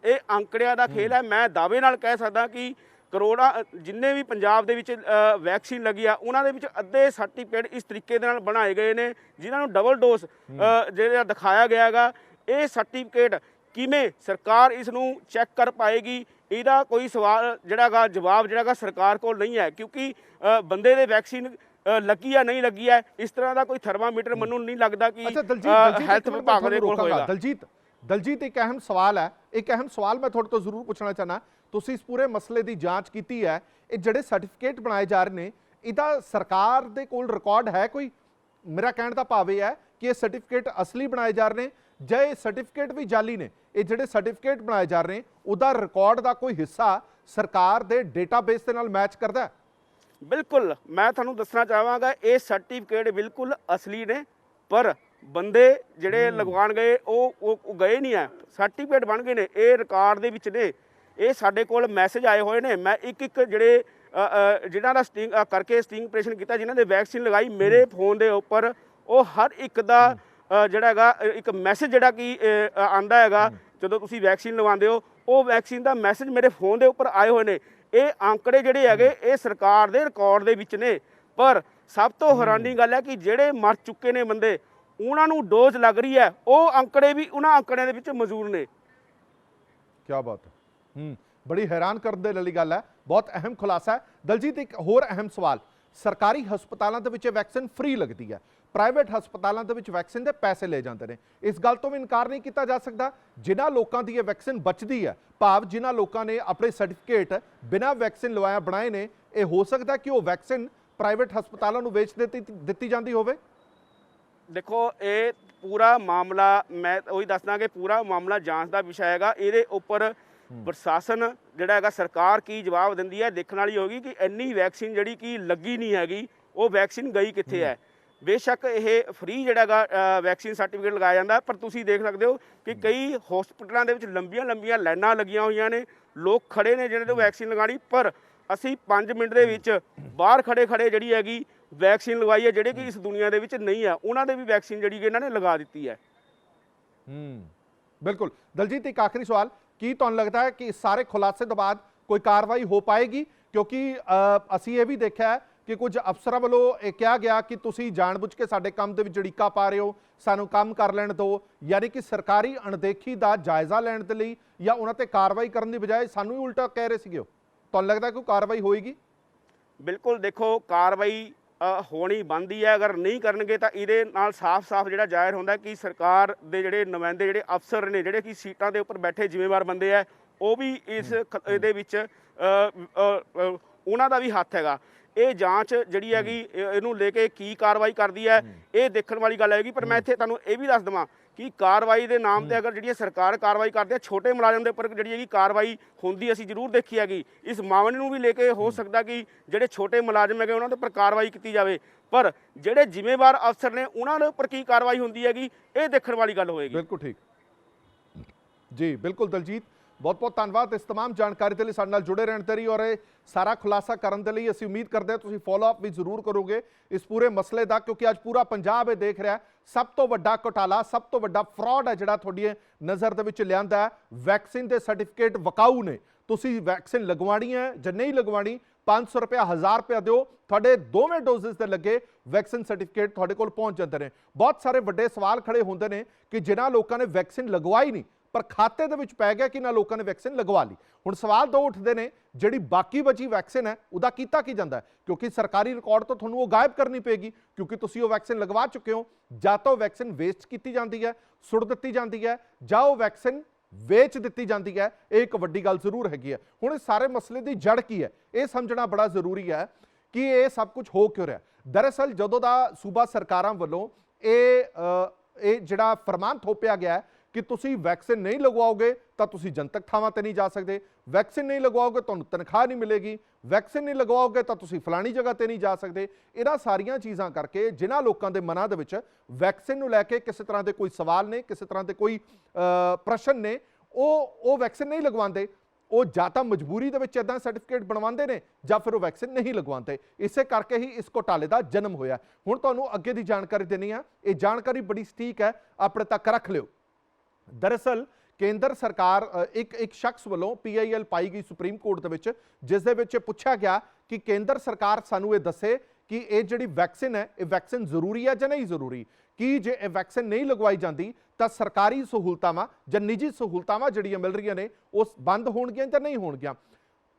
ਇਹ ਆંકੜਿਆਂ ਦਾ ਖੇਲ ਹੈ। ਮੈਂ ਦਾਅਵੇ ਨਾਲ ਕਹਿ ਸਕਦਾ ਕਿ ਕਰੋੜਾਂ ਜਿੰਨੇ ਵੀ ਪੰਜਾਬ ਦੇ ਵਿੱਚ ਵੈਕਸੀਨ ਲੱਗੀ ਆ, ਉਹਨਾਂ ਦੇ ਵਿੱਚ ਅੱਧੇ ਸਰਟੀਫਿਕੇਟ ਇਸ ਤਰੀਕੇ ਦੇ ਨਾਲ ਬਣਾਏ ਗਏ ਨੇ ਜਿਨ੍ਹਾਂ ਨੂੰ ਡਬਲ ਡੋਜ਼ ਜਿਹੜਾ ਦਿਖਾਇਆ ਗਿਆ ਹੈਗਾ। ਇਹ ਸਰਟੀਫਿਕੇਟ ਕਿਵੇਂ ਸਰਕਾਰ ਇਸ ਨੂੰ ਚੈੱਕ ਕਰ ਪਾਏਗੀ, ਇਹਦਾ ਕੋਈ ਸਵਾਲ ਜਿਹੜਾ ਹੈਗਾ ਜਵਾਬ ਜਿਹੜਾ ਹੈਗਾ ਸਰਕਾਰ ਕੋਲ ਨਹੀਂ ਹੈ, ਕਿਉਂਕਿ ਬੰਦੇ ਦੇ ਵੈਕਸੀਨ ਲੱਗੀ ਆ ਨਹੀਂ ਲੱਗੀ ਹੈ ਇਸ ਤਰ੍ਹਾਂ ਦਾ ਕੋਈ ਥਰਮਾਮੀਟਰ ਮੈਨੂੰ ਨਹੀਂ ਲੱਗਦਾ ਕਿ ਹੈਲਥ ਵਿਭਾਗ ਦੇ ਕੋਲ ਹੋਏਗਾ। ਦਲਜੀਤ ਇੱਕ ਅਹਿਮ ਸਵਾਲ ਹੈ, ਇੱਕ ਅਹਿਮ ਸਵਾਲ ਮੈਂ ਤੁਹਾਡੇ ਤੋਂ ਜ਼ਰੂਰ ਪੁੱਛਣਾ ਚਾਹਨਾ। ਤੁਸੀਂ ਇਸ ਪੂਰੇ ਮਸਲੇ ਦੀ ਜਾਂਚ ਕੀਤੀ ਹੈ, ਇਹ ਜਿਹੜੇ ਸਰਟੀਫਿਕੇਟ ਬਣਾਏ ਜਾ ਰਹੇ ਨੇ ਇਹਦਾ ਸਰਕਾਰ ਦੇ ਕੋਲ ਰਿਕਾਰਡ ਹੈ ਕੋਈ? ਮੇਰਾ ਕਹਿਣ ਦਾ ਭਾਵ ਇਹ ਹੈ ਕਿ ਇਹ ਸਰਟੀਫਿਕੇਟ ਅਸਲੀ ਬਣਾਏ ਜਾ ਰਹੇ ਨੇ ਜਾਂ ਇਹ ਸਰਟੀਫਿਕੇਟ ਵੀ ਜਾਲੀ ਨੇ? ਇਹ ਜਿਹੜੇ ਸਰਟੀਫਿਕੇਟ ਬਣਾਏ ਜਾ ਰਹੇ ਨੇ ਉਹਦਾ ਰਿਕਾਰਡ ਦਾ ਕੋਈ ਹਿੱਸਾ ਸਰਕਾਰ ਦੇ ਡੇਟਾਬੇਸ ਦੇ ਨਾਲ ਮੈਚ ਕਰਦਾ ਹੈ? ਬਿਲਕੁਲ, ਮੈਂ ਤੁਹਾਨੂੰ ਦੱਸਣਾ ਚਾਹਾਂਗਾ ਇਹ ਸਰਟੀਫਿਕੇਟ ਬਿਲਕੁਲ ਅਸਲੀ ਨੇ, ਪਰ ਬੰਦੇ ਜਿਹੜੇ ਲਗਵਾਉਣ ਗਏ ਉਹ ਗਏ ਨਹੀਂ ਹੈ। ਸਰਟੀਫਿਕੇਟ ਬਣ ਗਏ ਨੇ, ਇਹ ਰਿਕਾਰਡ ਦੇ ਵਿੱਚ ਨੇ। ਇਹ ਸਾਡੇ ਕੋਲ ਮੈਸੇਜ ਆਏ ਹੋਏ ਨੇ। ਮੈਂ ਇੱਕ ਜਿਹੜੇ ਜਿਨ੍ਹਾਂ ਦਾ ਸਟਿੰਗ ਕਰਕੇ ਸਟਿੰਗ ਆਪਰੇਸ਼ਨ ਕੀਤਾ, ਜਿਨ੍ਹਾਂ ਦੇ ਵੈਕਸੀਨ ਲਗਾਈ, ਮੇਰੇ ਫੋਨ ਦੇ ਉੱਪਰ ਉਹ ਹਰ ਇੱਕ ਦਾ ਜਿਹੜਾ ਹੈਗਾ ਇੱਕ ਮੈਸੇਜ ਜਿਹੜਾ ਕਿ ਆਉਂਦਾ ਹੈਗਾ ਜਦੋਂ ਤੁਸੀਂ ਵੈਕਸੀਨ ਲਗਵਾਉਂਦੇ ਹੋ, ਉਹ ਵੈਕਸੀਨ ਦਾ ਮੈਸੇਜ ਮੇਰੇ ਫੋਨ ਦੇ ਉੱਪਰ ਆਏ ਹੋਏ ਨੇ। ਇਹ ਆંકੜੇ ਜਿਹੜੇ ਹੈਗੇ ਇਹ ਸਰਕਾਰ ਦੇ ਰਿਕਾਰਡ ਦੇ ਵਿੱਚ ਨੇ। ਪਰ ਸਭ ਤੋਂ ਹੈਰਾਨੀ ਗੱਲ ਹੈ ਕਿ ਜਿਹੜੇ ਮਰ ਚੁੱਕੇ ਨੇ ਬੰਦੇ, ਉਹਨਾਂ ਨੂੰ ਡੋਜ਼ ਲੱਗ ਰਹੀ ਹੈ, ਉਹ ਆંકੜੇ ਵੀ ਉਹਨਾਂ ਆંકੜਿਆਂ ਦੇ ਵਿੱਚ ਮੌਜੂਦ ਨੇ। ਕੀ ਬਾਤ ਹੈ, ਬੜੀ ਹੈਰਾਨ ਕਰਨ ਦੇ ਵਾਲੀ ਗੱਲ ਹੈ, ਬਹੁਤ ਅਹਿਮ ਖੁਲਾਸਾ ਹੈ। ਦਲਜੀਤ ਇੱਕ ਹੋਰ ਅਹਿਮ ਸਵਾਲ, ਸਰਕਾਰੀ ਹਸਪਤਾਲਾਂ ਦੇ ਵਿੱਚ ਵੈਕਸੀਨ ਫ੍ਰੀ ਲੱਗਦੀ ਹੈ, ਪ੍ਰਾਈਵੇਟ ਹਸਪਤਾਲਾਂ ਦੇ ਵਿੱਚ ਵੈਕਸੀਨ ਦੇ ਪੈਸੇ ਲਏ ਜਾਂਦੇ ਨੇ। ਇਸ ਗੱਲ ਤੋਂ ਵੀ ਇਨਕਾਰ ਨਹੀਂ ਕੀਤਾ ਜਾ ਸਕਦਾ ਜਿਨ੍ਹਾਂ ਲੋਕਾਂ ਦੀ ਇਹ ਵੈਕਸੀਨ ਬਚਦੀ ਹੈ, ਭਾਵ ਜਿਨ੍ਹਾਂ ਲੋਕਾਂ ਨੇ ਆਪਣੇ ਸਰਟੀਫਿਕੇਟ ਬਿਨਾਂ ਵੈਕਸੀਨ ਲਵਾਇਆ ਬਣਾਏ ਨੇ, ਇਹ ਹੋ ਸਕਦਾ ਕਿ ਉਹ ਵੈਕਸੀਨ ਪ੍ਰਾਈਵੇਟ ਹਸਪਤਾਲਾਂ ਨੂੰ ਵੇਚ ਦਿੱਤੀ ਜਾਂਦੀ ਹੋਵੇ। ਦੇਖੋ ਇਹ ਪੂਰਾ ਮਾਮਲਾ ਮੈਂ ਉਹੀ ਦੱਸਦਾ ਕਿ ਪੂਰਾ ਮਾਮਲਾ ਜਾਂਚ ਦਾ ਵਿਸ਼ਾ ਹੈਗਾ। ਇਹਦੇ ਉੱਪਰ ਪ੍ਰਸ਼ਾਸਨ ਜਿਹੜਾ ਹੈਗਾ, ਸਰਕਾਰ ਕੀ ਜਵਾਬ ਦਿੰਦੀ ਹੈ ਦੇਖਣ ਵਾਲੀ ਹੋਗੀ ਕਿ ਇੰਨੀ ਵੈਕਸੀਨ ਜਿਹੜੀ ਕਿ ਲੱਗੀ ਨਹੀਂ ਹੈਗੀ, ਉਹ ਵੈਕਸੀਨ ਗਈ ਕਿੱਥੇ ਹੈ। ਬੇਸ਼ੱਕ ਇਹ ਫ੍ਰੀ ਜਿਹੜਾ ਹੈਗਾ ਵੈਕਸੀਨ ਸਰਟੀਫਿਕੇਟ ਲਗਾਇਆ ਜਾਂਦਾ, ਪਰ ਤੁਸੀਂ ਦੇਖ ਸਕਦੇ ਹੋ ਕਿ ਕਈ ਹਸਪਤਾਲਾਂ ਦੇ ਵਿੱਚ ਲੰਬੀਆਂ ਲੰਬੀਆਂ ਲਾਈਨਾਂ ਲੱਗੀਆਂ ਹੋਈਆਂ ਨੇ, ਲੋਕ ਖੜੇ ਨੇ ਜਿਹਨਾਂ ਤੋਂ ਵੈਕਸੀਨ ਲਗਾਉਣੀ, ਪਰ ਅਸੀਂ 5 ਮਿੰਟ ਦੇ ਵਿੱਚ ਬਾਹਰ ਖੜੇ ਜਿਹੜੀ ਹੈਗੀ ਵੈਕਸੀਨ ਲਗਵਾਈ ਹੈ, ਜਿਹੜੇ ਕਿ ਇਸ ਦੁਨੀਆ ਦੇ ਵਿੱਚ ਨਹੀਂ ਹੈ, ਉਹਨਾਂ ਦੇ ਵੀ ਵੈਕਸੀਨ ਜਿਹੜੀ ਕਿ ਇਹਨਾਂ ਨੇ ਲਗਾ ਦਿੱਤੀ ਹੈ। ਬਿਲਕੁਲ। ਦਲਜੀਤ, ਇੱਕ ਆਖਰੀ ਸਵਾਲ, ਕੀ ਤੁਹਾਨੂੰ ਲੱਗਦਾ ਹੈ ਕਿ ਇਸ ਸਾਰੇ ਖੁਲਾਸੇ ਤੋਂ ਬਾਅਦ ਕੋਈ ਕਾਰਵਾਈ ਹੋ ਪਾਏਗੀ? ਕਿਉਂਕਿ ਅਸੀਂ ਇਹ ਵੀ ਦੇਖਿਆ ਕਿ ਕੁਝ ਅਫਸਰਾਂ ਵੱਲੋਂ ਇਹ ਕਿਹਾ ਗਿਆ ਕਿ ਤੁਸੀਂ ਜਾਣਬੁੱਝ ਕੇ ਸਾਡੇ ਕੰਮ ਦੇ ਵਿੱਚ ਝੜੀਕਾ ਪਾ ਰਹੇ ਹੋ, ਸਾਨੂੰ ਕੰਮ ਕਰ ਲੈਣ ਦਿਓ, ਯਾਨੀ ਕਿ ਸਰਕਾਰੀ ਅਣਦੇਖੀ ਦਾ ਜਾਇਜ਼ਾ ਲੈਣ ਦੇ ਲਈ ਜਾਂ ਉਹਨਾਂ ਤੇ ਕਾਰਵਾਈ ਕਰਨ ਦੀ ਬਜਾਏ ਸਾਨੂੰ ਹੀ ਉਲਟਾ ਕਹਿ ਰਹੇ ਸੀਗੇ। ਤੁਹਾਨੂੰ ਲੱਗਦਾ ਕੋਈ ਕਾਰਵਾਈ ਹੋਏਗੀ? ਬਿਲਕੁਲ, ਦੇਖੋ ਕਾਰਵਾਈ ਹੋਣੀ ਬਣਦੀ ਹੈ। ਅਗਰ ਨਹੀਂ ਕਰਨਗੇ ਤਾਂ ਇਹਦੇ ਨਾਲ ਸਾਫ਼-ਸਾਫ਼ ਜਿਹੜਾ ਜ਼ਾਹਿਰ ਹੁੰਦਾ ਕਿ ਸਰਕਾਰ ਦੇ ਜਿਹੜੇ ਨੁਮਾਇੰਦੇ, ਜਿਹੜੇ ਅਫਸਰ ਨੇ, ਜਿਹੜੇ ਕਿ ਸੀਟਾਂ ਦੇ ਉੱਪਰ ਬੈਠੇ ਜ਼ਿੰਮੇਵਾਰ ਬੰਦੇ ਆ, ਉਹ ਵੀ ਇਹਦੇ ਵਿੱਚ ਉਹਨਾਂ ਦਾ ਵੀ ਹੱਥ ਹੈਗਾ। ਇਹ ਜਾਂਚ ਜਿਹੜੀ ਹੈਗੀ ਇਹਨੂੰ ਲੈ ਕੇ ਕੀ ਕਾਰਵਾਈ ਕਰਦੀ ਹੈ, ਇਹ ਦੇਖਣ ਵਾਲੀ ਗੱਲ ਹੈਗੀ। ਪਰ ਮੈਂ ਇੱਥੇ ਤੁਹਾਨੂੰ ਇਹ ਵੀ ਦੱਸ ਦੇਵਾਂ ਕਿ ਕਾਰਵਾਈ ਦੇ ਨਾਮ ਤੇ ਅਗਰ ਜਿਹੜੀ ਸਰਕਾਰ ਕਾਰਵਾਈ ਕਰਦੀ ਹੈ, ਛੋਟੇ ਮੁਲਾਜ਼ਮ ਦੇ ਉੱਪਰ ਜਿਹੜੀ ਹੈਗੀ ਕਾਰਵਾਈ ਹੁੰਦੀ ਅਸੀਂ ਜ਼ਰੂਰ ਦੇਖੀ ਹੈਗੀ। ਇਸ ਮਾਮਲੇ ਨੂੰ ਵੀ ਲੈ ਕੇ ਹੋ ਸਕਦਾ ਕਿ ਜਿਹੜੇ ਛੋਟੇ ਮੁਲਾਜ਼ਮ ਹੈਗੇ ਉਹਨਾਂ ਦੇ ਉੱਪਰ ਕਾਰਵਾਈ ਕੀਤੀ ਜਾਵੇ, ਪਰ ਜਿਹੜੇ ਜ਼ਿੰਮੇਵਾਰ ਅਫਸਰ ਨੇ ਉਹਨਾਂ ਦੇ ਉੱਪਰ ਕੀ ਕਾਰਵਾਈ ਹੁੰਦੀ ਹੈਗੀ, ਇਹ ਦੇਖਣ ਵਾਲੀ ਗੱਲ ਹੋਏਗੀ। ਬਿਲਕੁਲ ਠੀਕ ਜੀ, ਬਿਲਕੁਲ। ਦਲਜੀਤ, ਬਹੁਤ ਬਹੁਤ ਧੰਨਵਾਦ ਇਸ तमाम ਜਾਣਕਾਰੀ ਦੇ ਲਈ, ਸਾਡੇ ਨਾਲ ਜੁੜੇ ਰਹਿਣ ਦੇ ਲਈ, ਔਰ ਇਹ ਸਾਰਾ ਖੁਲਾਸਾ ਕਰਨ ਦੇ ਲਈ। ਅਸੀਂ ਉਮੀਦ ਕਰਦੇ ਹਾਂ ਤੁਸੀਂ ਫੋਲੋ ਅਪ ਵੀ ਜ਼ਰੂਰ ਕਰੋਗੇ ਇਸ ਪੂਰੇ ਮਸਲੇ ਦਾ, ਕਿਉਂਕਿ ਅੱਜ ਪੂਰਾ ਪੰਜਾਬ ਇਹ ਦੇਖ ਰਿਹਾ ਸਭ ਤੋਂ ਵੱਡਾ ਘੁਟਾਲਾ, ਸਭ ਤੋਂ ਵੱਡਾ ਫਰਾਡ ਹੈ ਜਿਹੜਾ ਤੁਹਾਡੀ ਨਜ਼ਰ ਦੇ ਵਿੱਚ ਲਿਆਂਦਾ ਹੈ। ਵੈਕਸੀਨ ਦੇ ਸਰਟੀਫਿਕੇਟ ਵਕਾਊ ਨੇ। ਤੁਸੀਂ ਵੈਕਸੀਨ ਲਗਵਾਣੀ ਹੈ ਜਾਂ ਨਹੀਂ ਲਗਵਾਣੀ, 500 ਰੁਪਏ 1000 ਰੁਪਏ ਦਿਓ, ਤੁਹਾਡੇ ਦੋਵੇਂ ਡੋਜ਼ਸ ਦੇ ਲੱਗੇ ਵੈਕਸੀਨ ਸਰਟੀਫਿਕੇਟ ਤੁਹਾਡੇ ਕੋਲ ਪਹੁੰਚ ਜਾਂਦੇ ਨੇ। ਬਹੁਤ ਸਾਰੇ ਵੱਡੇ ਸਵਾਲ ਖੜੇ ਹੁੰਦੇ ਨੇ ਕਿ ਜਿਨ੍ਹਾਂ ਲੋਕਾਂ ਨੇ ਵੈਕਸੀਨ ਲਗਵਾਈ ਨਹੀਂ ਪਰ ਖਾਤੇ ਦੇ ਵਿੱਚ ਪੈ ਗਿਆ ਕਿ ਨਾ ਲੋਕਾਂ ਨੇ ਵੈਕਸੀਨ ਲਗਵਾ ਲਈ। ਹੁਣ ਸਵਾਲ ਦੋ ਉੱਠਦੇ ਨੇ, ਜਿਹੜੀ ਬਾਕੀ ਬਚੀ ਵੈਕਸੀਨ ਹੈ ਉਹਦਾ ਕੀਤਾ ਕੀ ਜਾਂਦਾ ਹੈ? ਕਿਉਂਕਿ ਸਰਕਾਰੀ ਰਿਕਾਰਡ ਤੋਂ ਤੁਹਾਨੂੰ ਉਹ ਗਾਇਬ ਕਰਨੀ ਪਏਗੀ, ਕਿਉਂਕਿ ਤੁਸੀਂ ਉਹ ਵੈਕਸੀਨ ਲਗਵਾ ਚੁੱਕੇ ਹੋ। ਜਾਂ ਤਾਂ ਉਹ ਵੈਕਸੀਨ ਵੇਸਟ ਕੀਤੀ ਜਾਂਦੀ ਹੈ, ਸੁੱਟ ਦਿੱਤੀ ਜਾਂਦੀ ਹੈ, ਜਾਂ ਉਹ ਵੈਕਸੀਨ ਵੇਚ ਦਿੱਤੀ ਜਾਂਦੀ ਹੈ। ਇਹ ਇੱਕ ਵੱਡੀ ਗੱਲ ਜ਼ਰੂਰ ਹੈਗੀ ਹੈ। ਹੁਣ ਇਸ ਸਾਰੇ ਮਸਲੇ ਦੀ ਜੜ ਕੀ ਹੈ, ਇਹ ਸਮਝਣਾ ਬੜਾ ਜ਼ਰੂਰੀ ਹੈ ਕਿ ਇਹ ਸਭ ਕੁਝ ਹੋ ਕਿਉਂ ਰਿਹਾ। ਦਰਅਸਲ ਜਦੋਂ ਦਾ ਸੂਬਾ ਸਰਕਾਰਾਂ ਵੱਲੋਂ ਇਹ ਜਿਹੜਾ ਫਰਮਾਨ ਥੋਪਿਆ ਗਿਆ ਹੈ ਕਿ ਤੁਸੀਂ ਵੈਕਸੀਨ ਨਹੀਂ ਲਗਵਾਓਗੇ ਤਾਂ ਤੁਸੀਂ ਜਨਤਕ ਥਾਵਾਂ ਤੇ ਨਹੀਂ ਜਾ ਸਕਦੇ, ਵੈਕਸੀਨ ਨਹੀਂ ਲਗਵਾਓਗੇ ਤੁਹਾਨੂੰ ਤਨਖਾਹ ਨਹੀਂ ਮਿਲੇਗੀ, ਵੈਕਸੀਨ ਨਹੀਂ ਲਗਵਾਓਗੇ ਤਾਂ ਤੁਸੀਂ ਫਲਾਣੀ ਜਗ੍ਹਾ ਤੇ ਨਹੀਂ ਜਾ ਸਕਦੇ, ਇਹਨਾਂ ਸਾਰੀਆਂ ਚੀਜ਼ਾਂ ਕਰਕੇ ਜਿਨ੍ਹਾਂ ਲੋਕਾਂ ਦੇ ਮਨਾਂ ਦੇ ਵਿੱਚ ਵੈਕਸੀਨ ਨੂੰ ਲੈ ਕੇ ਕਿਸੇ ਤਰ੍ਹਾਂ ਦੇ ਕੋਈ ਸਵਾਲ ਨੇ, ਕਿਸੇ ਤਰ੍ਹਾਂ ਦੇ ਕੋਈ ਪ੍ਰਸ਼ਨ ਨੇ, ਉਹ ਵੈਕਸੀਨ ਨਹੀਂ ਲਗਵਾਉਂਦੇ। ਉਹ ਜਾਂ ਤਾਂ ਮਜਬੂਰੀ ਦੇ ਵਿੱਚ ਇਦਾਂ ਸਰਟੀਫਿਕੇਟ ਬਣਵਾਉਂਦੇ ਨੇ ਜਾਂ ਫਿਰ ਉਹ ਵੈਕਸੀਨ ਨਹੀਂ ਲਗਵਾਉਂਦੇ। ਇਸੇ ਕਰਕੇ ਹੀ ਇਸ ਘੁਟਾਲੇ ਦਾ ਜਨਮ ਹੋਇਆ। ਹੁਣ ਤੁਹਾਨੂੰ ਅੱਗੇ ਦੀ ਜਾਣਕਾਰੀ ਦੇਣੀ ਆ, ਇਹ ਜਾਣਕਾਰੀ ਬੜੀ ਸਟੀਕ ਹੈ, ਆਪਣੇ ਤੱਕ ਰੱਖ ਲਿਓ। ਦਰਅਸਲ ਕੇਂਦਰ ਸਰਕਾਰ ਇੱਕ ਸ਼ਖਸ ਵੱਲੋਂ PIL ਪਾਈ ਗਈ ਸੁਪਰੀਮ ਕੋਰਟ ਦੇ ਵਿੱਚ, ਜਿਸ ਦੇ ਵਿੱਚ ਪੁੱਛਿਆ ਗਿਆ ਕਿ ਕੇਂਦਰ ਸਰਕਾਰ ਸਾਨੂੰ ਇਹ ਦੱਸੇ ਕਿ ਇਹ ਜਿਹੜੀ ਵੈਕਸੀਨ ਹੈ ਇਹ ਵੈਕਸੀਨ ਜ਼ਰੂਰੀ ਹੈ ਜਾਂ ਨਹੀਂ ਜ਼ਰੂਰੀ। ਕਿ ਜੇ ਇਹ ਵੈਕਸੀਨ ਨਹੀਂ ਲਗਵਾਈ ਜਾਂਦੀ ਤਾਂ ਸਰਕਾਰੀ ਸਹੂਲਤਾਵਾਂ ਜਾਂ ਨਿੱਜੀ ਸਹੂਲਤਾਵਾਂ ਜਿਹੜੀਆਂ ਮਿਲ ਰਹੀਆਂ ਨੇ ਉਹ ਬੰਦ ਹੋਣਗੀਆਂ ਜਾਂ ਨਹੀਂ ਹੋਣਗੀਆਂ।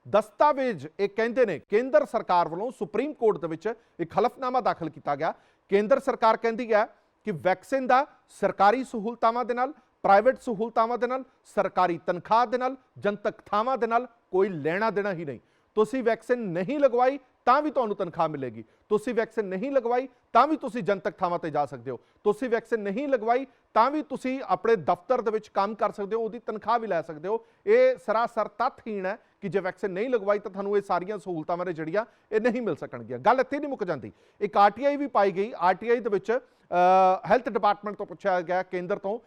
ਦਸਤਾਵੇਜ਼ ਇਹ ਕਹਿੰਦੇ ਨੇ ਕੇਂਦਰ ਸਰਕਾਰ ਵੱਲੋਂ ਸੁਪਰੀਮ ਕੋਰਟ ਦੇ ਵਿੱਚ ਇੱਕ ਹਲਫਨਾਮਾ ਦਾਖਲ ਕੀਤਾ ਗਿਆ। ਕੇਂਦਰ ਸਰਕਾਰ ਕਹਿੰਦੀ ਹੈ ਕਿ ਵੈਕਸੀਨ ਦਾ ਸਰਕਾਰੀ ਸਹੂਲਤਾਵਾਂ ਦੇ ਨਾਲ, ਪ੍ਰਾਈਵੇਟ ਸਹੂਲਤਾਵਾਂ ਦੇ ਨਾਲ, ਸਰਕਾਰੀ ਤਨਖਾਹ ਦੇ ਨਾਲ, ਜਨਤਕ ਥਾਵਾਂ ਦੇ ਨਾਲ ਕੋਈ ਲੈਣਾ ਦੇਣਾ ਹੀ ਨਹੀਂ। ਤੁਸੀਂ ਵੈਕਸੀਨ ਨਹੀਂ ਲਗਵਾਈ ਤਾਂ ਵੀ ਤੁਹਾਨੂੰ ਤਨਖਾਹ ਮਿਲੇਗੀ, ਤੁਸੀਂ ਵੈਕਸੀਨ ਨਹੀਂ ਲਗਵਾਈ ਤਾਂ ਵੀ ਤੁਸੀਂ ਜਨਤਕ ਥਾਵਾਂ ਤੇ ਜਾ ਸਕਦੇ ਹੋ, ਤੁਸੀਂ ਵੈਕਸੀਨ ਨਹੀਂ ਲਗਵਾਈ ਤਾਂ ਵੀ ਤੁਸੀਂ ਆਪਣੇ ਦਫ਼ਤਰ ਦੇ ਵਿੱਚ ਕੰਮ ਕਰ ਸਕਦੇ ਹੋ, ਉਹਦੀ ਤਨਖਾਹ ਵੀ ਲੈ ਸਕਦੇ ਹੋ। ਇਹ ਸਰਾਸਰ ਤੱਥਹੀਣ ਹੈ ਕਿ ਜੇ ਵੈਕਸੀਨ ਨਹੀਂ ਲਗਵਾਈ ਤਾਂ ਤੁਹਾਨੂੰ ਇਹ ਸਾਰੀਆਂ ਸਹੂਲਤਾਂ ਨੇ ਜਿਹੜੀਆਂ ਇਹ ਨਹੀਂ ਮਿਲ ਸਕਣਗੀਆਂ। ਗੱਲ ਇੱਥੇ ਨਹੀਂ ਮੁੱਕ ਜਾਂਦੀ, ਇੱਕ RTI ਵੀ ਪਾਈ ਗਈ। RTI ਦੇ ਵਿੱਚ ਹੈਲਥ ਡਿਪਾਰਟਮੈਂਟ ਤੋਂ ਪੁੱਛਿਆ ਗਿਆ, ਕੇਂਦਰ ਤੋਂ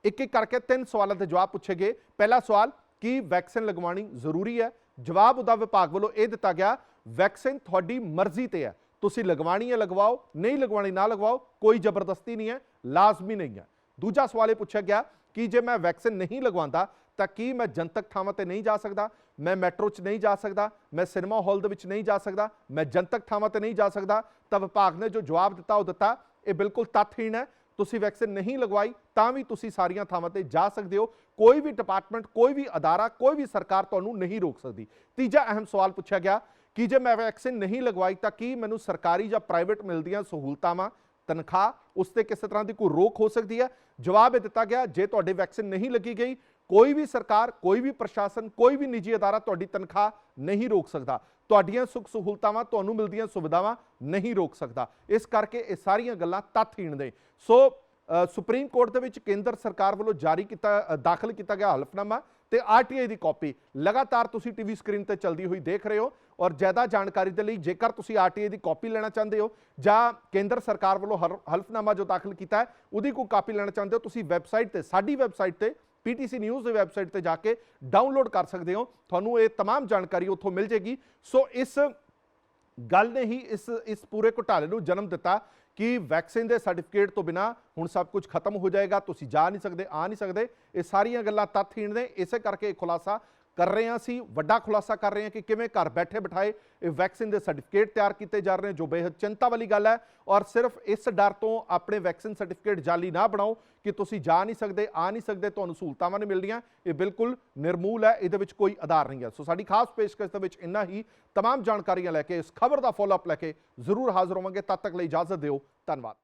ਇੱਕ ਇੱਕ ਕਰਕੇ 3 ਸਵਾਲਾਂ ਦੇ ਜਵਾਬ ਪੁੱਛੇ ਗਏ। ਪਹਿਲਾ ਸਵਾਲ, ਕੀ ਵੈਕਸੀਨ ਲਗਵਾਉਣੀ ਜ਼ਰੂਰੀ ਹੈ? ਜਵਾਬ ਉਹਦਾ ਵਿਭਾਗ ਵੱਲੋਂ ਇਹ ਦਿੱਤਾ ਗਿਆ, ਵੈਕਸੀਨ ਤੁਹਾਡੀ ਮਰਜ਼ੀ ਤੇ ਹੈ, ਤੁਸੀਂ ਲਗਵਾਣੀ ਹੈ ਲਗਵਾਓ, ਨਹੀਂ ਲਗਵਾਣੀ ਨਾ ਲਗਵਾਓ, ਕੋਈ ਜ਼ਬਰਦਸਤੀ ਨਹੀਂ ਹੈ, ਲਾਜ਼ਮੀ ਨਹੀਂ ਹੈ। ਦੂਜਾ ਸਵਾਲ ਇਹ ਪੁੱਛਿਆ ਗਿਆ ਕਿ ਜੇ ਮੈਂ ਵੈਕਸੀਨ ਨਹੀਂ ਲਗਵਾਉਂਦਾ ਤਾਂ ਕੀ ਮੈਂ ਜਨਤਕ ਥਾਵਾਂ ਤੇ ਨਹੀਂ ਜਾ ਸਕਦਾ, ਮੈਂ ਮੈਟਰੋ 'ਚ ਨਹੀਂ ਜਾ ਸਕਦਾ, ਮੈਂ ਸਿਨੇਮਾ ਹਾਲ ਦੇ ਵਿੱਚ ਨਹੀਂ ਜਾ ਸਕਦਾ, ਮੈਂ ਜਨਤਕ ਥਾਵਾਂ ਤੇ ਨਹੀਂ ਜਾ ਸਕਦਾ। ਤਾਂ ਵਿਭਾਗ ਨੇ ਜੋ ਜਵਾਬ ਦਿੱਤਾ ਉਹ ਦਿੱਤਾ, ਇਹ ਬਿਲਕੁਲ ਤੱਥਹੀਣ ਹੈ। ਤੁਸੀਂ ਵੈਕਸੀਨ ਨਹੀਂ ਲਗਵਾਈ ਤਾਂ ਵੀ ਤੁਸੀਂ ਸਾਰੀਆਂ ਥਾਵਾਂ ਤੇ ਜਾ ਸਕਦੇ ਹੋ, ਕੋਈ ਵੀ ਡਿਪਾਰਟਮੈਂਟ, ਕੋਈ ਵੀ ਅਦਾਰਾ, ਕੋਈ ਵੀ ਸਰਕਾਰ ਤੁਹਾਨੂੰ ਨਹੀਂ ਰੋਕ ਸਕਦੀ। ਤੀਜਾ ਅਹਿਮ ਸਵਾਲ ਪੁੱਛਿਆ ਗਿਆ ਕਿ ਜੇ ਮੈਂ ਵੈਕਸੀਨ ਨਹੀਂ ਲਗਵਾਈ ਤਾਂ ਕੀ ਮੈਨੂੰ ਸਰਕਾਰੀ ਜਾਂ ਪ੍ਰਾਈਵੇਟ ਮਿਲਦੀਆਂ ਸਹੂਲਤਾਵਾਂ, ਤਨਖਾਹ, ਉਸ ਤੇ ਕਿਸੇ ਤਰ੍ਹਾਂ ਦੀ ਕੋਈ ਰੋਕ ਹੋ ਸਕਦੀ ਹੈ? ਜਵਾਬ ਇਹ ਦਿੱਤਾ ਗਿਆ, ਜੇ ਤੁਹਾਡੇ ਵੈਕਸੀਨ ਨਹੀਂ ਲੱਗੀ ਗਈ, ਕੋਈ ਵੀ ਸਰਕਾਰ, ਕੋਈ ਵੀ ਪ੍ਰਸ਼ਾਸਨ, ਕੋਈ ਵੀ ਨਿੱਜੀ ਅਦਾਰਾ ਤੁਹਾਡੀ ਤਨਖਾਹ ਨਹੀਂ ਰੋਕ ਸਕਦਾ, ਤੁਹਾਡੀਆਂ ਸੁੱਖ ਸਹੂਲਤਾਵਾਂ, ਤੁਹਾਨੂੰ ਮਿਲਦੀਆਂ ਸੁਵਿਧਾਵਾਂ ਨਹੀਂ ਰੋਕ ਸਕਦਾ। ਇਸ ਕਰਕੇ ਇਹ ਸਾਰੀਆਂ ਗੱਲਾਂ ਤੱਥਹੀਣ ਨੇ। ਸੋ ਸੁਪਰੀਮ ਕੋਰਟ ਦੇ ਵਿੱਚ ਕੇਂਦਰ ਸਰਕਾਰ ਵੱਲੋਂ ਦਾਖਲ ਕੀਤਾ ਗਿਆ ਹਲਫਨਾਮਾ ਤੇ ਆਰਟੀਆਈ ਦੀ ਕਾਪੀ ਲਗਾਤਾਰ ਤੁਸੀਂ ਟੀਵੀ ਸਕਰੀਨ ਤੇ ਚਲਦੀ ਹੋਈ ਦੇਖ ਰਹੇ ਹੋ। ਔਰ ਜ਼ਿਆਦਾ ਜਾਣਕਾਰੀ ਦੇ ਲਈ ਜੇਕਰ ਤੁਸੀਂ ਆਰਟੀਆਈ ਦੀ ਕਾਪੀ ਲੈਣਾ ਚਾਹੁੰਦੇ ਹੋ ਜਾਂ ਕੇਂਦਰ ਸਰਕਾਰ ਵੱਲੋਂ ਹਲਫਨਾਮਾ ਜੋ ਦਾਖਲ ਕੀਤਾ ਹੈ ਉਹਦੀ ਕੋਈ ਕਾਪੀ ਲੈਣਾ ਚਾਹੁੰਦੇ ਹੋ, ਤੁਸੀਂ ਵੈਬਸਾਈਟ ਤੇ, ਸਾਡੀ ਵੈਬਸਾਈਟ ਤੇ, PTC ਨਿਊਜ਼ ਦੀ ਵੈਬਸਾਈਟ ਤੇ ਜਾ ਕੇ ਡਾਊਨਲੋਡ ਕਰ ਸਕਦੇ ਹੋ। ਤੁਹਾਨੂੰ ਇਹ तमाम ਜਾਣਕਾਰੀ ਉੱਥੋਂ ਮਿਲ ਜੇਗੀ। ਸੋ ਇਸ ਗੱਲ ਨੇ ਹੀ ਇਸ ਪੂਰੇ ਘੁਟਾਲੇ ਨੂੰ ਜਨਮ ਦਿੱਤਾ ਕਿ ਵੈਕਸੀਨ ਦੇ ਸਰਟੀਫਿਕੇਟ ਤੋਂ ਬਿਨਾ ਹੁਣ ਸਭ ਕੁਝ ਖਤਮ ਹੋ ਜਾਏਗਾ, ਤੁਸੀਂ ਜਾ ਨਹੀਂ ਸਕਦੇ, ਆ ਨਹੀਂ ਸਕਦੇ। ਇਹ ਸਾਰੀਆਂ ਗੱਲਾਂ ਤੱਥਹੀਣ ਨੇ। ਇਸੇ ਕਰਕੇ ਇਹ ਖੁਲਾਸਾ ਕਰ ਰਹੇ ਹਾਂ, ਅਸੀਂ ਵੱਡਾ ਖੁਲਾਸਾ ਕਰ ਰਹੇ ਹਾਂ ਕਿ ਕਿਵੇਂ ਘਰ ਬੈਠੇ ਬਿਠਾਏ ਇਹ ਵੈਕਸੀਨ ਦੇ ਸਰਟੀਫਿਕੇਟ ਤਿਆਰ ਕੀਤੇ ਜਾ ਰਹੇ ਨੇ, ਜੋ ਬੇहद ਚਿੰਤਾ ਵਾਲੀ ਗੱਲ ਹੈ। ਔਰ ਸਿਰਫ ਇਸ ਡਰ ਤੋਂ ਆਪਣੇ ਵੈਕਸੀਨ ਸਰਟੀਫਿਕੇਟ ਜਾਲੀ ਨਾ ਬਣਾਓ ਕਿ ਤੁਸੀਂ ਜਾ ਨਹੀਂ ਸਕਦੇ, ਆ ਨਹੀਂ ਸਕਦੇ, ਤੁਹਾਨੂੰ ਸਹੂਲਤਾਵਾਂ ਨਹੀਂ ਮਿਲਦੀਆਂ। ਇਹ ਬਿਲਕੁਲ ਨਿਰਮੂਲ ਹੈ, ਇਹਦੇ ਵਿੱਚ ਕੋਈ ਆਧਾਰ ਨਹੀਂ ਹੈ। ਸੋ ਸਾਡੀ ਖਾਸ ਪੇਸ਼ਕਸ਼ ਦੇ ਵਿੱਚ ਇੰਨਾ ਹੀ। तमाम ਜਾਣਕਾਰੀਆਂ ਲੈ ਕੇ, ਇਸ ਖਬਰ ਦਾ ਫੋਲੋਅਪ ਲੈ ਕੇ ਜ਼ਰੂਰ ਹਾਜ਼ਰ ਹੋਵਾਂਗੇ। ਤਦ ਤੱਕ ਲਈ ਇਜਾਜ਼ਤ ਦਿਓ। ਧੰਨਵਾਦ।